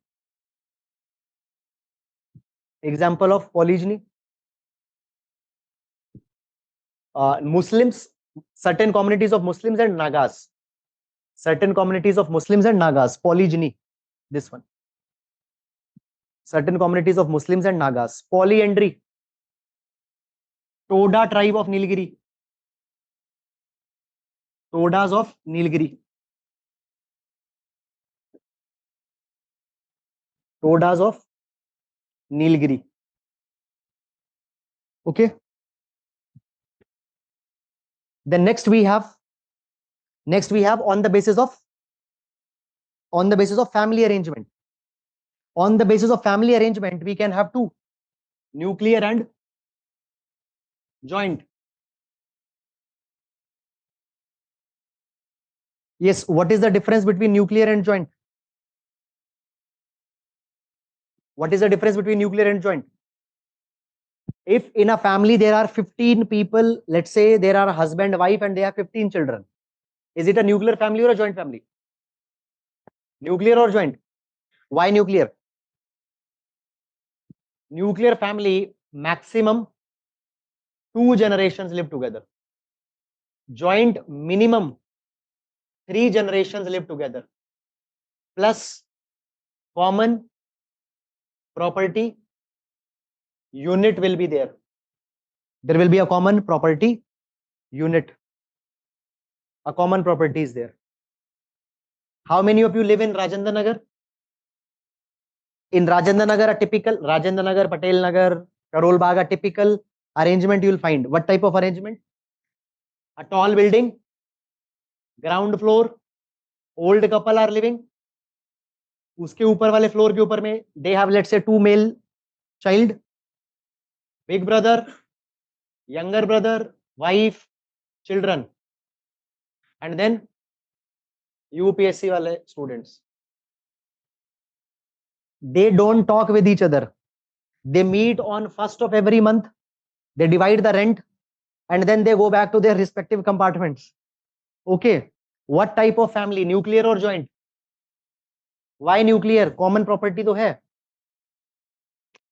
Example of polygyny. Muslims, certain communities of Muslims and Nagas. Certain communities of Muslims and Nagas. Polygyny. This one. Certain communities of Muslims and Nagas. Polyandry. Toda tribe of Nilgiri. Todas of Nilgiri. Todas of Nilgiri. Okay. Then next we have on the basis of family arrangement. On the basis of family arrangement, we can have two: nuclear and joint. Yes, what is the difference between nuclear and joint? What is the difference between nuclear and joint? If in a family there are 15 people, let's say there are a husband, wife, and they have 15 children, is it a nuclear family or a joint family? Nuclear or joint? Why nuclear? Nuclear family, maximum 2 generations live together. Joint, minimum 3 generations live together, plus common property unit will be there. There will be a common property unit. A common property is there. How many of you live in Rajendra Nagar? In Rajendra Nagar, a typical Rajendra Nagar, Patel Nagar, Karol, Bagh, a typical arrangement you will find. What type of arrangement? A tall building, ground floor, old couple are living. उसके ऊपर वाले floor के ऊपर में they have let's say 2 male child, big brother, younger brother, wife, children, and then UPSC wale students. They don't talk with each other. They meet on 1st of every month. They divide the rent and then they go back to their respective compartments. Okay. What type of family? Nuclear or joint? Why nuclear? Common property to hai.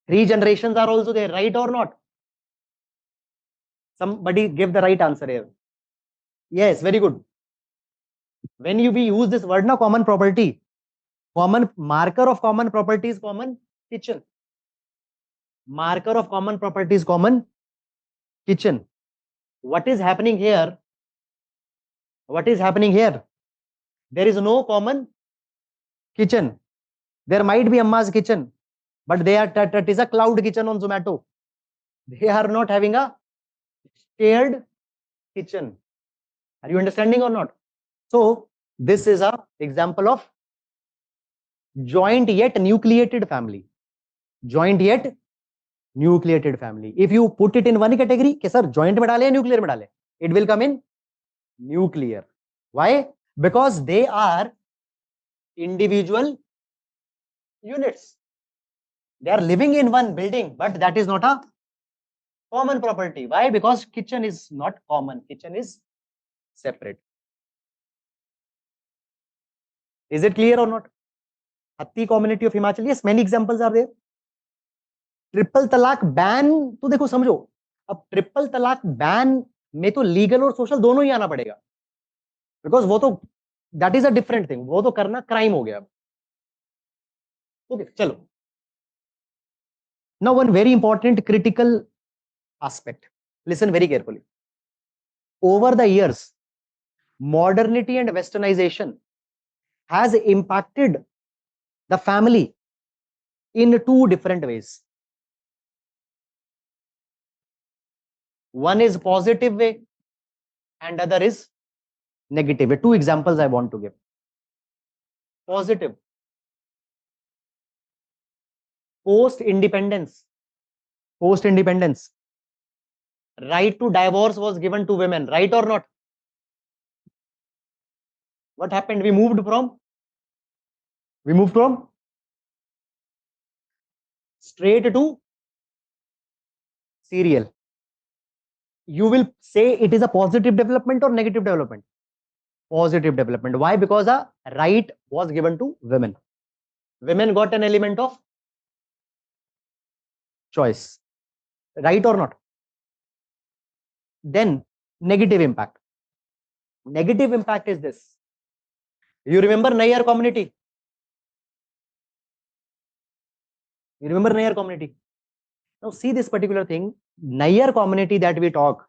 3 generations are also there, right or not? Somebody give the right answer here. Yes, very good. When we use this word na common property, common marker of common property is common kitchen. Marker of common property is common kitchen. What is happening here? What is happening here? There is no common kitchen. There might be Amma's kitchen, but that is a cloud kitchen on Zomato. They are not having a shared kitchen. Are you understanding or not? So this is a example of joint yet nucleated family. Joint yet nucleated family. If you put it in one category, ke sir joint mein dale ya nuclear mein dale, it will come in nuclear. Why? Because they are individual units. They are living in one building, but that is not a common property. Why? Because kitchen is not common. Kitchen is separate. Is it clear or not? Hatti community of Himachal. Yes, many examples are there. Triple तलाक ban तो देखो समझो, अब triple तलाक ban में तो legal और social दोनों ही आना पड़ेगा, बिकॉज वो तो that is a different thing, वो तो करना क्राइम हो गया. ओके चलो, now one very important critical aspect, listen very carefully. Over the years, modernity and westernization has impacted the family in 2 different ways. One is positive way and other is negative way. 2 examples I want to give. Positive. Post independence, right to divorce was given to women, right or not? What happened? We moved from straight to serial. You will say it is a positive development or negative development? Positive development. Why? Because a right was given to women. Women got an element of choice, right or not? Then negative impact. Negative impact is this. You remember Nair community? You remember Nair community? Now see this particular thing. Nair community that we talk,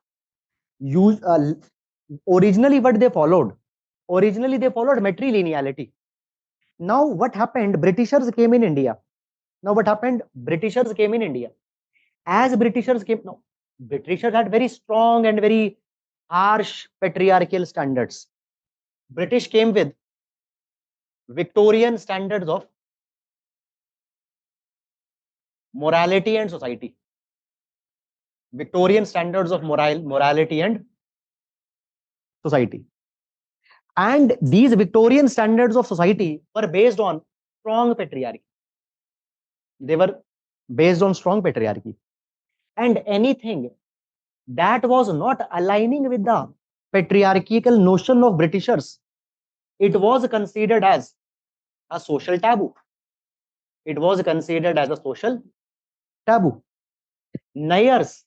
originally what they followed? Originally they followed matrilineality. Now what happened? Britishers came in India. Britishers came in India. As Britishers came, no, Britishers had very strong and very harsh patriarchal standards. British came with Victorian standards of morality and society. Victorian standards of morality and society. And these Victorian standards of society were based on strong patriarchy. They were based on strong patriarchy. And anything that was not aligning with the patriarchal notion of Britishers, it was considered as a social taboo. It was considered as a social taboo. Nairs,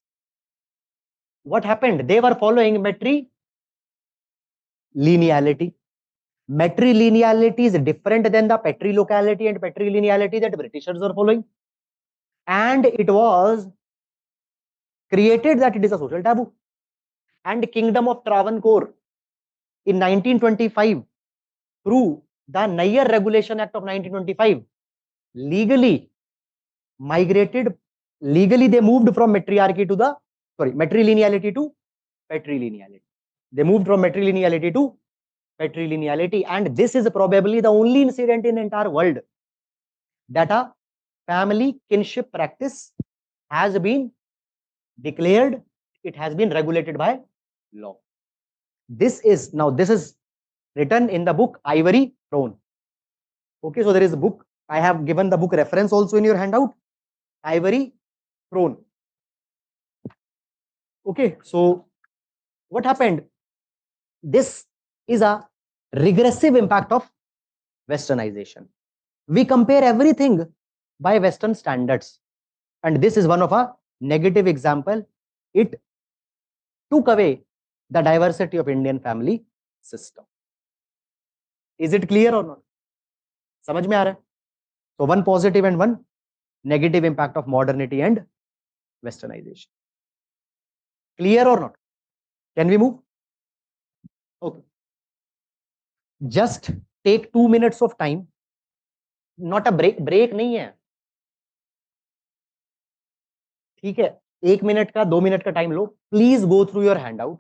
what happened? They were following matrilineality. Matrilineality is different than the patrilocality and patrilineality that Britishers were following. and it was created that it is a social taboo. And Kingdom of Travancore in 1925, through the Nair Regulation Act of 1925, legally migrated, legally they moved from matriarchy to the, matrilineality to patrilineality. They moved from matrilineality to patrilineality, and this is probably the only incident in the entire world that a family kinship practice has been declared, it has been regulated by law. This is written in the book Ivory Throne. Okay, so there is a book. I have given the book reference also in your handout. Ivory Throne. Okay, so what happened? This is a regressive impact of westernization. We compare everything by Western standards, and this is one of a negative example. It took away the diversity of Indian family system. Is it clear or not? समझ में आ रहा है? So one positive and one negative impact of modernity and westernization. Clear or not? Can we move? Okay. Just take 2 minutes of time. Not a break. Break नहीं है. ठीक है. 1 minute का 2 minute का time low. Please go through your handout.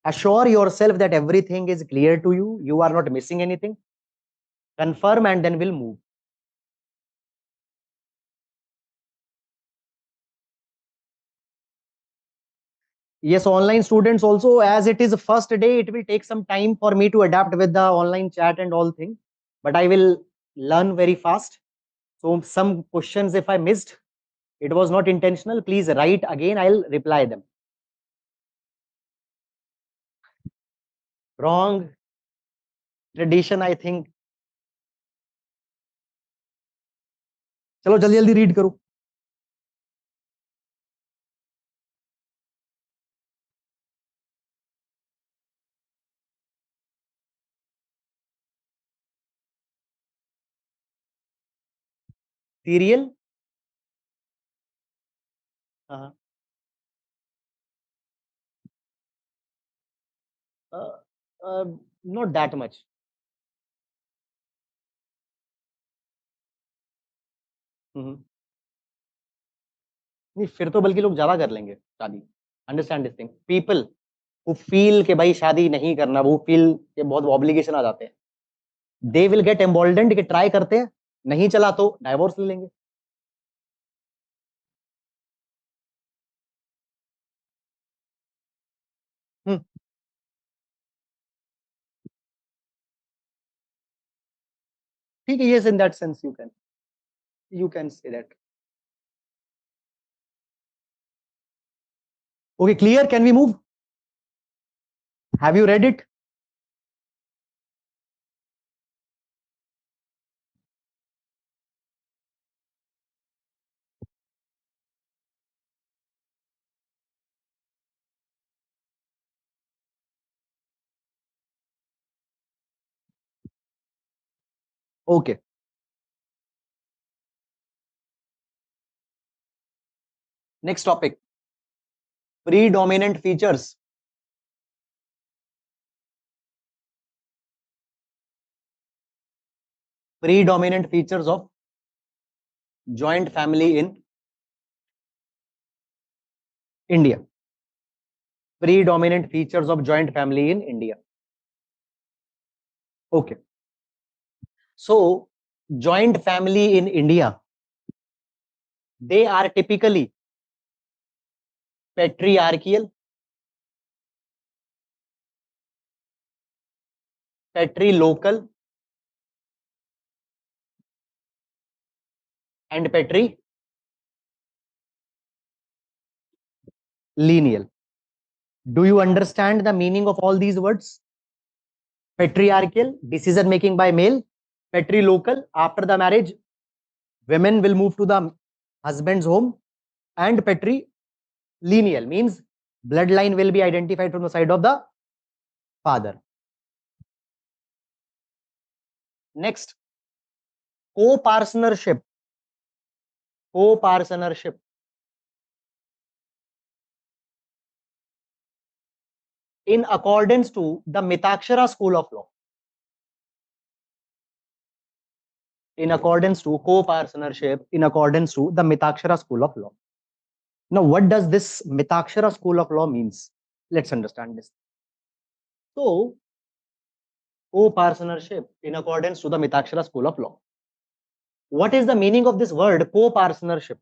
Assure yourself that everything is clear to you. You are not missing anything. Confirm and then we'll move. Yes, online students also, as it is first day, it will take some time for me to adapt with the online chat and all things, but I will learn very fast. So some questions if I missed, it was not intentional, please write again, I'll reply them. Wrong tradition, I think. चलो जल्दी जल्दी read करो. Serial? Not that much. नहीं, फिर तो बल्कि लोग ज्यादा कर लेंगे शादी. Understand this thing. People who feel कि भाई शादी नहीं करना, वो फील के बहुत ऑब्लिगेशन आ जाते हैं, they will get emboldened कि ट्राई करते हैं, नहीं चला तो डाइवोर्स ले लेंगे. ठीक है, yes, in that sense you can say that. Okay, clear? Can we move? Have you read it? Okay. Next topic. Predominant features. Predominant features of joint family in India. Predominant features of joint family in India. Okay. So, joint family in India, they are typically patriarchal, patrilocal, and patrilineal. Do you understand the meaning of all these words? Patriarchal, decision making by male. Patrilocal, after the marriage, women will move to the husband's home. And patrilineal means bloodline will be identified from the side of the father. Next, co-partnership. Co-partnership in accordance to the Mitakshara school of law. In accordance to co-partnership, in accordance to the Mitakshara school of law. Now, what does this Mitakshara school of law means? Let's understand this. So, co-partnership in accordance to the Mitakshara school of law. What is the meaning of this word co-partnership?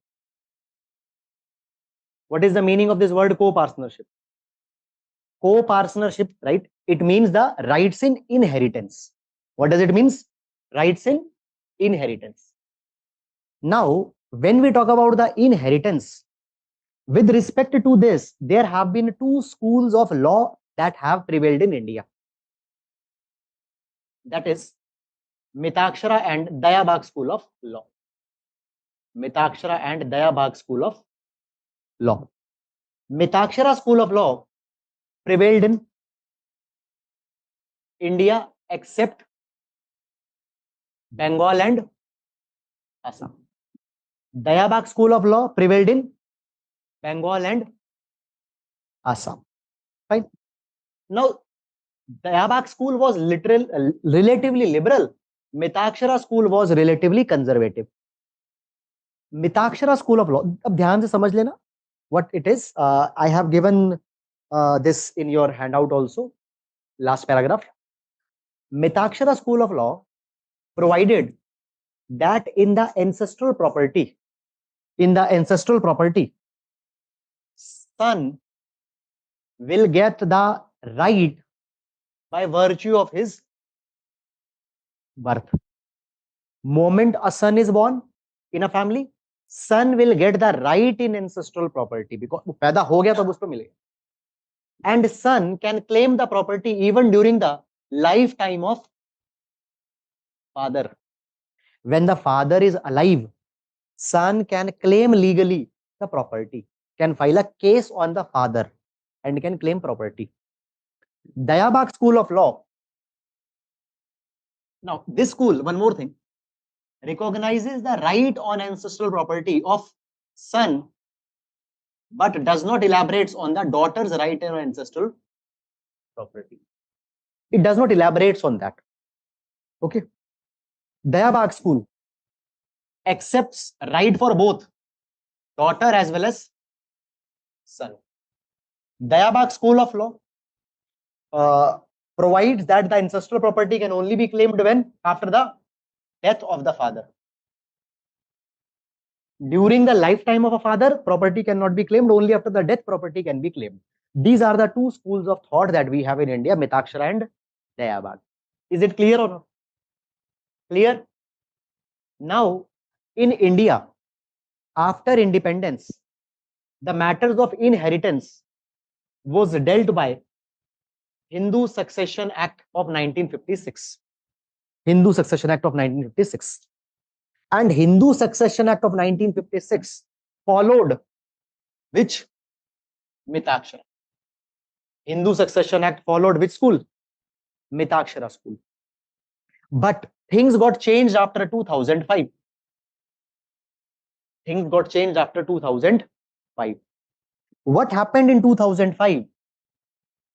What is the meaning of this word co-partnership? Co-partnership, right? It means the rights in inheritance. What does it means? Rights in inheritance. Now, when we talk about the inheritance, with respect to this, there have been two schools of law that have prevailed in India. That is Mitakshara and Dayabagh school of law. Mitakshara and Dayabagh school of law. Mitakshara school of law prevailed in India except Bengal and Assam. Dayabagh school of law prevailed in Bengal and Assam. Right? Now, Dayabagh school was relatively liberal. Mitakshara school was relatively conservative. Mitakshara school of law, अब ध्यान से समझ लेना what it is. I have given this in your handout also, last paragraph. Mitakshara school of law provided that in the ancestral property, son will get the right by virtue of his birth. Moment a son is born in a family, son will get the right in ancestral property because वो पैदा हो गया तब उसको मिलेगा. And son can claim the property even during the lifetime of father. When the father is alive, son can claim legally the property, can file a case on the father and can claim property. Dayabagh school of law. Now, this school, one more thing, recognizes the right on ancestral property of son, but does not elaborate on the daughter's right on ancestral property. It does not elaborate on that. Okay. Dayabagh school accepts right for both daughter as well as son. Dayabagh school of law provides that the ancestral property can only be claimed when after the death of the father. During the lifetime of a father, property cannot be claimed. Only after the death, property can be claimed. These are the two schools of thought that we have in India, Mitakshara and Dayabagh. Is it clear or not? Clear? Now, in India, after independence, the matters of inheritance was dealt by Hindu Succession Act of 1956. Hindu Succession Act of 1956. And Hindu Succession Act of 1956 followed which? Mitakshara. Hindu Succession Act followed which school? Mitakshara school. But things got changed after 2005. Things got changed after 2005. What happened in 2005?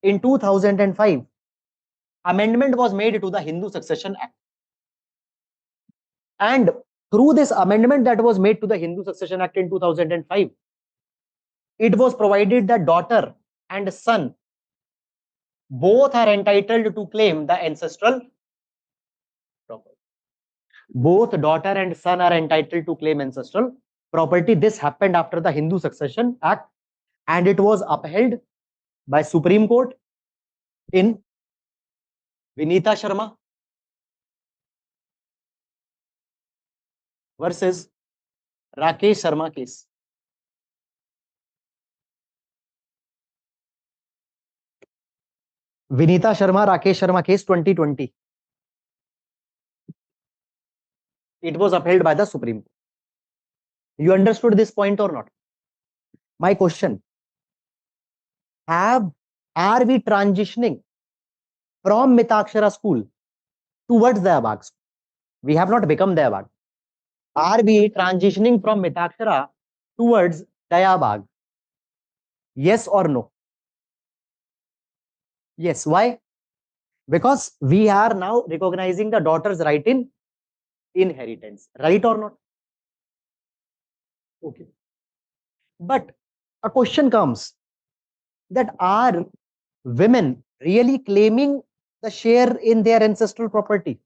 In 2005, amendment was made to the Hindu Succession Act. And through this amendment that was made to the Hindu Succession Act in 2005, it was provided that daughter and son both are entitled to claim the ancestral property. Both daughter and son are entitled to claim ancestral property. This happened after the Hindu Succession Act, and it was upheld by Supreme Court in Vinita Sharma versus Rakesh Sharma case. Vinita Sharma, Rakesh Sharma case 2020. It was upheld by the Supreme Court. You understood this point or not? My question, are we transitioning from Mitakshara school towards Dayabagh school? We have not become Dayabagh. Are we transitioning from Mitaksara towards Dayabag? Yes or no? Yes. Why? Because we are now recognizing the daughter's right in inheritance. Right or not? Okay. But a question comes that are women really claiming the share in their ancestral property?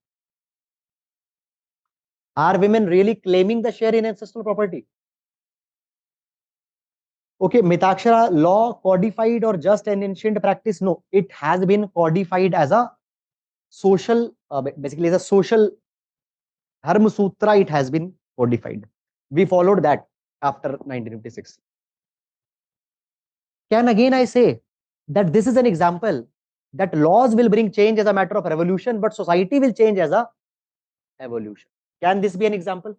Are women really claiming the share in ancestral property? Okay, Mitakshara law codified or just an ancient practice? No, it has been codified as a social, basically as a social Dharma Sutra. It has been codified. We followed that after 1956. Can again I say that this is an example that laws will bring change as a matter of revolution, but society will change as a evolution. Can this be an example?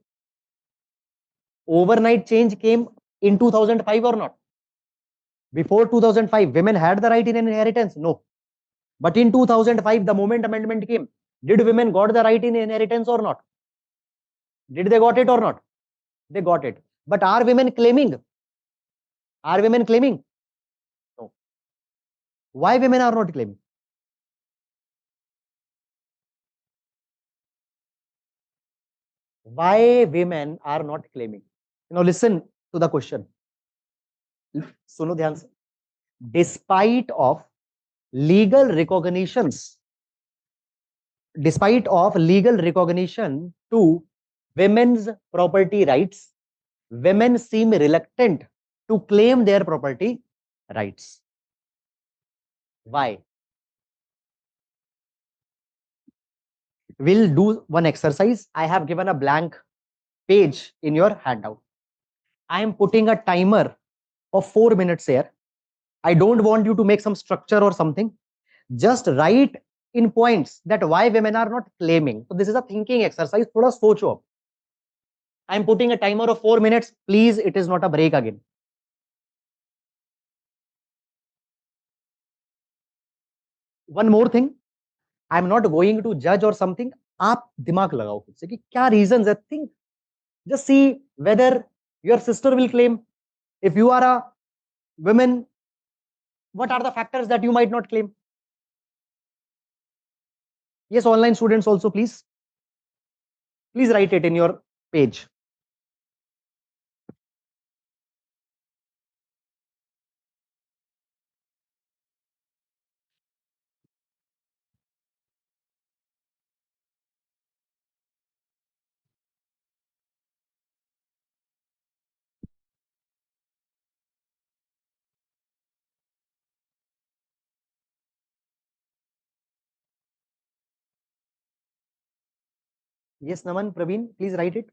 Overnight change came in 2005 or not? Before 2005, women had the right in inheritance? No. But in 2005, the moment amendment came, did women got the right in inheritance or not? Did they got it or not? They got it. But are women claiming? Are women claiming? No. Why women are not claiming? Why women are not claiming? Now listen to the question. सुनो ध्यान से. Despite of legal recognitions, despite of legal recognition to women's property rights, women seem reluctant to claim their property rights. Why? We'll do one exercise. I have given a blank page in your handout. I am putting a timer of 4 minutes here. I don't want you to make some structure or something. Just write in points that why women are not claiming. So this is a thinking exercise. थोड़ा सोचो अब. I am putting a timer of 4 minutes. Please, it is not a break again. One more thing. I am not going to judge or something. आप दिमाग लगाओ खुद से कि क्या reasons I think. Just see whether your sister will claim. If you are a woman, what are the factors that you might not claim? Yes, online students also, please. Please write it in your page. Yes, Naman, Praveen, please write it.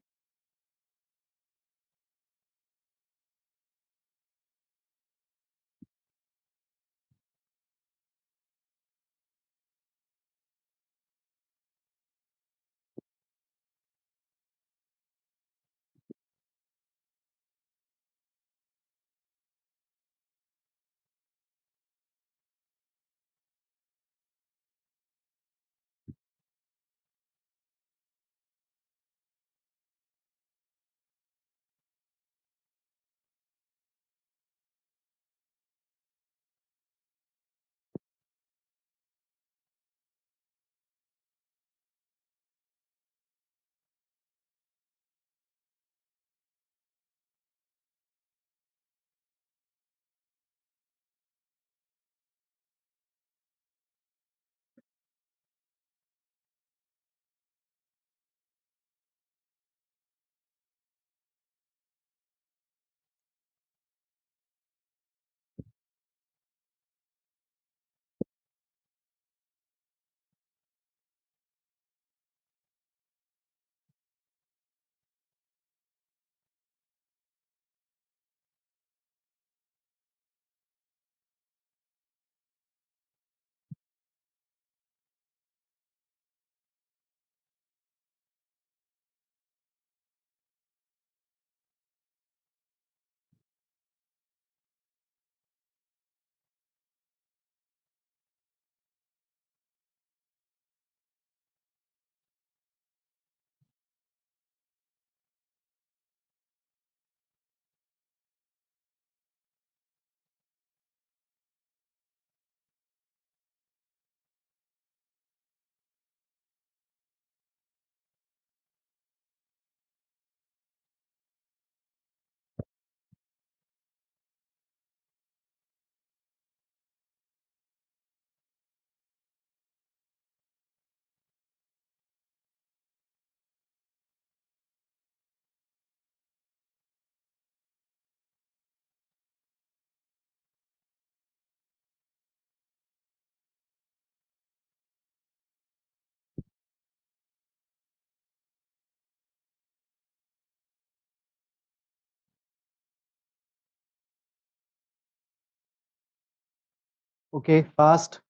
Okay, fast.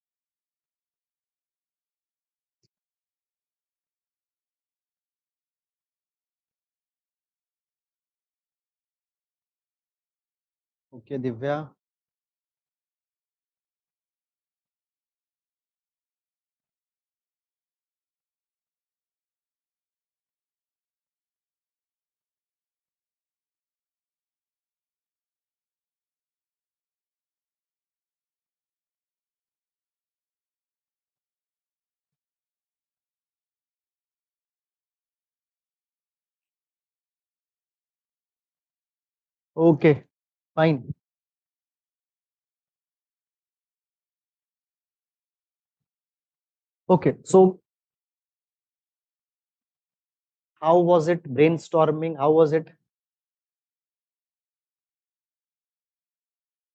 Okay, Divya. Okay, fine. Okay, so how was it brainstorming? How was it?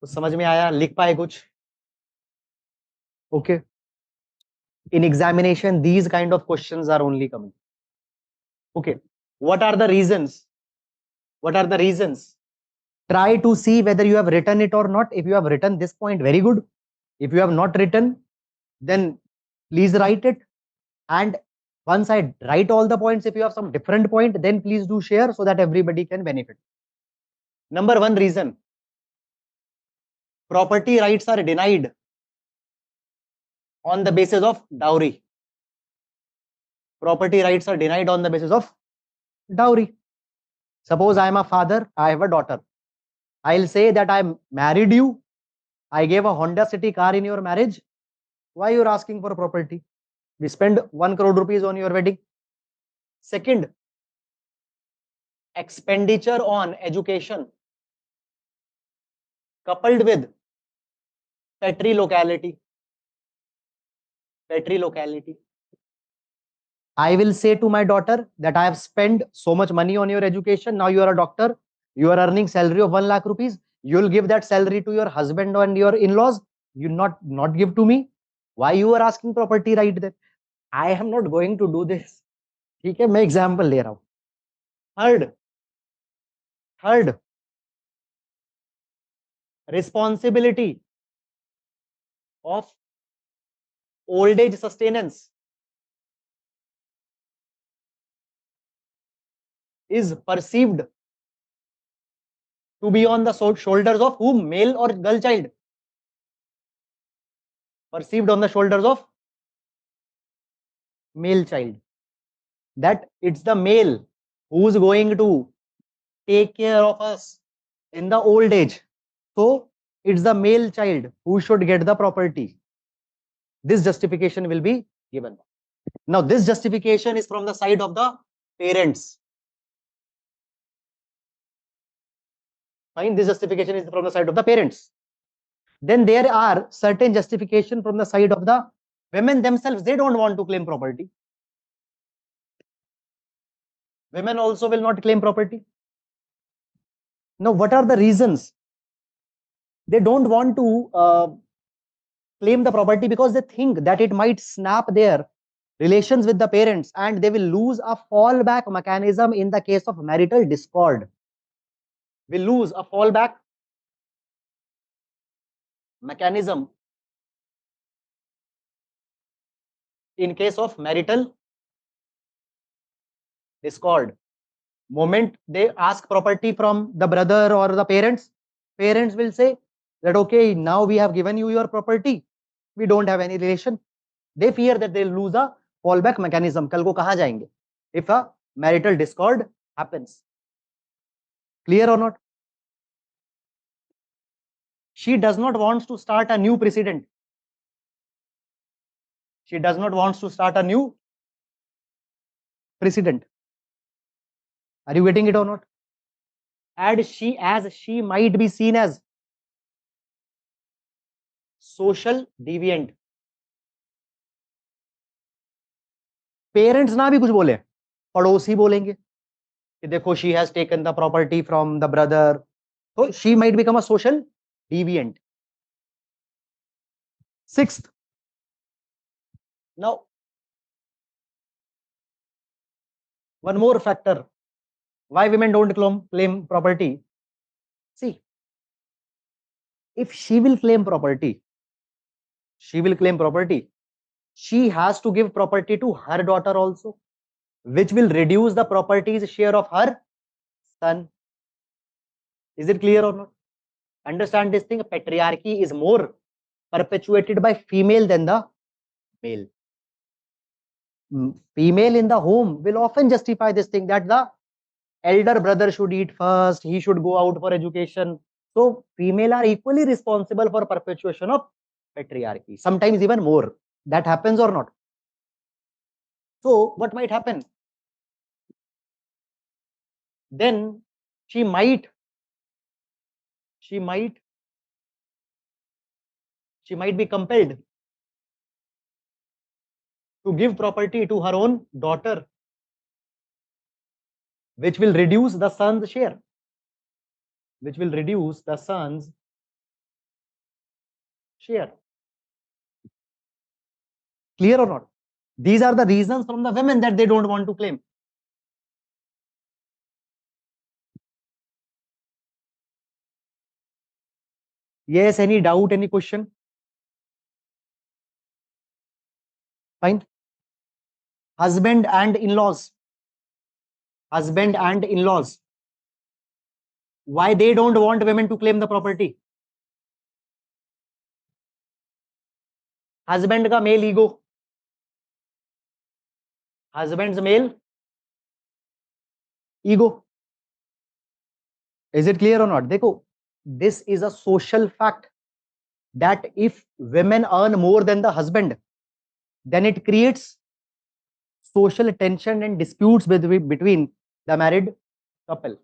कुछ समझ में आया? लिख पाए कुछ? Okay. In examination, these kind of questions are only coming. Okay. What are the reasons? What are the reasons? Try to see whether you have written it or not. If you have written this point, very good. If you have not written, then please write it. And once I write all the points, if you have some different point, then please do share so that everybody can benefit. Number one reason, property rights are denied on the basis of dowry. Property rights are denied on the basis of dowry. Suppose I am a father, I have a daughter. I'll say that I married you, I gave a Honda City car in your marriage. Why you're asking for property? We spend 1 crore rupees on your wedding. Second, expenditure on education coupled with petri locality. Petri locality. I will say to my daughter that I have spent so much money on your education. Now you are a doctor. You are earning salary of 1 lakh rupees. You will give that salary to your husband and your in-laws. You not give to me. Why you are asking property right there? I am not going to do this. ठीक है, मैं example ले रहा हूं. Third responsibility of old age sustenance is perceived to be on the shoulders of whom? Male or girl child? Perceived on the shoulders of male child. That it's the male who's going to take care of us in the old age. So it's the male child who should get the property. This justification will be given. Now this justification is from the side of the parents. Fine, this justification is from the side of the parents. Then there are certain justification from the side of the women themselves. They don't want to claim property. Women also will not claim property. Now, what are the reasons? They don't want to claim the property because they think that it might snap their relations with the parents and they will lose a fallback mechanism in the case of marital discord. Will lose a fallback mechanism in case of marital discord. Moment they ask property from the brother or the parents, parents will say that okay, now we have given you your property, we don't have any relation. They fear that they'll lose a fallback mechanism. कल को कहाँ जाएंगे if a marital discord happens? Clear or not? She does not want to start a new precedent. She does not want to start a new precedent. Are you getting it or not? And she might be seen as social deviant. Parents ना भी कुछ बोले, पड़ोसी बोलेंगे कि देखो she has taken the property from the brother, so she might become a social deviant. Sixth, now one more factor why women don't claim property. See, if she will claim property, she will claim property. She has to give property to her daughter also, which will reduce the property's share of her son. Is it clear or not? Understand this thing. Patriarchy is more perpetuated by female than the male. Female in the home will often justify this thing that the elder brother should eat first, he should go out for education. So female are equally responsible for perpetuation of patriarchy, sometimes even more. That happens or not? So what might happen? Then she might be compelled to give property to her own daughter, which will reduce the son's share, Clear or not? These are the reasons from the women that they don't want to claim. Yes, any doubt, any question? Fine. Husband and in-laws. Why they don't want women to claim the property? Husband का male ego. Husband's male ego. Is it clear or not? Dekho, this is a social fact that if women earn more than the husband, then it creates social tension and disputes between the married couple.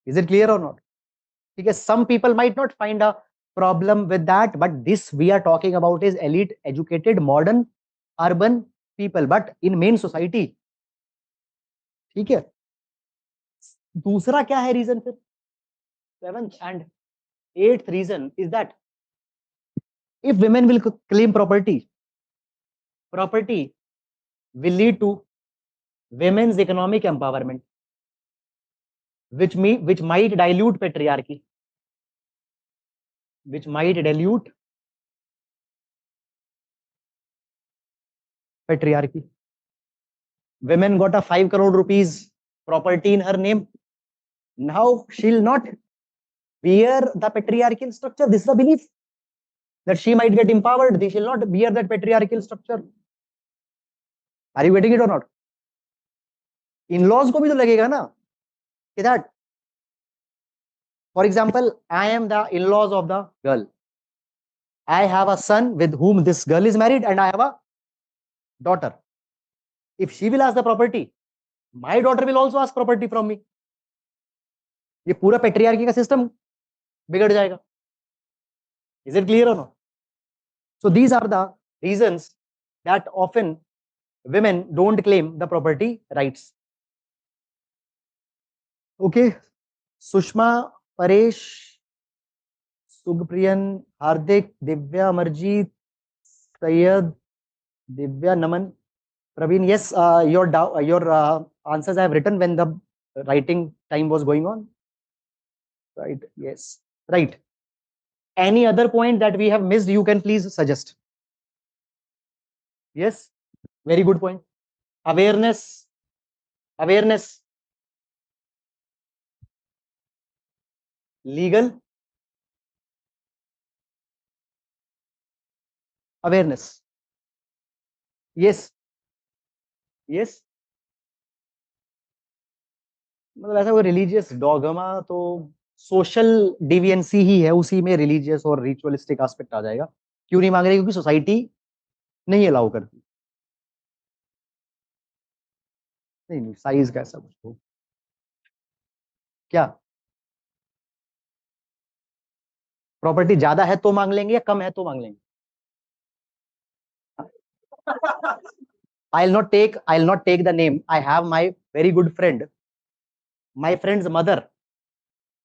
Is it clear or not? Because some people might not find a problem with that, but this we are talking about is elite, educated, modern, urban people, but in main society. ठीक है? दूसरा क्या है reason फिर? 7th and 8th reason is that if women will claim property will lead to women's economic empowerment, which might dilute patriarchy. Women got a 5 crore rupees property in her name. Now she'll not bear the patriarchal structure. This is the belief that she might get empowered. She shall not bear that patriarchal structure. Are you getting it or not? In-laws को भी तो लगेगा ना कि that, for example, I am the in-laws of the girl. I have a son with whom this girl is married and I have a daughter. If she will ask the property, my daughter will also ask property from me. ये पूरा patriarchy का system बिगड़ जाएगा. Is it clear or not? So these are the reasons that often women don't claim the property rights. Okay, Sushma, Paresh, Sugpriyan, Hardik, Divya, Amarjeet, Sayed, Divya, Naman, Praveen. Yes, your answers I have written when the writing time was going on. Right. Yes. Right. Any other point that we have missed, you can please suggest. Yes. Very good point. Awareness. Legal awareness. Yes. मतलब ऐसा कोई religious dogma तो social डिविएंसी ही है, उसी में religious और ritualistic aspect आ जाएगा. क्यों नहीं मांग रही? क्योंकि सोसाइटी नहीं अलाउ करती. नहीं साइज का ऐसा कुछ हो. क्या प्रॉपर्टी ज्यादा है तो मांग लेंगे या कम है तो मांग लेंगे? I'll not take the name. I have my very good friend, my friend's mother.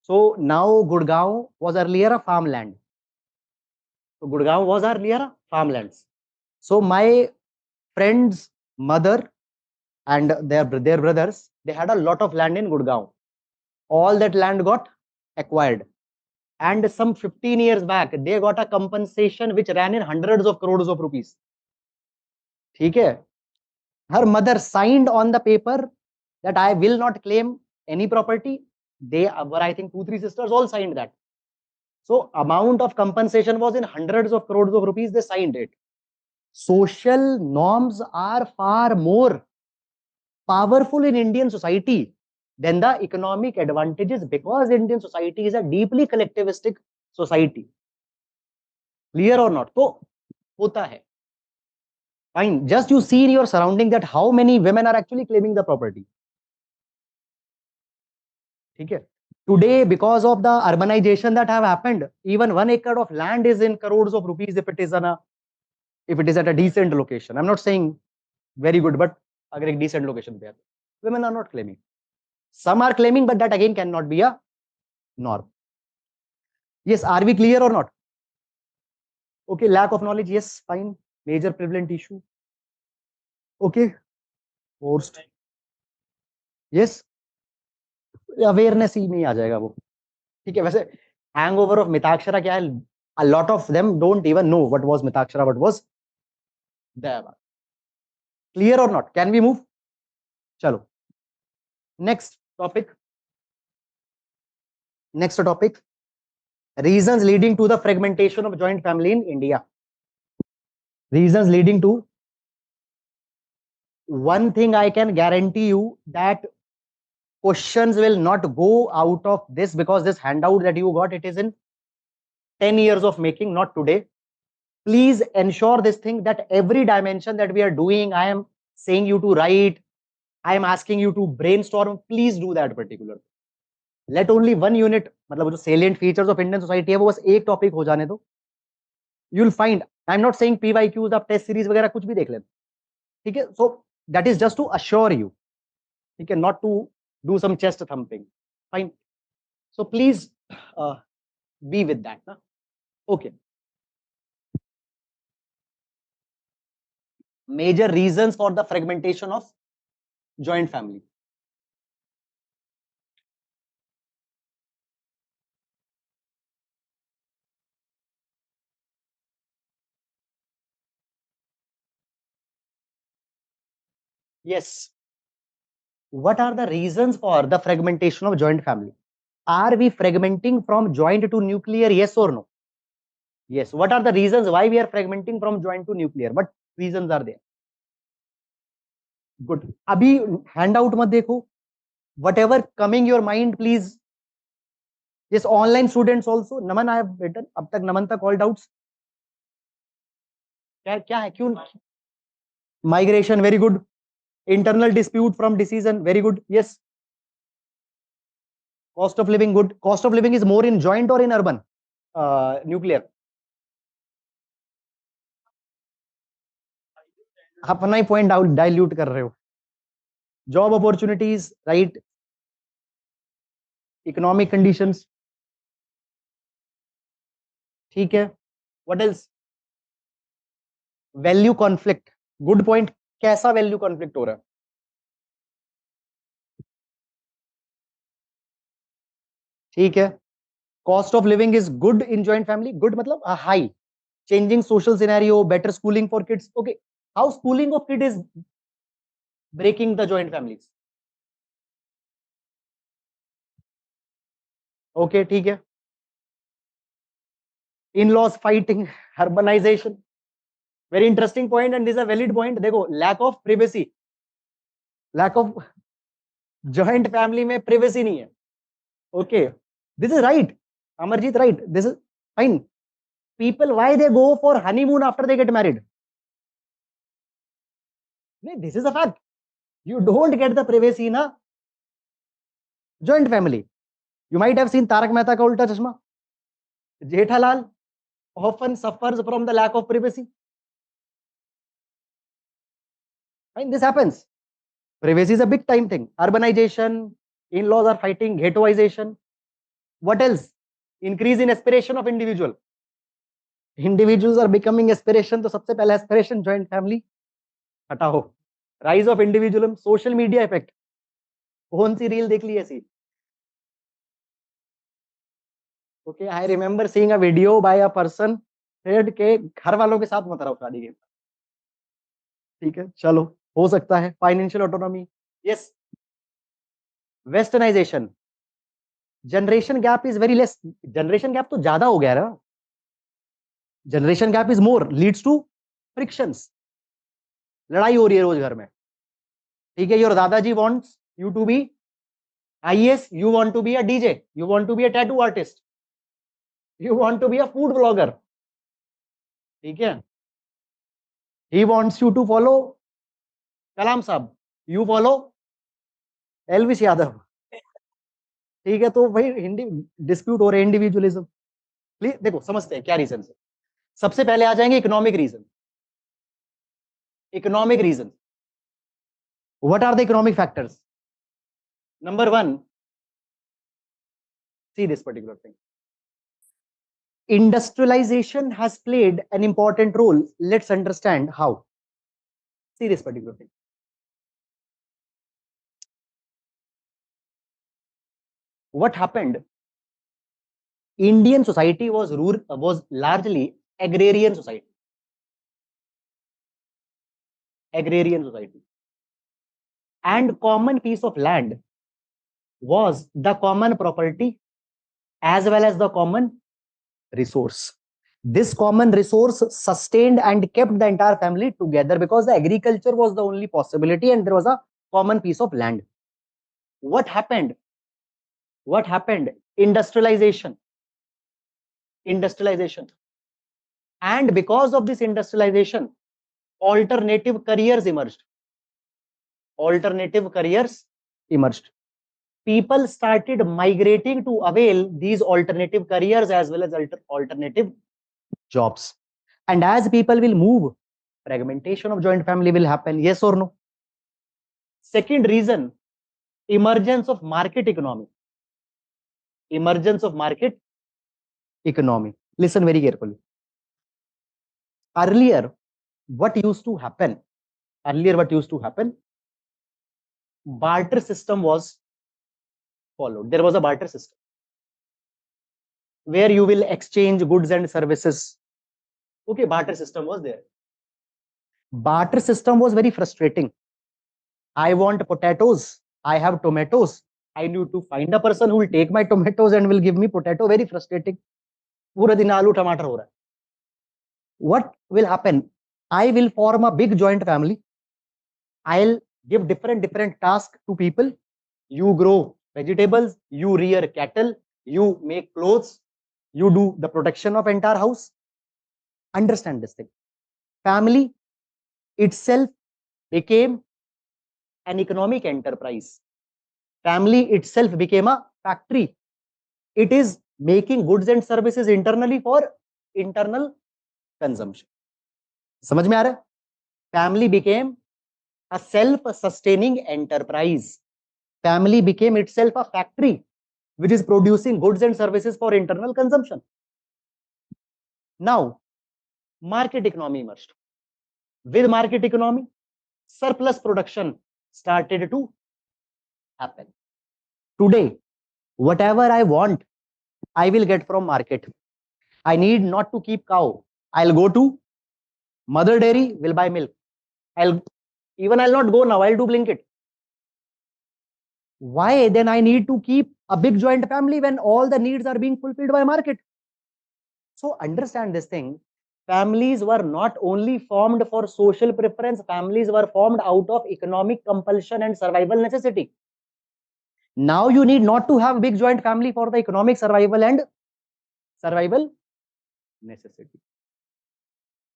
So now Gurgaon was earlier a farmland. So my friend's mother and their brothers, they had a lot of land in Gurgaon. All that land got acquired. and some 15 years back they got a compensation which ran in hundreds of crores of rupees. ठीक है. Her mother signed on the paper that I will not claim any property. They were, I think, 2-3 sisters all signed that. So amount of compensation was in hundreds of crores of rupees. They signed it. Social norms are far more powerful in Indian society than the economic advantages, because Indian society is a deeply collectivistic society. Clear or not? तो होता है. Fine. Just you see in your surrounding that how many women are actually claiming the property. ठीक है. Today, because of the urbanization that have happened, even 1 acre of land is in crores of rupees if it is at a decent location. I'm not saying very good, but अगर एक decent location पे है, women are not claiming. Some are claiming, but that again cannot be a norm. Yes, are we clear or not? Okay, lack of knowledge, yes, fine. Major prevalent issue. Okay, forced. Yes, awareness ही में ही आ जाएगा वो. ठीक है. वैसे hangover of Mitakshara क्या है? A lot of them don't even know what was Mitakshara, what was Deva. Clear or not? Can we move? Chalo. Next topic. Reasons leading to the fragmentation of joint family in India. Reasons leading to. One thing I can guarantee you, that questions will not go out of this, because this handout that you got, it is in 10 years of making, not today. Please ensure this thing, that every dimension that we are doing, I am saying you to write, I am asking you to brainstorm, please do that particular. Let only one unit, मतलब जो salient features of Indian society है, वो बस एक topic हो जाने दो. You'll find, I'm not saying PYQs, आप test series वगैरह कुछ भी देख लें. ठीक है. So that is just to assure you, ठीक है, not to do some chest thumping. Fine. So please be with that. Na? Okay. Major reasons for the fragmentation of joint family. Yes. What are the reasons for the fragmentation of joint family? Are we fragmenting from joint to nuclear? Yes or no? Yes. What are the reasons why we are fragmenting from joint to nuclear? What reasons are there? Good. Abhi handout mat dekho. Whatever coming your mind, please. Yes, online students also. Naman, I have written. Ab tak Naman tak all doubts. क्या है? क्यों? Migration, very good. Internal dispute from decision, very good. Yes. Cost of living, good. Cost of living is more in joint or in urban? Nuclear. अपना ही point dilute कर रहे हो. Job opportunities, right. Economic conditions, ठीक है. What else? Value conflict, good point. कैसा value conflict हो रहा है? ठीक है. Cost of living is good in joint family. Good मतलब high. Changing social scenario, better schooling for kids. Okay. How schooling of kid is breaking the joint families? Okay, ठीक है. in-laws fighting, urbanization. Very interesting point, and this is a valid point. देखो, lack of privacy, lack of joint family में privacy नहीं है. Okay, this is right. Amarjit, right. This is fine. People, why they go for honeymoon after they get married? This is a fact. You don't get the privacy in a joint family. You might have seen Tarak Mehta ka Ulta Chashma. Jethalal often suffers from the lack of privacy. Fine, this happens. Privacy is a big time thing. Urbanization, in-laws are fighting, ghettoization. What else? Increase in aspiration of individual. Individuals are becoming aspiration. तो सबसे पहला aspiration joint family हटाओ. Rise of individualism, social media effect. कौन सी reel देख ली ऐसी? Okay, I remember seeing a video by a person said के घर वालों के साथ मत रहो शादी के। ठीक है, चलो, हो सकता है। Financial autonomy, yes. Westernisation, generation gap is very less. Generation gap तो ज्यादा हो गया ना। Generation gap is more, leads to frictions. लड़ाई हो रही है रोज घर में। ठीक है, योर दादाजी wants you to be IAS, you want to be a DJ, you want to be a tattoo artist, you want to be a food blogger. ठीक है, he wants you to follow कलाम साहब, you follow Elvis Yadav. ठीक है, तो भाई Hindi dispute हो रहे हैं, इंडिविजुअलिज्म। प्लीज देखो, समझते हैं क्या रीजन है। सबसे पहले आ जाएंगे economic reason. Economic reason, what are the economic factors? Number one, see this particular thing. Industrialization has played an important role. Let's understand how. See this particular thing. What happened? Indian society was largely agrarian society. Agrarian society. And common piece of land was the common property as well as the common resource. This common resource sustained and kept the entire family together because the agriculture was the only possibility and there was a common piece of land. What happened? What happened? Industrialization. Industrialization. And because of this industrialization, alternative careers emerged. Alternative careers emerged. People started migrating to avail these alternative careers as well as alternative jobs. And as people will move, fragmentation of joint family will happen. Yes or no? Second reason, emergence of market economy. Emergence of market economy. Listen very carefully. Earlier, what used to happen? Earlier, what used to happen? Barter system was followed. There was a barter system where you will exchange goods and services. Okay, barter system was there. Barter system was very frustrating. I want potatoes. I have tomatoes. I need to find a person who will take my tomatoes and will give me potato. Very frustrating. पूरा दिन आलू टमाटर हो रहा है. What will happen? I will form a big joint family. I'll give different tasks to people. You grow vegetables, you rear cattle, you make clothes, you do the protection of entire house. Understand this thing. Family itself became an economic enterprise. Family itself became a factory. It is making goods and services internally for internal consumption. समझ में आ रहा है? Family became a self-sustaining enterprise. Family became itself a factory which is producing goods and services for internal consumption. Now, market economy emerged. With market economy, surplus production started to happen. Today, whatever I want, I will get from market. I need not to keep cow. I'll go to mother dairy, will buy milk. I'll not go now, I'll do Blinkit. Why then I need to keep a big joint family when all the needs are being fulfilled by market? So understand this thing. Families were not only formed for social preference, families were formed out of economic compulsion and survival necessity. Now you need not to have big joint family for the economic survival and survival necessity.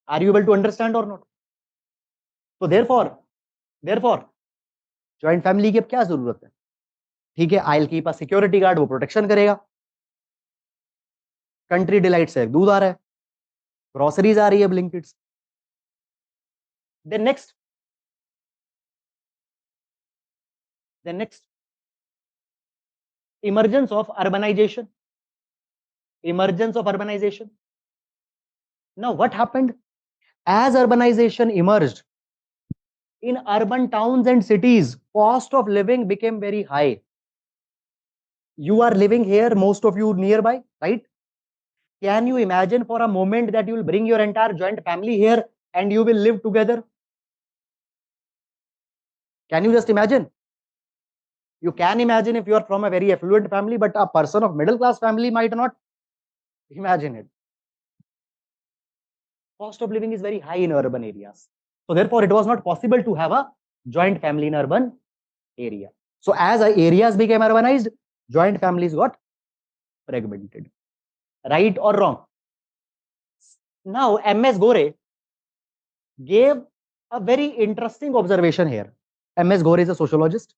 Are you able to understand or not? So therefore, joint family की अब क्या जरूरत है? ठीक है, I'll keep a security guard, वो protection करेगा. Country delight से दूध आ रहा है, ग्रोसरीज आ रही है ब्लिंकिट्स. Then next, emergence of urbanization. Emergence of urbanization. Now what happened? As urbanization emerged, in urban towns and cities, cost of living became very high. You are living here, most of you nearby, right? Can you imagine for a moment that you will bring your entire joint family here and you will live together? Can you just imagine? You can imagine if you are from a very affluent family, but a person of middle class family might not imagine it. Cost of living is very high in urban areas. So therefore, it was not possible to have a joint family in urban area. So as areas became urbanized, joint families got fragmented. Right or wrong? Now, MS Gore gave a very interesting observation here. MS Gore is a sociologist.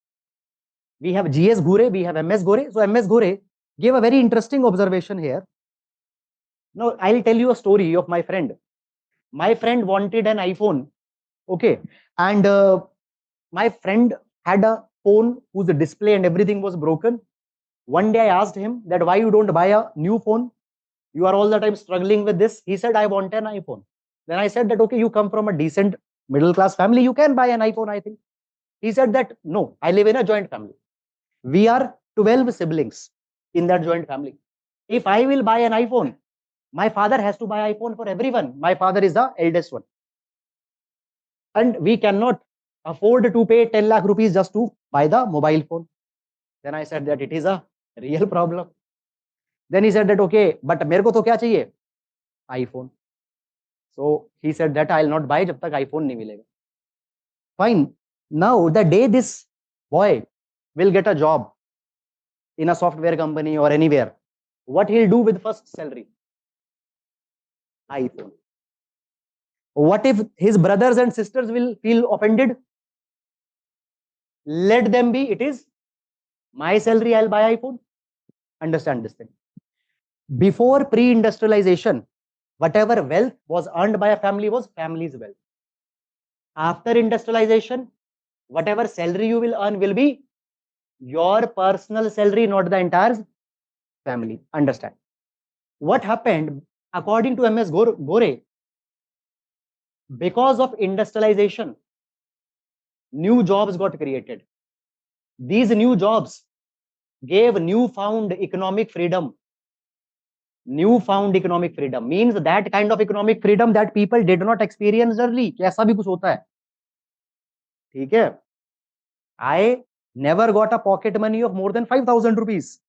We have GS Gore, we have MS Gore. So MS Gore gave a very interesting observation here. Now, I'll tell you a story of my friend. My friend wanted an iPhone. Okay. And my friend had a phone whose display and everything was broken. One day I asked him that why you don't buy a new phone? You are all the time struggling with this. He said, I want an iPhone. Then I said that, okay, you come from a decent middle class family. You can buy an iPhone, I think. He said that, no, I live in a joint family. We are 12 siblings in that joint family. If I will buy an iPhone, my father has to buy iPhone for everyone. My father is the eldest one. And we cannot afford to pay 10 lakh rupees just to buy the mobile phone. Then I said that it is a real problem. Then he said that, okay, but मेरे को तो क्या चाहिए? iPhone. So he said that I'll not buy जब तक iPhone नहीं मिलेगा. Fine. Now the day this boy will get a job in a software company or anywhere, what he'll do with first salary? iPhone. What if his brothers and sisters will feel offended? Let them be. It is my salary, I'll buy iPhone. Understand this thing. Before pre-industrialization, whatever wealth was earned by a family was family's wealth. After industrialization, whatever salary you will earn will be your personal salary, not the entire family. Understand? What happened according to MS Gore? Because of industrialization, new jobs got created. These new jobs gave newfound economic freedom. Newfound economic freedom means that kind of economic freedom that people did not experience early. ऐसा भी कुछ होता है, ठीक है? I never got a pocket money of more than 5,000 rupees,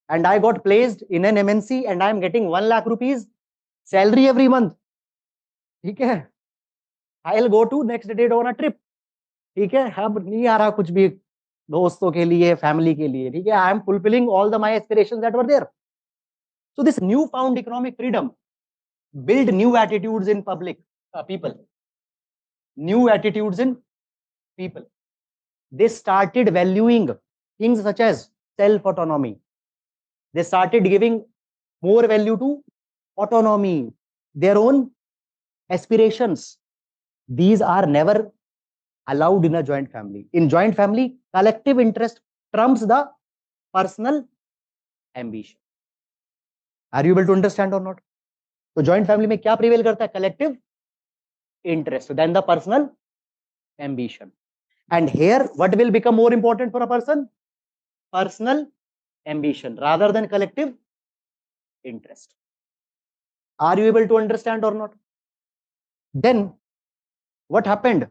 and I got placed in an MNC, and I am getting 1 lakh rupees salary every month. ठीक है? I'll go to next day on a trip. ठीक है? अब नहीं आ रहा कुछ भी दोस्तों के लिए, फैमिली के लिए. ठीक है? I am fulfilling all the my aspirations that were there. So this newfound economic freedom build new attitudes in public people. New attitudes in people. They started valuing things such as self-autonomy. They started giving more value to autonomy, their own aspirations. These are never allowed in a joint family. In joint family, collective interest trumps the personal ambition. Are you able to understand or not? So joint family में क्या prevail करता है? Collective interest than the personal ambition. And here, what will become more important for a person? Personal ambition rather than collective interest. Are you able to understand or not? Then, what happened?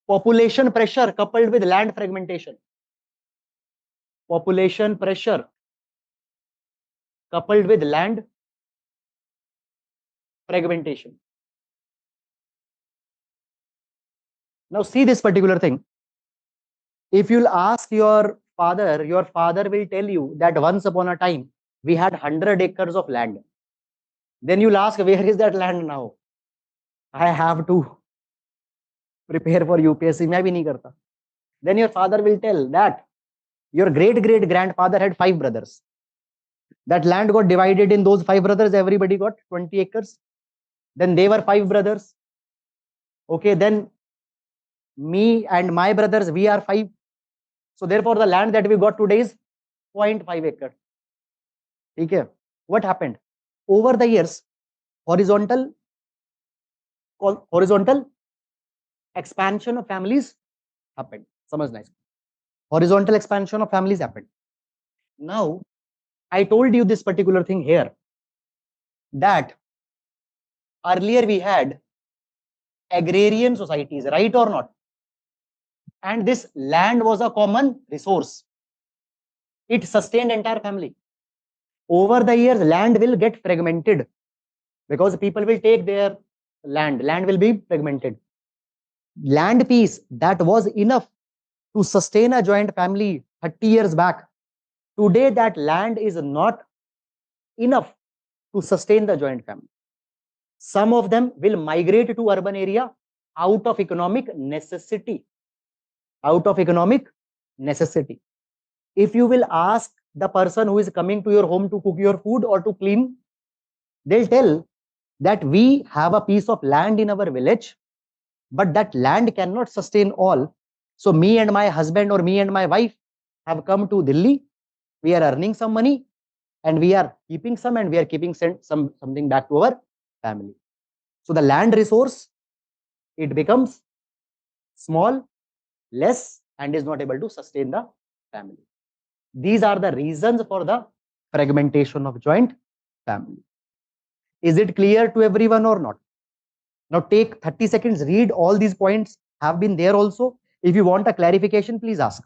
Population pressure coupled with land fragmentation. Population pressure coupled with land fragmentation. Now see this particular thing. If you'll ask your father will tell you that once upon a time we had 100 acres of land. Then you'll ask, where is that land now? I have to prepare for UPSC. मैं भी नहीं करता. Then your father will tell that your great grandfather had 5 brothers. That land got divided in those 5 brothers. Everybody got 20 acres. Then they were 5 brothers. Okay, then me and my brothers, we are 5. So therefore, the land that we got today is 0.5 acre. Okay. What happened? Over the years, horizontal expansion of families happened. समझना इसको. Horizontal expansion of families happened. Now, I told you this particular thing here, that earlier we had agrarian societies, right or not? And this land was a common resource. It sustained entire family. Over the years, land will get fragmented because people will take their land. Land will be fragmented. Land piece that was enough to sustain a joint family 30 years back. Today, that land is not enough to sustain the joint family. Some of them will migrate to urban area out of economic necessity. Out of economic necessity. If you will ask the person who is coming to your home to cook your food or to clean, they'll tell that we have a piece of land in our village, but that land cannot sustain all. So me and my husband or me and my wife have come to Delhi. We are earning some money and we are keeping some, and we are keeping something back to our family. So the land resource, it becomes small, less, and is not able to sustain the family. These are the reasons for the fragmentation of joint family. Is it clear to everyone or not? Now take 30 seconds, read all these points have been there also. If you want a clarification, please ask.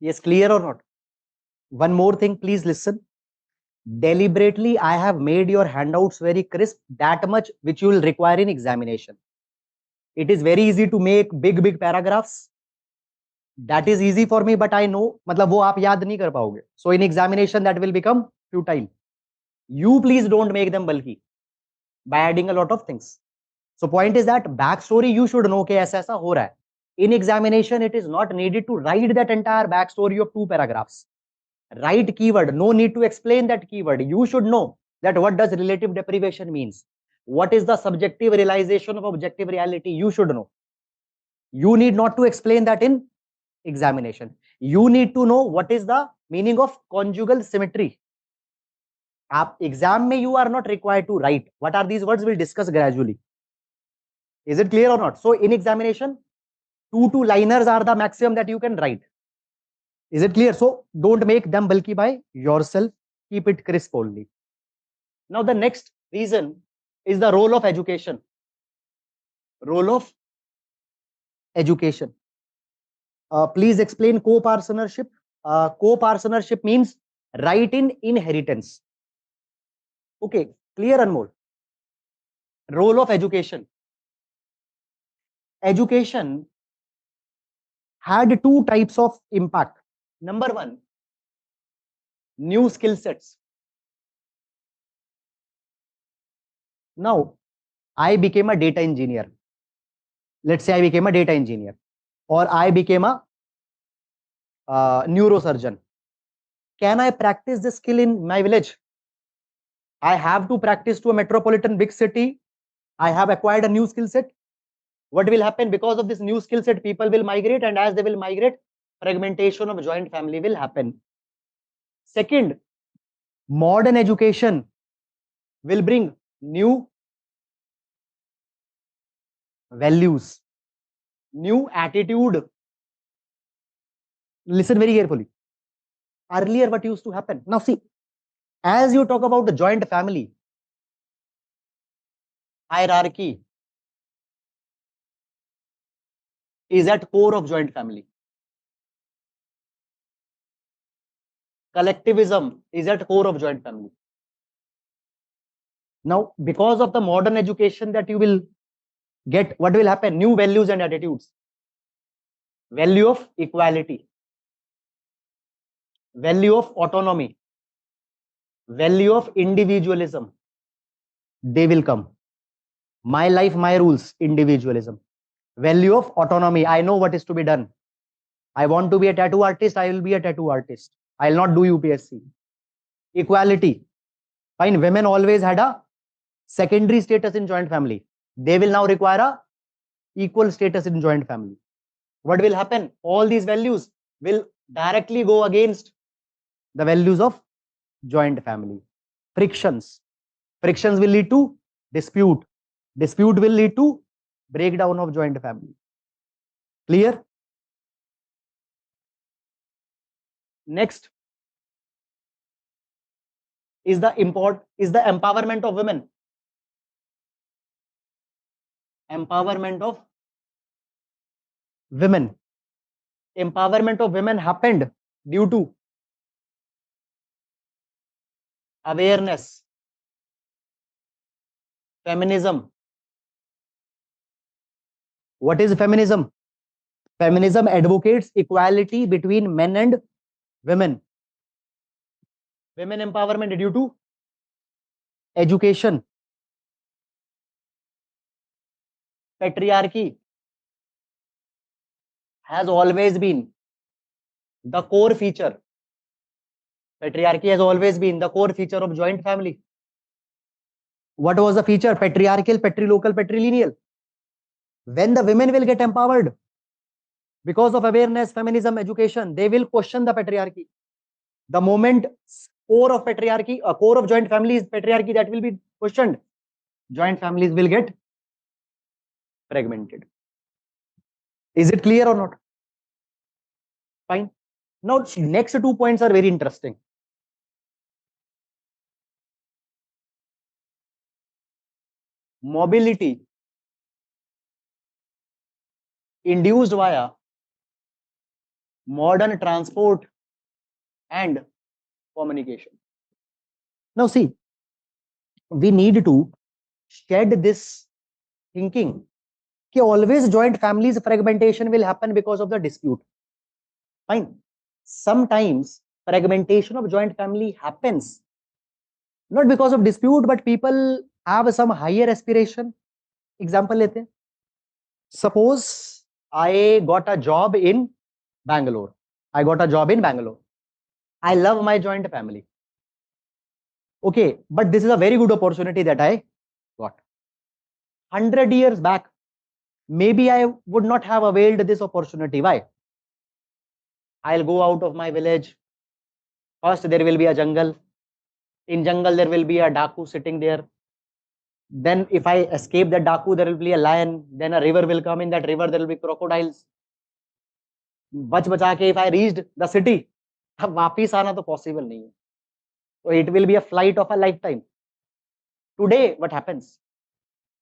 Yes, clear or not? One more thing, please listen. Deliberately, I have made your handouts very crisp, that much which you will require in examination. It is very easy to make big paragraphs. That is easy for me, but I know, मतलब वो आप याद नहीं कर पाओगे. So in examination, that will become futile. You please don't make them bulky by adding a lot of things. So point is that backstory you should know कि ऐसा ऐसा हो रहा है. In examination, it is not needed to write that entire backstory of 2 paragraphs. Write keyword. No need to explain that keyword. You should know that what does relative deprivation means. What is the subjective realization of objective reality? You should know. You need not to explain that in examination. You need to know what is the meaning of conjugal symmetry. Exam mein you are not required to write. What are these words? We'll discuss gradually. Is it clear or not? So in examination, 2 liners are the maximum that you can write. Is it clear? So don't make them bulky by yourself. Keep it crisp only. Now the next reason is the role of education. Role of education. Please explain co-partnership. Co-partnership means right in inheritance. Okay, clear, Anmol? Role of education. Education had 2 types of impact. Number 1, new skill sets. Now, I became a data engineer. Let's say I became a data engineer, or I became a neurosurgeon. Can I practice this skill in my village? I have to practice to a metropolitan big city. I have acquired a new skill set. What will happen? Because of this new skill set, people will migrate, and as they will migrate, fragmentation of joint family will happen. Second, modern education will bring new values, new attitude. Listen very carefully. Earlier, what used to happen? Now see, as you talk about the joint family, hierarchy is at core of joint family. Collectivism is at core of joint family. Now, because of the modern education that you will get, what will happen? New values and attitudes. value of equality, value of autonomy, value of individualism, they will come. My life, my rules, individualism. Value of autonomy, I know what is to be done. I want to be a tattoo artist, I will be a tattoo artist. I will not do UPSC. Equality, fine, women always had a secondary status in joint family. They will now require a equal status in joint family. What will happen? All these values will directly go against the values of joint family. Frictions. Frictions will lead to dispute. Dispute will lead to breakdown of joint family. Clear? Next is the empowerment of women. Empowerment of women. Empowerment of women happened due to awareness, feminism. What is feminism? Feminism advocates equality between men and women. Women empowerment due to education. Patriarchy has always been the core feature. Patriarchy has always been the core feature of joint family. What was the feature? Patriarchal, patrilocal, patrilineal. When the women will get empowered because of awareness, feminism, education, they will question the patriarchy. The moment core of patriarchy, a core of joint family is patriarchy, that will be questioned. Joint families will get fragmented. Is it clear or not? Fine. Now, next 2 points are very interesting. Mobility induced via modern transport and communication. Now, see, we need to shed this thinking that always joint families fragmentation will happen because of the dispute. Fine. Sometimes fragmentation of joint family happens not because of dispute, but people have some higher aspiration. Example lete hain. Suppose I got a job in Bangalore. I love my joint family. Okay, but this is a very good opportunity that I got. 100 years back, maybe I would not have availed this opportunity. Why? I'll go out of my village. First, there will be a jungle. In jungle, there will be a daku sitting there. Then if I escape the daku, there will be a lion. Then a river will come. In that river, there will be crocodiles. बच बचा के if I reached the city, अब वापिस आना तो possible नहीं है. So it will be a flight of a lifetime. Today, what happens?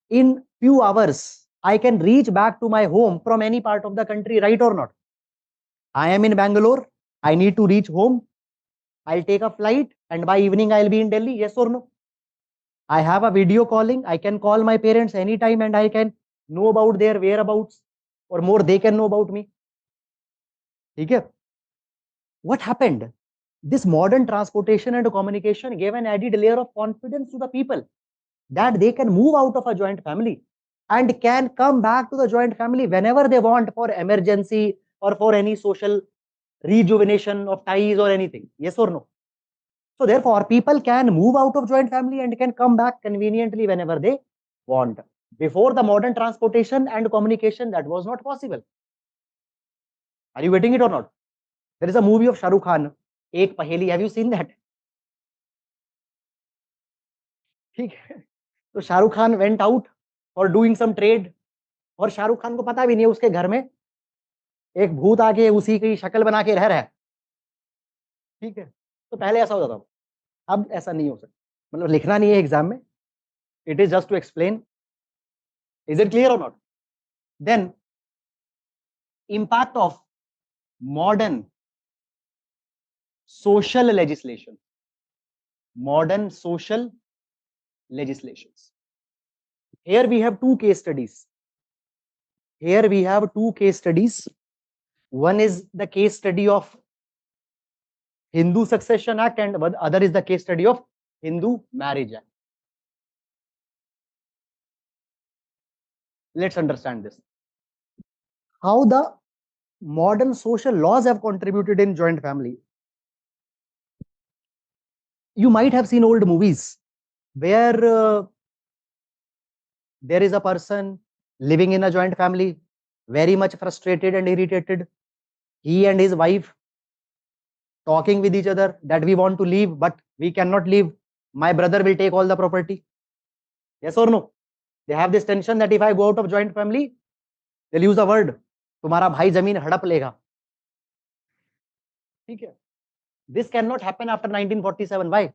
In few hours, I can reach back to my home from any part of the country, right or not? I am in Bangalore. I need to reach home. I'll take a flight and by evening I'll be in Delhi. Yes or no? I have a video calling. I can call my parents anytime and I can know about their whereabouts, or more they can know about me. Okay? What happened? This modern transportation and communication gave an added layer of confidence to the people that they can move out of a joint family and can come back to the joint family whenever they want for emergency or for any social rejuvenation of ties or anything. Yes or no? So therefore, people can move out of joint family and can come back conveniently whenever they want. Before the modern transportation and communication, that was not possible. Are you getting it or not? There is a movie of Shah Rukh Khan, Ek Paheli. Have you seen that? So Shah Rukh Khan went out for doing some trade, और शाहरुख खान को पता भी नहीं है उसके घर में एक भूत आके उसी की शक्ल बना के रह रहा है. ठीक है, तो पहले ऐसा होता था, अब ऐसा नहीं हो सकता. मतलब लिखना नहीं है एग्जाम में, it is just to explain. Is it clear or not? Then impact of modern social legislation. Modern social legislations. Here we have two case studies. One is the case study of Hindu Succession Act and other is the case study of Hindu Marriage Act. Let's understand this. How the modern social laws have contributed in joint family. You might have seen old movies where there is a person living in a joint family, very much frustrated and irritated. He and his wife talking with each other that we want to leave, but we cannot leave. My brother will take all the property. Yes or no? They have this tension that if I go out of joint family, they'll use the word, तुम्हारा भाई जमीन हड़प लेगा. ठीक है? This cannot happen after 1947. Why?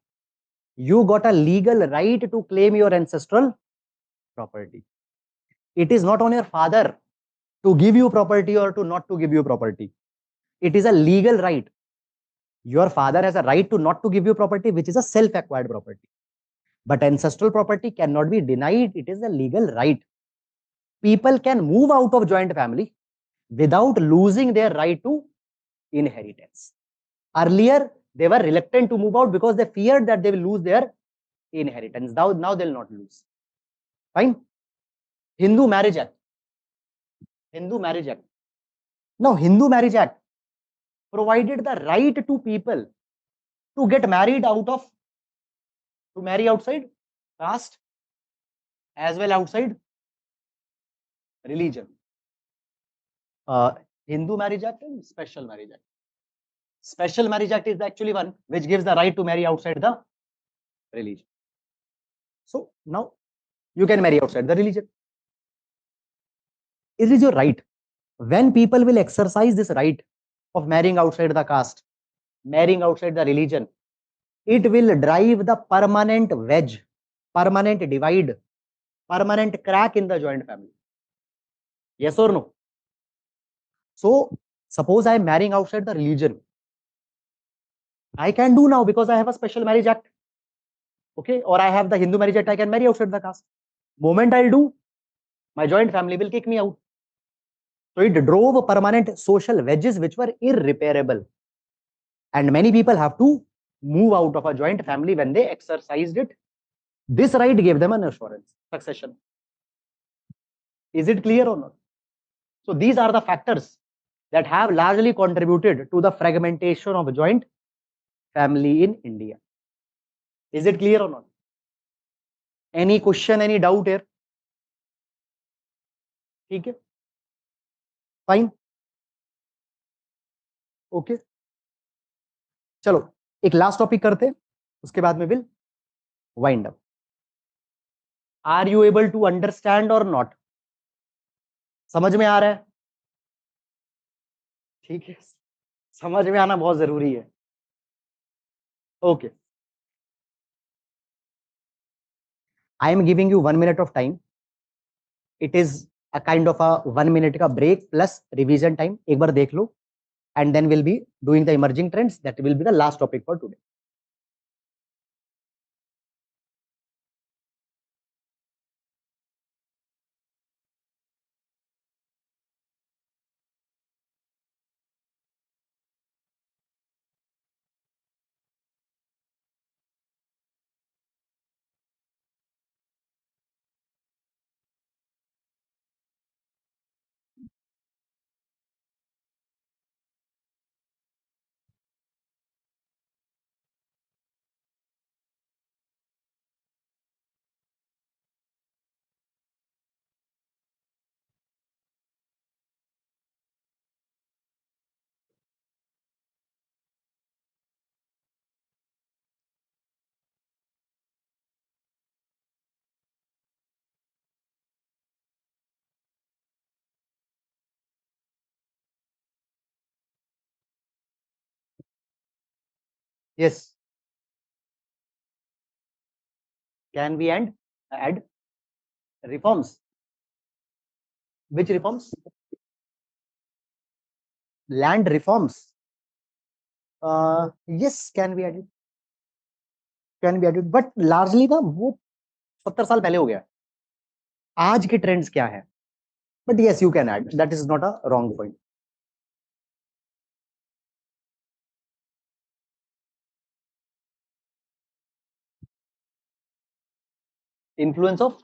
You got a legal right to claim your ancestral property. It is not on your father to give you property or to not to give you property. It is a legal right. Your father has a right to not to give you property, which is a self-acquired property. But ancestral property cannot be denied. It is a legal right. People can move out of joint family without losing their right to inheritance. Earlier, they were reluctant to move out because they feared that they will lose their inheritance. Now they'll not lose. Fine. Hindu Marriage Act. Hindu Marriage Act. Now, Hindu Marriage Act provided the right to people to get married to marry outside caste as well outside religion. Hindu Marriage Act and Special Marriage Act. Special Marriage Act is actually one which gives the right to marry outside the religion. So now you can marry outside the religion. It is your right. When people will exercise this right of marrying outside the caste, marrying outside the religion, it will drive the permanent wedge, permanent divide, permanent crack in the joint family. Yes or no? So suppose I am marrying outside the religion. I can do now because I have a Special Marriage Act. Okay, or I have the Hindu Marriage Act, I can marry outside the caste. Moment I'll do, my joint family will kick me out. So it drove permanent social wedges which were irreparable. And many people have to move out of a joint family when they exercised it. This right gave them an assurance, succession. Is it clear or not? So these are the factors that have largely contributed to the fragmentation of joint family in India. Is it clear or not? Any question, any doubt here? ठीक है, fine, okay. चलो एक last topic करते हैं, उसके बाद में will wind up. Are you able to understand और नॉट? समझ में आ रहा है? ठीक है, समझ में आना बहुत जरूरी है. Okay, I am giving you 1 minute of time. It is a kind of a 1 minute का break plus revision time. एक बार देख लो and then we'll be doing the emerging trends. That will be the last topic for today. Yes. Can we add reforms? Which reforms? Land reforms. Yes, can be added. Can be added. But largely ना वो 70 साल पहले हो गया. आज के trends क्या है? But yes, you can add. That is not a wrong point. Influence of,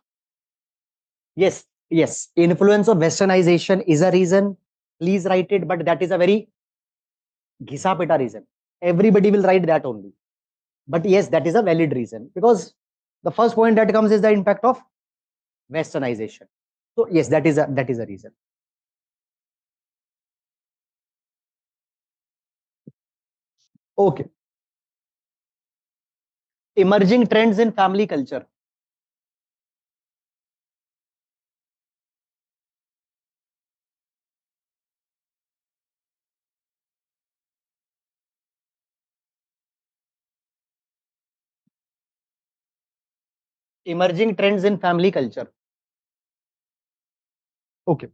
yes, yes, influence of westernization is a reason. Please write it, but that is a very घिसा पिटा reason. Everybody will write that only. But yes, that is a valid reason, because the first point that comes is the impact of westernization. So yes, that is a reason. Okay. Emerging trends in family culture. Emerging trends in family culture. Okay.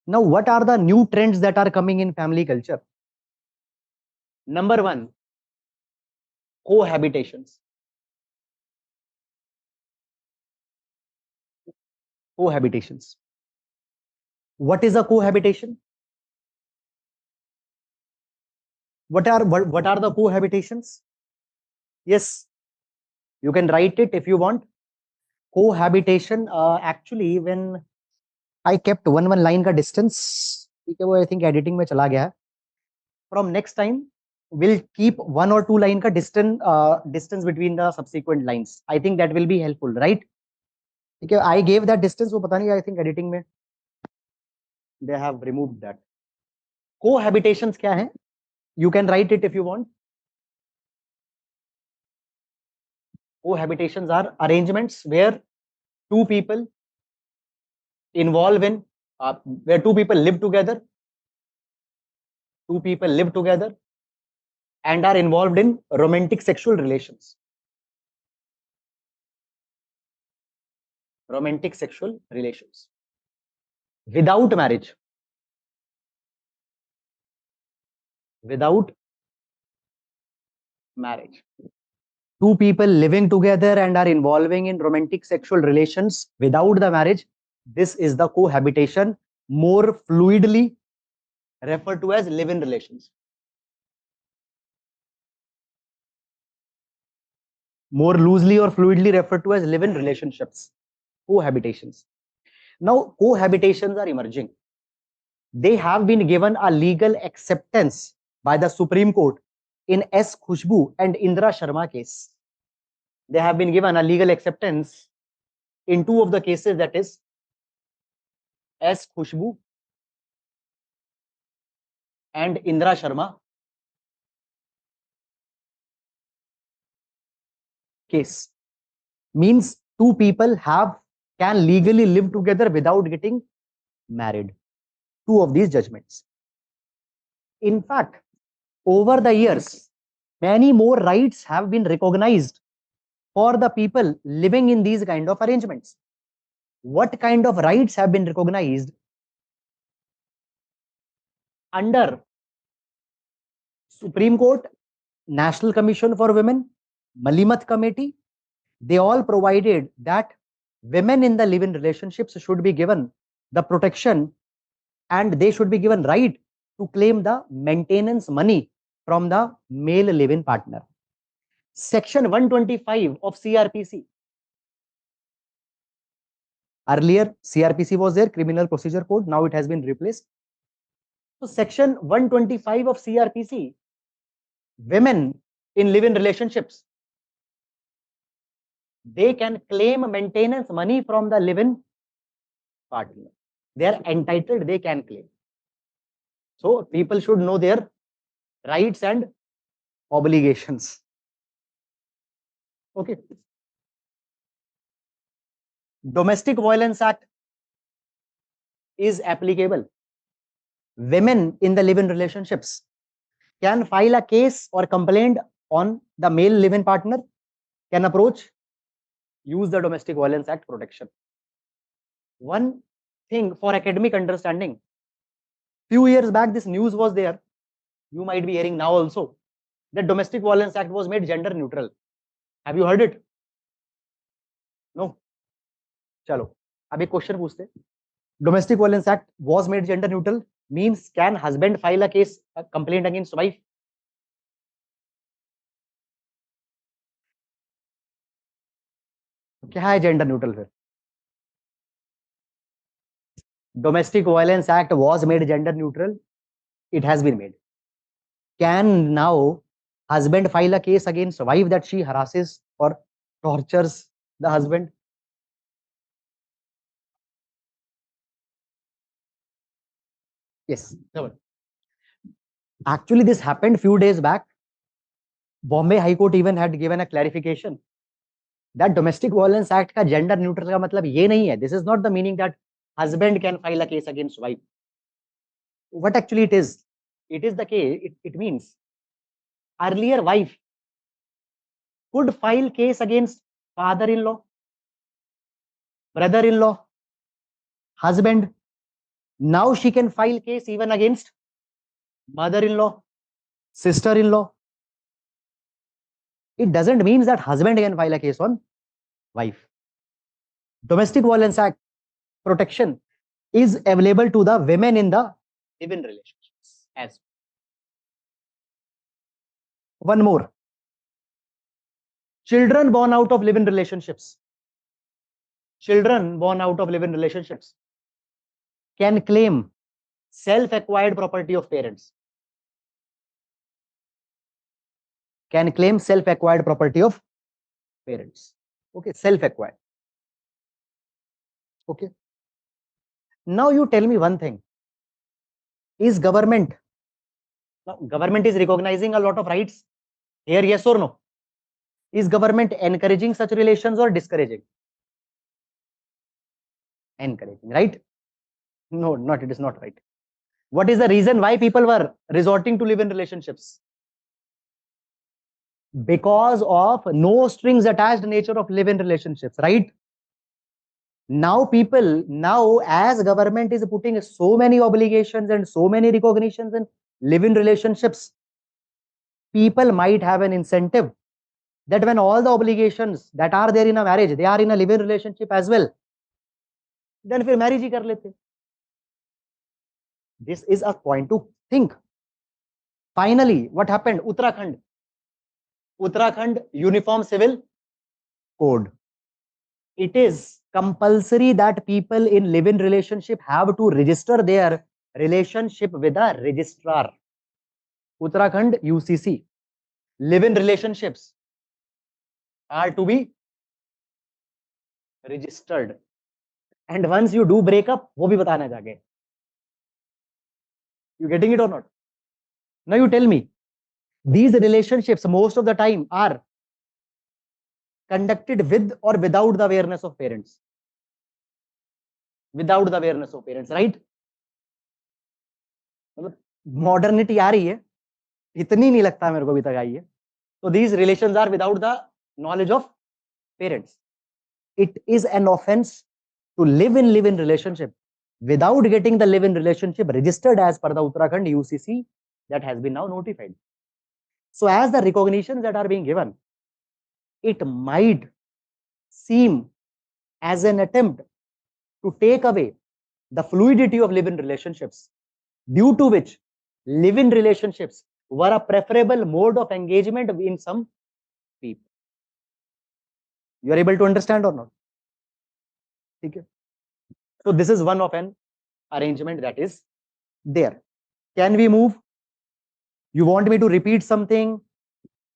Now, what are the new trends that are coming in family culture? Number one, cohabitations. Cohabitations. What is a cohabitation? What are the cohabitations? Yes, you can write it if you want. Cohabitation, actually, when I kept one line का distance, ठीक है, वो I think editing में चला गया है. From next time, we'll keep 1 or 2 line का distance between the subsequent lines. I think that will be helpful, right? ठीक है, I gave that distance, वो पता नहीं, I think editing में they have removed that. Cohabitations क्या है? You can write it if you want. Cohabitations are arrangements where two people involve in, where two people live together and are involved in romantic sexual relations. Romantic sexual relations. Without marriage. Without marriage. Two people living together and are involving in romantic sexual relations without the marriage. This is the cohabitation, more fluidly referred to as live-in relations. More loosely or fluidly referred to as live-in relationships. Cohabitations. Now, cohabitations are emerging. They have been given a legal acceptance by the Supreme Court in S. Khushbu and Indra Sharma case. They have been given a legal acceptance in two of the cases, that is S. Khushbu and Indra Sharma case. Means two people can legally live together without getting married. Two of these judgments. In fact, over the years, many more rights have been recognized for the people living in these kind of arrangements. What kind of rights have been recognized? Under Supreme Court, National Commission for Women, Malimat Committee, they all provided that women in the live-in relationships should be given the protection and they should be given right to claim the maintenance money from the male live-in partner. Section 125 of CRPC. Earlier, CRPC was there, Criminal Procedure Code. Now it has been replaced. So Section 125 of CRPC, women in live-in relationships, they can claim maintenance money from the live-in partner. They are entitled, they can claim. So people should know their rights and obligations. Okay. Domestic Violence Act is applicable. Women in the live-in relationships can file a case or complaint on the male live-in partner, can approach, use the Domestic Violence Act protection. One thing for academic understanding, few years back this news was there, you might be hearing now also, that Domestic Violence Act was made gender neutral. Have you heard it? No? Chalo, अब एक question पूछते. Domestic Violence Act was made gender neutral means can husband file a case, a complaint against wife? क्या है gender neutral फिर? Domestic violence act was made gender neutral. It has been made. Can now husband file a case against wife that she harasses or tortures the husband? Yes. Actually, this happened few days back. Bombay High Court even had given a clarification that Domestic Violence Act का gender neutral का मतलब ये नहीं है. This is not the meaning that husband can file a case against wife. What actually it is? It is the case. It means earlier wife could file case against father-in-law, brother-in-law, husband. Now she can file case even against mother-in-law, sister-in-law. It doesn't mean that husband can file a case on wife. Domestic Violence Act protection is available to the women in the live-in relationships as one more. Children born out of live-in relationships. Children born out of live-in relationships can claim self-acquired property of parents. Can claim self-acquired property of parents. Okay, self-acquired. Okay. Now you tell me one thing. Is government, now government is recognizing a lot of rights here, yes or no? Is government encouraging such relations or discouraging? Encouraging, right? No, not, it is not right. What is the reason why people were resorting to live-in relationships? Because of no strings attached nature of live-in relationships, right? Now as government is putting so many obligations and so many recognitions in live-in relationships, people might have an incentive that when all the obligations that are there in a marriage, they are in a live-in relationship as well, then फिर marriage ही कर लेते. This is a point to think. Finally, what happened? Uttarakhand Uniform Civil Code. It is compulsory that people in live-in relationship have to register their relationship with a registrar. Uttarakhand UCC. Live-in relationships are to be registered. And once you do break up, वो भी बताना जाके. You getting it or not? Now you tell me, these relationships most of the time are conducted with or without the awareness of parents. Without the awareness of parents, right? Modernity आ रही है, इतनी नहीं लगता मेरे को अभी तक आई है. So these relations are without the knowledge of parents. It is an offense to live in relationship without getting the live-in relationship registered as per the Uttarakhand UCC that has been now notified. So as the recognitions that are being given, it might seem as an attempt to take away the fluidity of live-in relationships, due to which live-in relationships were a preferable mode of engagement in some people. You are able to understand or not? Okay. So this is one of an arrangement that is there. Can we move? You want me to repeat something?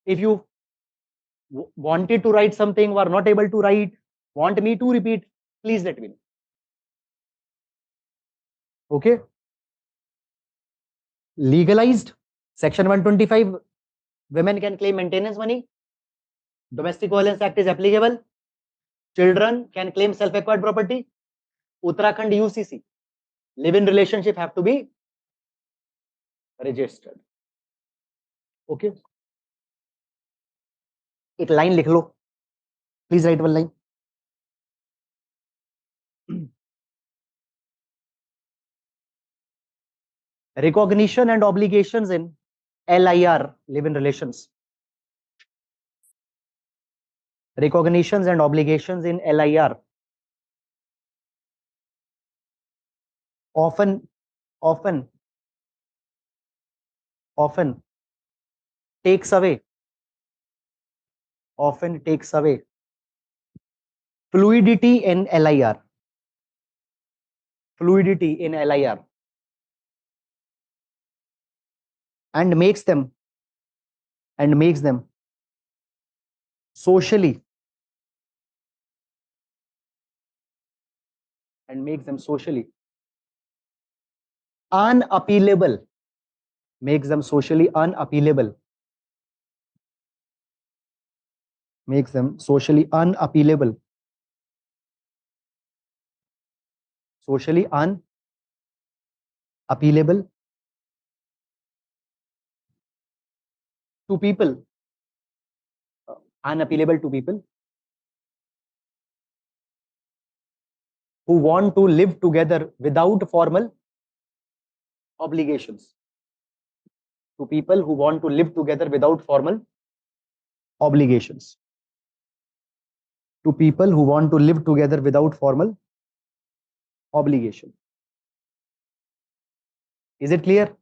If you wanted to write something, were not able to write, want me to repeat, please let me know. Okay. Legalized. Section 125. Women can claim maintenance money. Domestic Violence Act is applicable. Children can claim self-acquired property. Uttarakhand UCC. Live-in relationship have to be registered. Okay. एक line लिख लो. Please write one line. Recognition and obligations in LIR, live-in relations. Recognitions and obligations in LIR often takes away fluidity in LIR. Fluidity in LIR. And makes them socially unappealable. Makes them socially unappealable. Makes them socially unappealable. Socially unappealable to people. Unappealable to people who want to live together without formal obligations. To people who want to live together without formal obligations. To people who want to live together without formal obligation. Is it clear?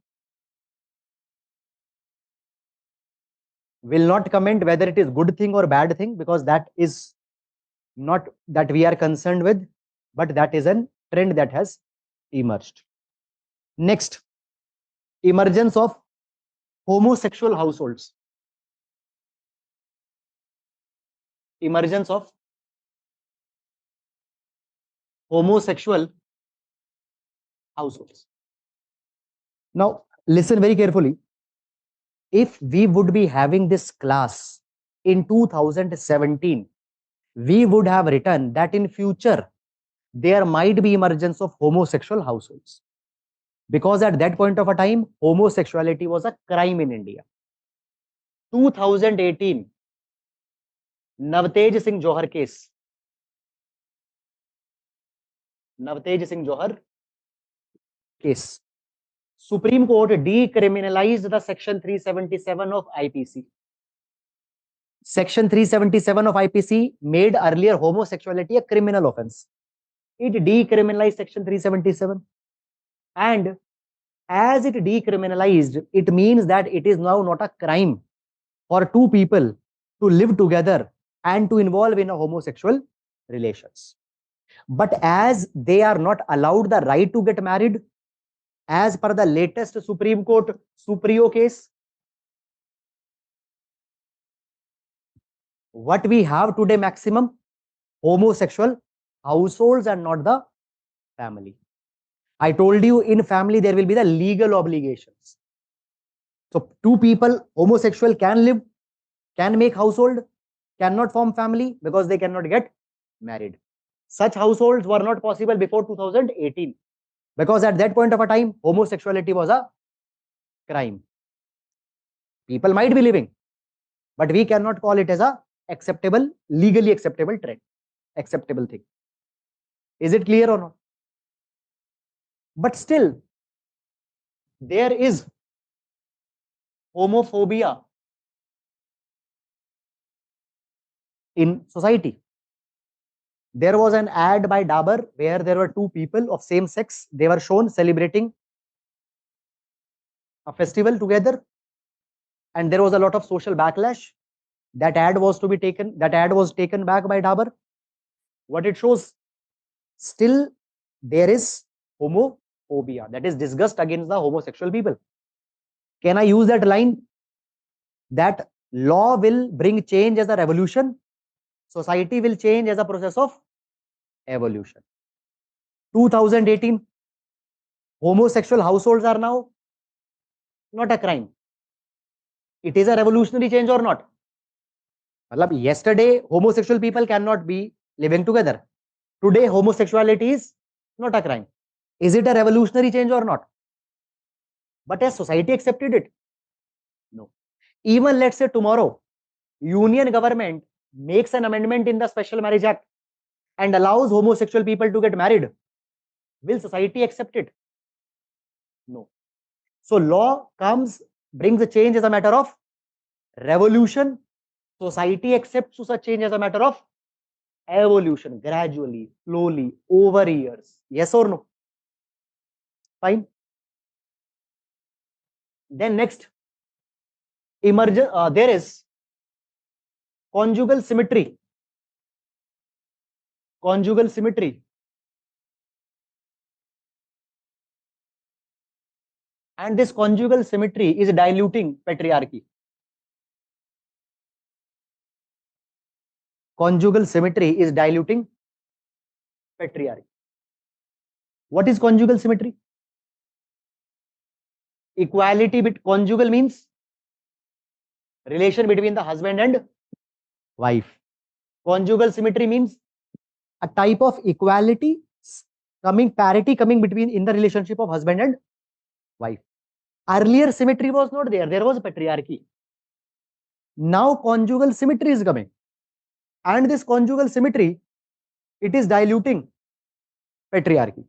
Will not comment whether it is good thing or bad thing, because that is not that we are concerned with, but that is a trend that has emerged. Next, emergence of homosexual households. Emergence of homosexual households. Now, listen very carefully. If we would be having this class in 2017, we would have written that in future there might be emergence of homosexual households, because at that point of a time homosexuality was a crime in India. 2018 Navtej Singh Johar case. Navtej Singh Johar case. Supreme Court decriminalized the Section 377 of IPC. Section 377 of IPC made earlier homosexuality a criminal offense. It decriminalized Section 377. And as it decriminalized, it means that it is now not a crime for two people to live together and to involve in a homosexual relations. But as they are not allowed the right to get married, as per the latest Supreme Court Suprio case, what we have today maximum homosexual households and not the family. I told you in family there will be the legal obligations. So two people homosexual can live, can make household, cannot form family because they cannot get married. Such households were not possible before 2018, because at that point of a time homosexuality was a crime. People might be living, but we cannot call it as a acceptable, legally acceptable trend, acceptable thing. Is it clear or not? But still there is homophobia in society. There was an ad by Dabur where there were two people of same sex. They were shown celebrating a festival together, and there was a lot of social backlash. That ad was taken back by Dabur. What it shows, still there is homophobia, that is disgust against the homosexual people. Can I use that line that law will bring change as a revolution, society will change as a process of evolution? 2018 homosexual households are now not a crime. It is a revolutionary change or not? Yesterday homosexual people cannot be living together. Today homosexuality is not a crime. Is it a revolutionary change or not? But has society accepted it? No. Even let's say tomorrow union government makes an amendment in the Special Marriage Act and allows homosexual people to get married, will society accept it? No. So law comes, brings a change as a matter of revolution. Society accepts such change as a matter of evolution, gradually, slowly, over years. Yes or no? Fine. Then next, there is conjugal symmetry. conjugal symmetry, and this conjugal symmetry is diluting patriarchy. Conjugal symmetry is diluting patriarchy. What is conjugal symmetry? Equality between conjugal means relation between the husband and wife. Conjugal symmetry means a type of equality parity coming between in the relationship of husband and wife. Earlier symmetry was not there. There was patriarchy. Now conjugal symmetry is coming. And this conjugal symmetry, it is diluting patriarchy.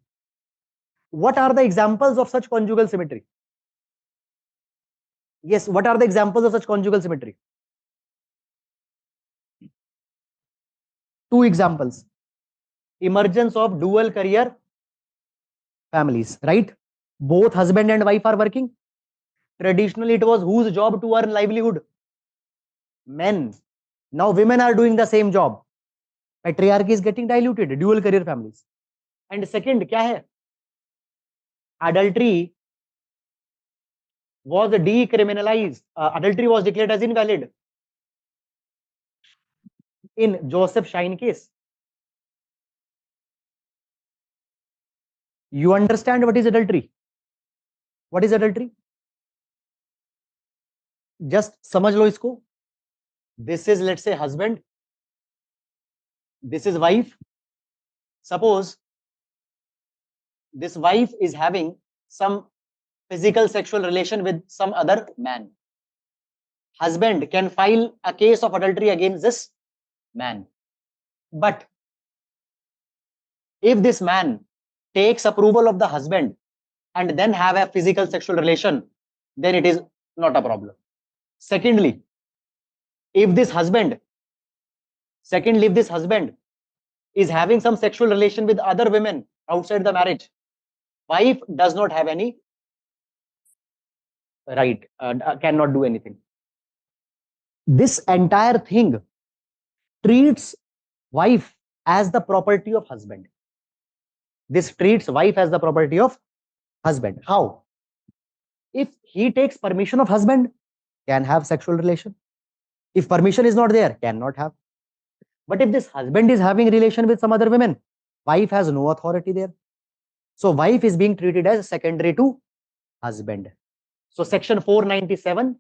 What are the examples of such conjugal symmetry? Yes, what are the examples of such conjugal symmetry? Two examples. Emergence of dual career families, right? Both husband and wife are working. Traditionally, it was whose job to earn livelihood? Men. Now women are doing the same job. Patriarchy is getting diluted. Dual career families. And second, क्या है? Adultery was decriminalized. Adultery was declared as invalid in Joseph Shine case. You understand what is adultery? What is adultery? Just समझ लो इसको. This is, let's say, husband. This is wife. Suppose this wife is having some physical sexual relation with some other man. Husband can file a case of adultery against this man. But if this man takes approval of the husband and then have a physical sexual relation, then it is not a problem. Secondly, if this husband is having some sexual relation with other women outside the marriage, wife does not have any right, cannot do anything. This entire thing treats wife as the property of husband. This treats wife as the property of husband. How? If he takes permission of husband, can have sexual relation. If permission is not there, cannot have. But if this husband is having relation with some other women, wife has no authority there. So wife is being treated as secondary to husband. So section 497,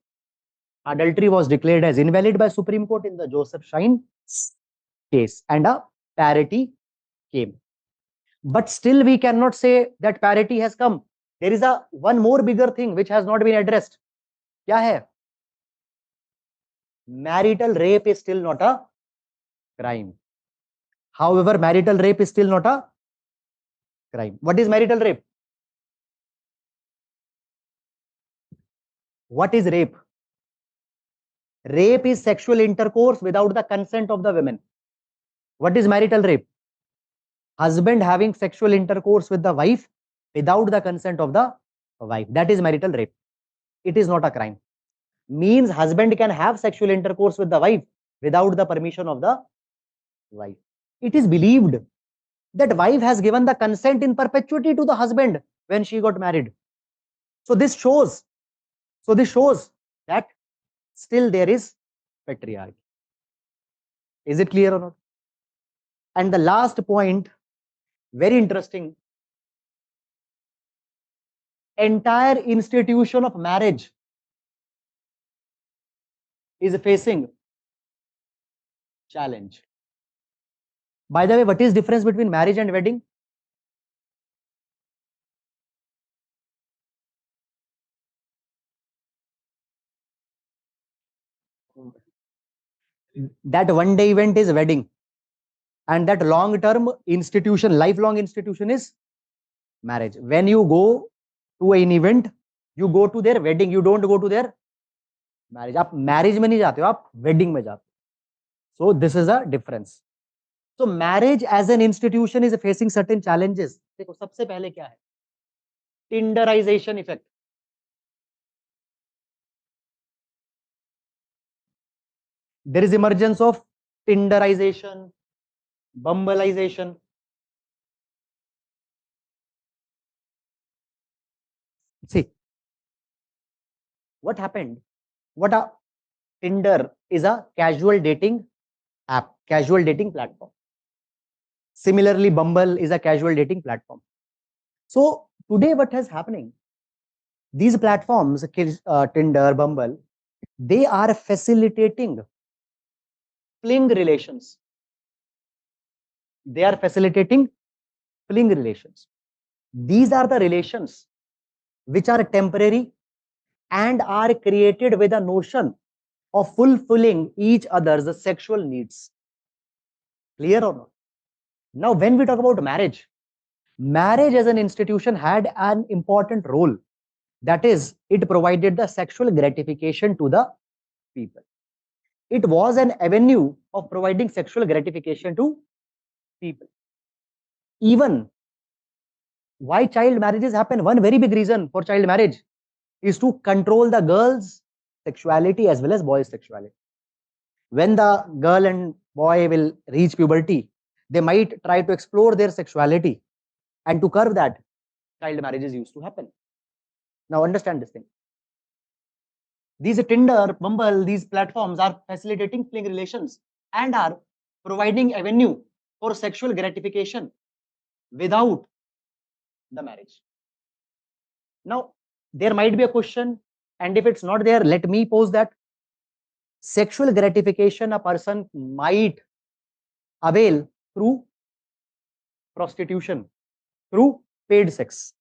adultery was declared as invalid by Supreme Court in the Joseph Shine case, and a parity came. But still we cannot say that parity has come. There is a one more bigger thing which has not been addressed. क्या है? Marital rape is still not a crime. However, marital rape is still not a crime. What is marital rape? What is rape? Rape is sexual intercourse without the consent of the women. What is marital rape? Husband having sexual intercourse with the wife without the consent of the wife. That is marital rape. It is not a crime. Means husband can have sexual intercourse with the wife without the permission of the wife. It is believed that wife has given the consent in perpetuity to the husband when she got married. So this shows that still there is patriarchy. Is it clear or not? And the last point, very interesting. Entire institution of marriage is facing challenge. By the way, what is difference between marriage and wedding? That one day event is wedding, and that long term institution, lifelong institution is marriage. When you go to an event, you go to their wedding, you don't go to their marriage. आप marriage में नहीं जाते हो, आप wedding में जाते हो. So this is a difference. So marriage as an institution is facing certain challenges. देखो सबसे पहले क्या है? Tinderization effect. There is emergence of Tinderization. bumbleization, see what happened. What a Tinder is a casual dating app, casual dating platform. Similarly, Bumble is a casual dating platform. So today what is happening, these platforms, Tinder, Bumble, they are facilitating fling relations. They are facilitating fling relations. These are the relations which are temporary and are created with a notion of fulfilling each other's sexual needs. Clear or not? Now, when we talk about marriage, marriage as an institution had an important role. That is, it provided the sexual gratification to the people. It was an avenue of providing sexual gratification to people. Even why child marriages happen, one very big reason for child marriage is to control the girl's sexuality as well as boy's sexuality. When the girl and boy will reach puberty, they might try to explore their sexuality, and to curb that, child marriages used to happen. Now understand this thing. These Tinder, Bumble, these platforms are facilitating fling relations and are providing avenue for sexual gratification without the marriage. Now, there might be a question, and if it's not there, let me pose that. Sexual gratification a person might avail through prostitution, through paid sex,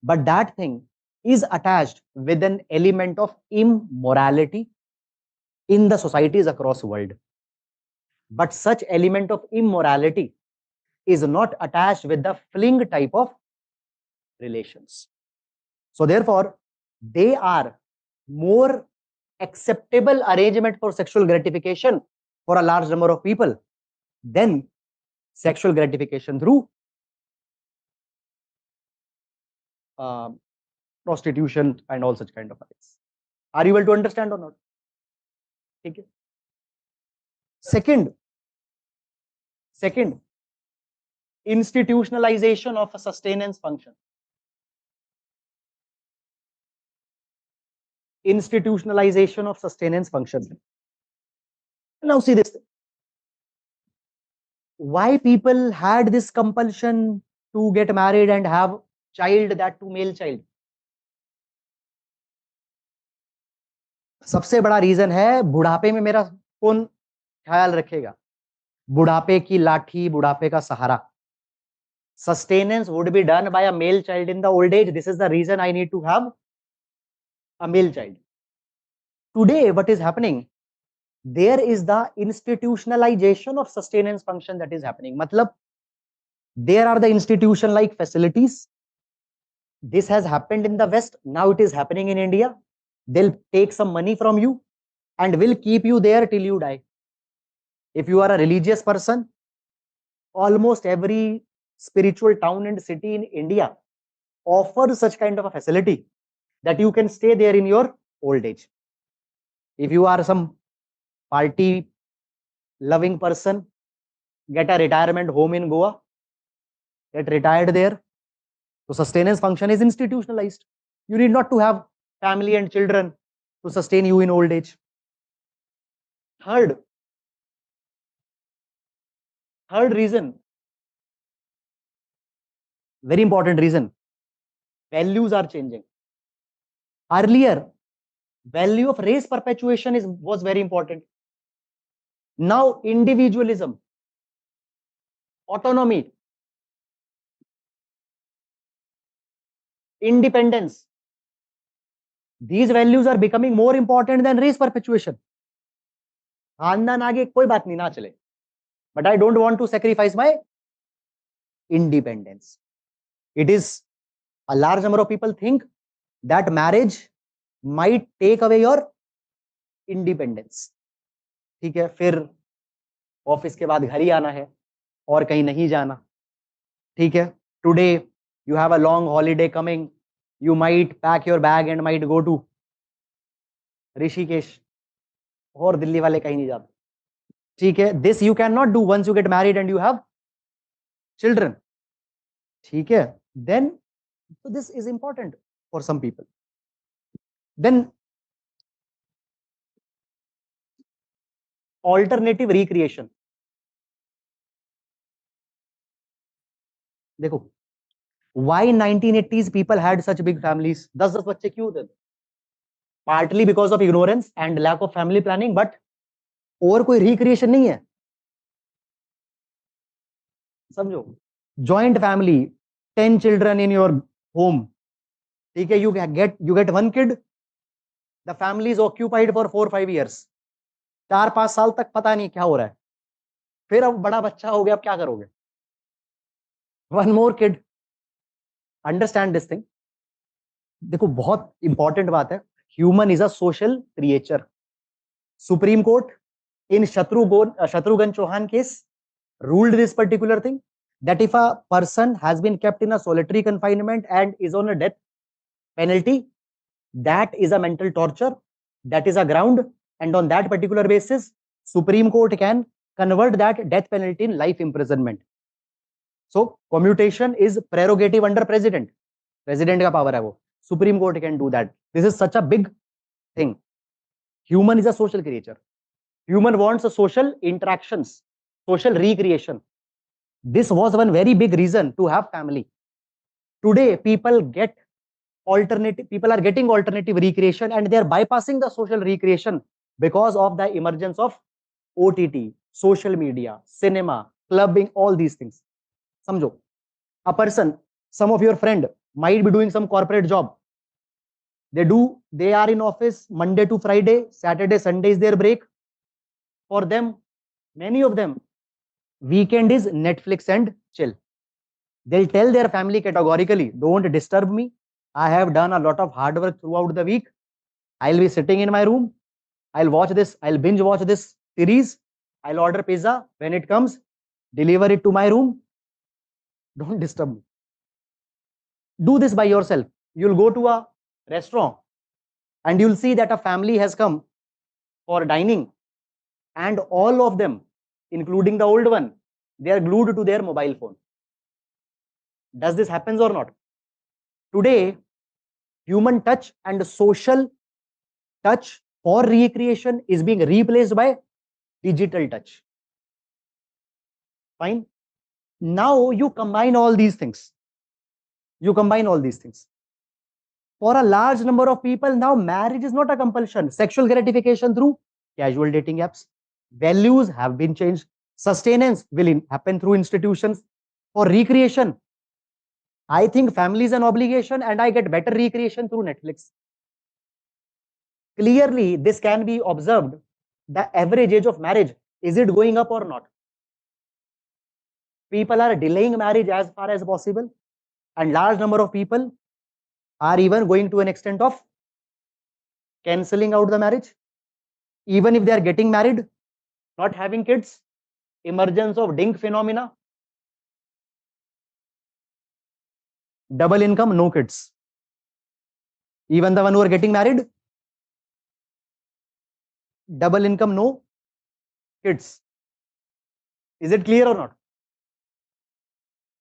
but that thing is attached with an element of immorality in the societies across the world. But such element of immorality is not attached with the fling type of relations. So therefore, they are more acceptable arrangement for sexual gratification for a large number of people than sexual gratification through prostitution and all such kind of things. Are you able to understand or not? Okay. Second, institutionalization of a sustenance function. Institutionalization of sustenance function. Now see this. Why people had this compulsion to get married and have child, that to male child? सबसे बड़ा reason है, बुढ़ापे में मेरा कौन ख्याल रखेगा? बुढ़ापे की लाठी, बुढ़ापे का सहारा. Sustenance would be done by a male child in the old age. This is the reason I need to have a male child. Today, what is happening? There is the institutionalization of sustenance function that is happening. Matlab, there are the institution-like facilities. This has happened in the West. Now it is happening in India. They'll take some money from you and will keep you there till you die. If you are a religious person, almost every spiritual town and city in India offers such kind of a facility that you can stay there in your old age. If you are some party loving person, get a retirement home in Goa, get retired there. So sustenance function is institutionalized. You need not to have family and children to sustain you in old age. Third reason, very important reason, values are changing. Earlier, value of race perpetuation was very important. Now individualism, autonomy, independence, these values are becoming more important than race perpetuation. खानदान आगे कोई बात नहीं ना चले, but I don't want to sacrifice my independence. It is a large number of people think that marriage might take away your independence. ठीक है, फिर ऑफिस के बाद घर ही आना है और कहीं नहीं जाना. ठीक है, today you have a long holiday coming, you might pack your bag and might go to Rishikesh, और दिल्ली वाले कहीं नहीं जाते. ठीक है, this you cannot do once you get married and you have children. ठीक है, then so this is important for some people. Then alternative recreation. देखो, why 1980s people had such big families? 10-10 बच्चे क्यों थे? Partly because of ignorance and lack of family planning, but और कोई recreation नहीं है. समझो, joint family, 10 children in your home. ठीक है, you get one kid, the family is occupied for 4-5 years. 4-5 साल तक पता नहीं क्या हो रहा है. फिर अब बड़ा बच्चा हो गया, अब क्या करोगे? One more kid. Understand this thing. देखो, बहुत इंपॉर्टेंट बात है. Human is a social creature. Supreme court in Shatrughan Chauhan case ruled this particular thing, that if a person has been kept in a solitary confinement and is on a death penalty, that is a mental torture, that is a ground, and on that particular basis Supreme Court can convert that death penalty in life imprisonment. So commutation is prerogative under president. President का power है वो. Supreme Court can do that. This is such a big thing. Human is a social creature. Human wants social interactions, social recreation. This was one very big reason to have family. Today, people are getting alternative recreation and they are bypassing the social recreation because of the emergence of OTT, social media, cinema, clubbing, all these things. समझो, a person, some of your friend might be doing some corporate job. They are in office Monday to Friday, Saturday, Sunday is their break. For them, many of them, weekend is Netflix and chill. They'll tell their family categorically, don't disturb me. I have done a lot of hard work throughout the week. I'll be sitting in my room. I'll binge watch this series. I'll order pizza. When it comes, deliver it to my room. Don't disturb me. Do this by yourself. You'll go to a restaurant and you'll see that a family has come for dining and all of them, including the old one, they are glued to their mobile phone. Does this happen or not? Today, human touch and social touch for recreation is being replaced by digital touch. Fine. Now you combine all these things. For a large number of people, now marriage is not a compulsion. Sexual gratification through casual dating apps. Values have been changed. Sustenance will happen through institutions. For recreation, I think family is an obligation and I get better recreation through Netflix. Clearly, this can be observed. The average age of marriage, is it going up or not? People are delaying marriage as far as possible, and large number of people are even going to an extent of cancelling out the marriage. Even if they are getting married, not having kids, emergence of DINK phenomena, double income, no kids. Even the one who are getting married, double income, no kids. Is it clear or not?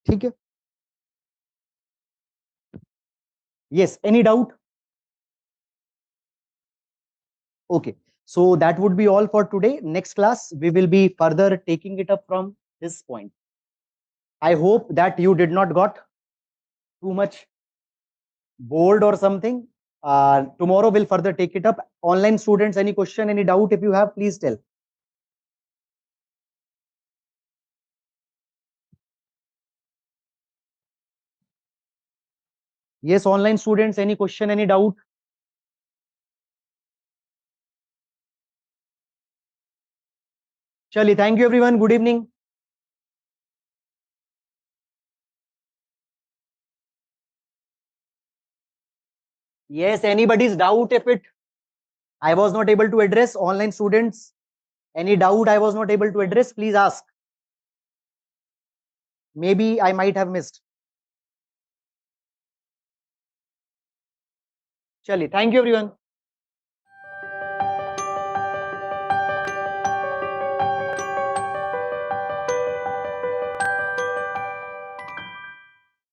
ठीक है? Yes, any doubt? Okay, so that would be all for today. Next class, we will be further taking it up from this point. I hope that you did not got too much bored or something. Tomorrow we'll further take it up. Online students, any question, any doubt, if you have, please tell. Yes, online students, any question, any doubt? Chali, thank you everyone. Good evening. Yes, anybody's doubt if it I was not able to address, online students, any doubt I was not able to address, please ask. Maybe I might have missed. Chali, thank you everyone.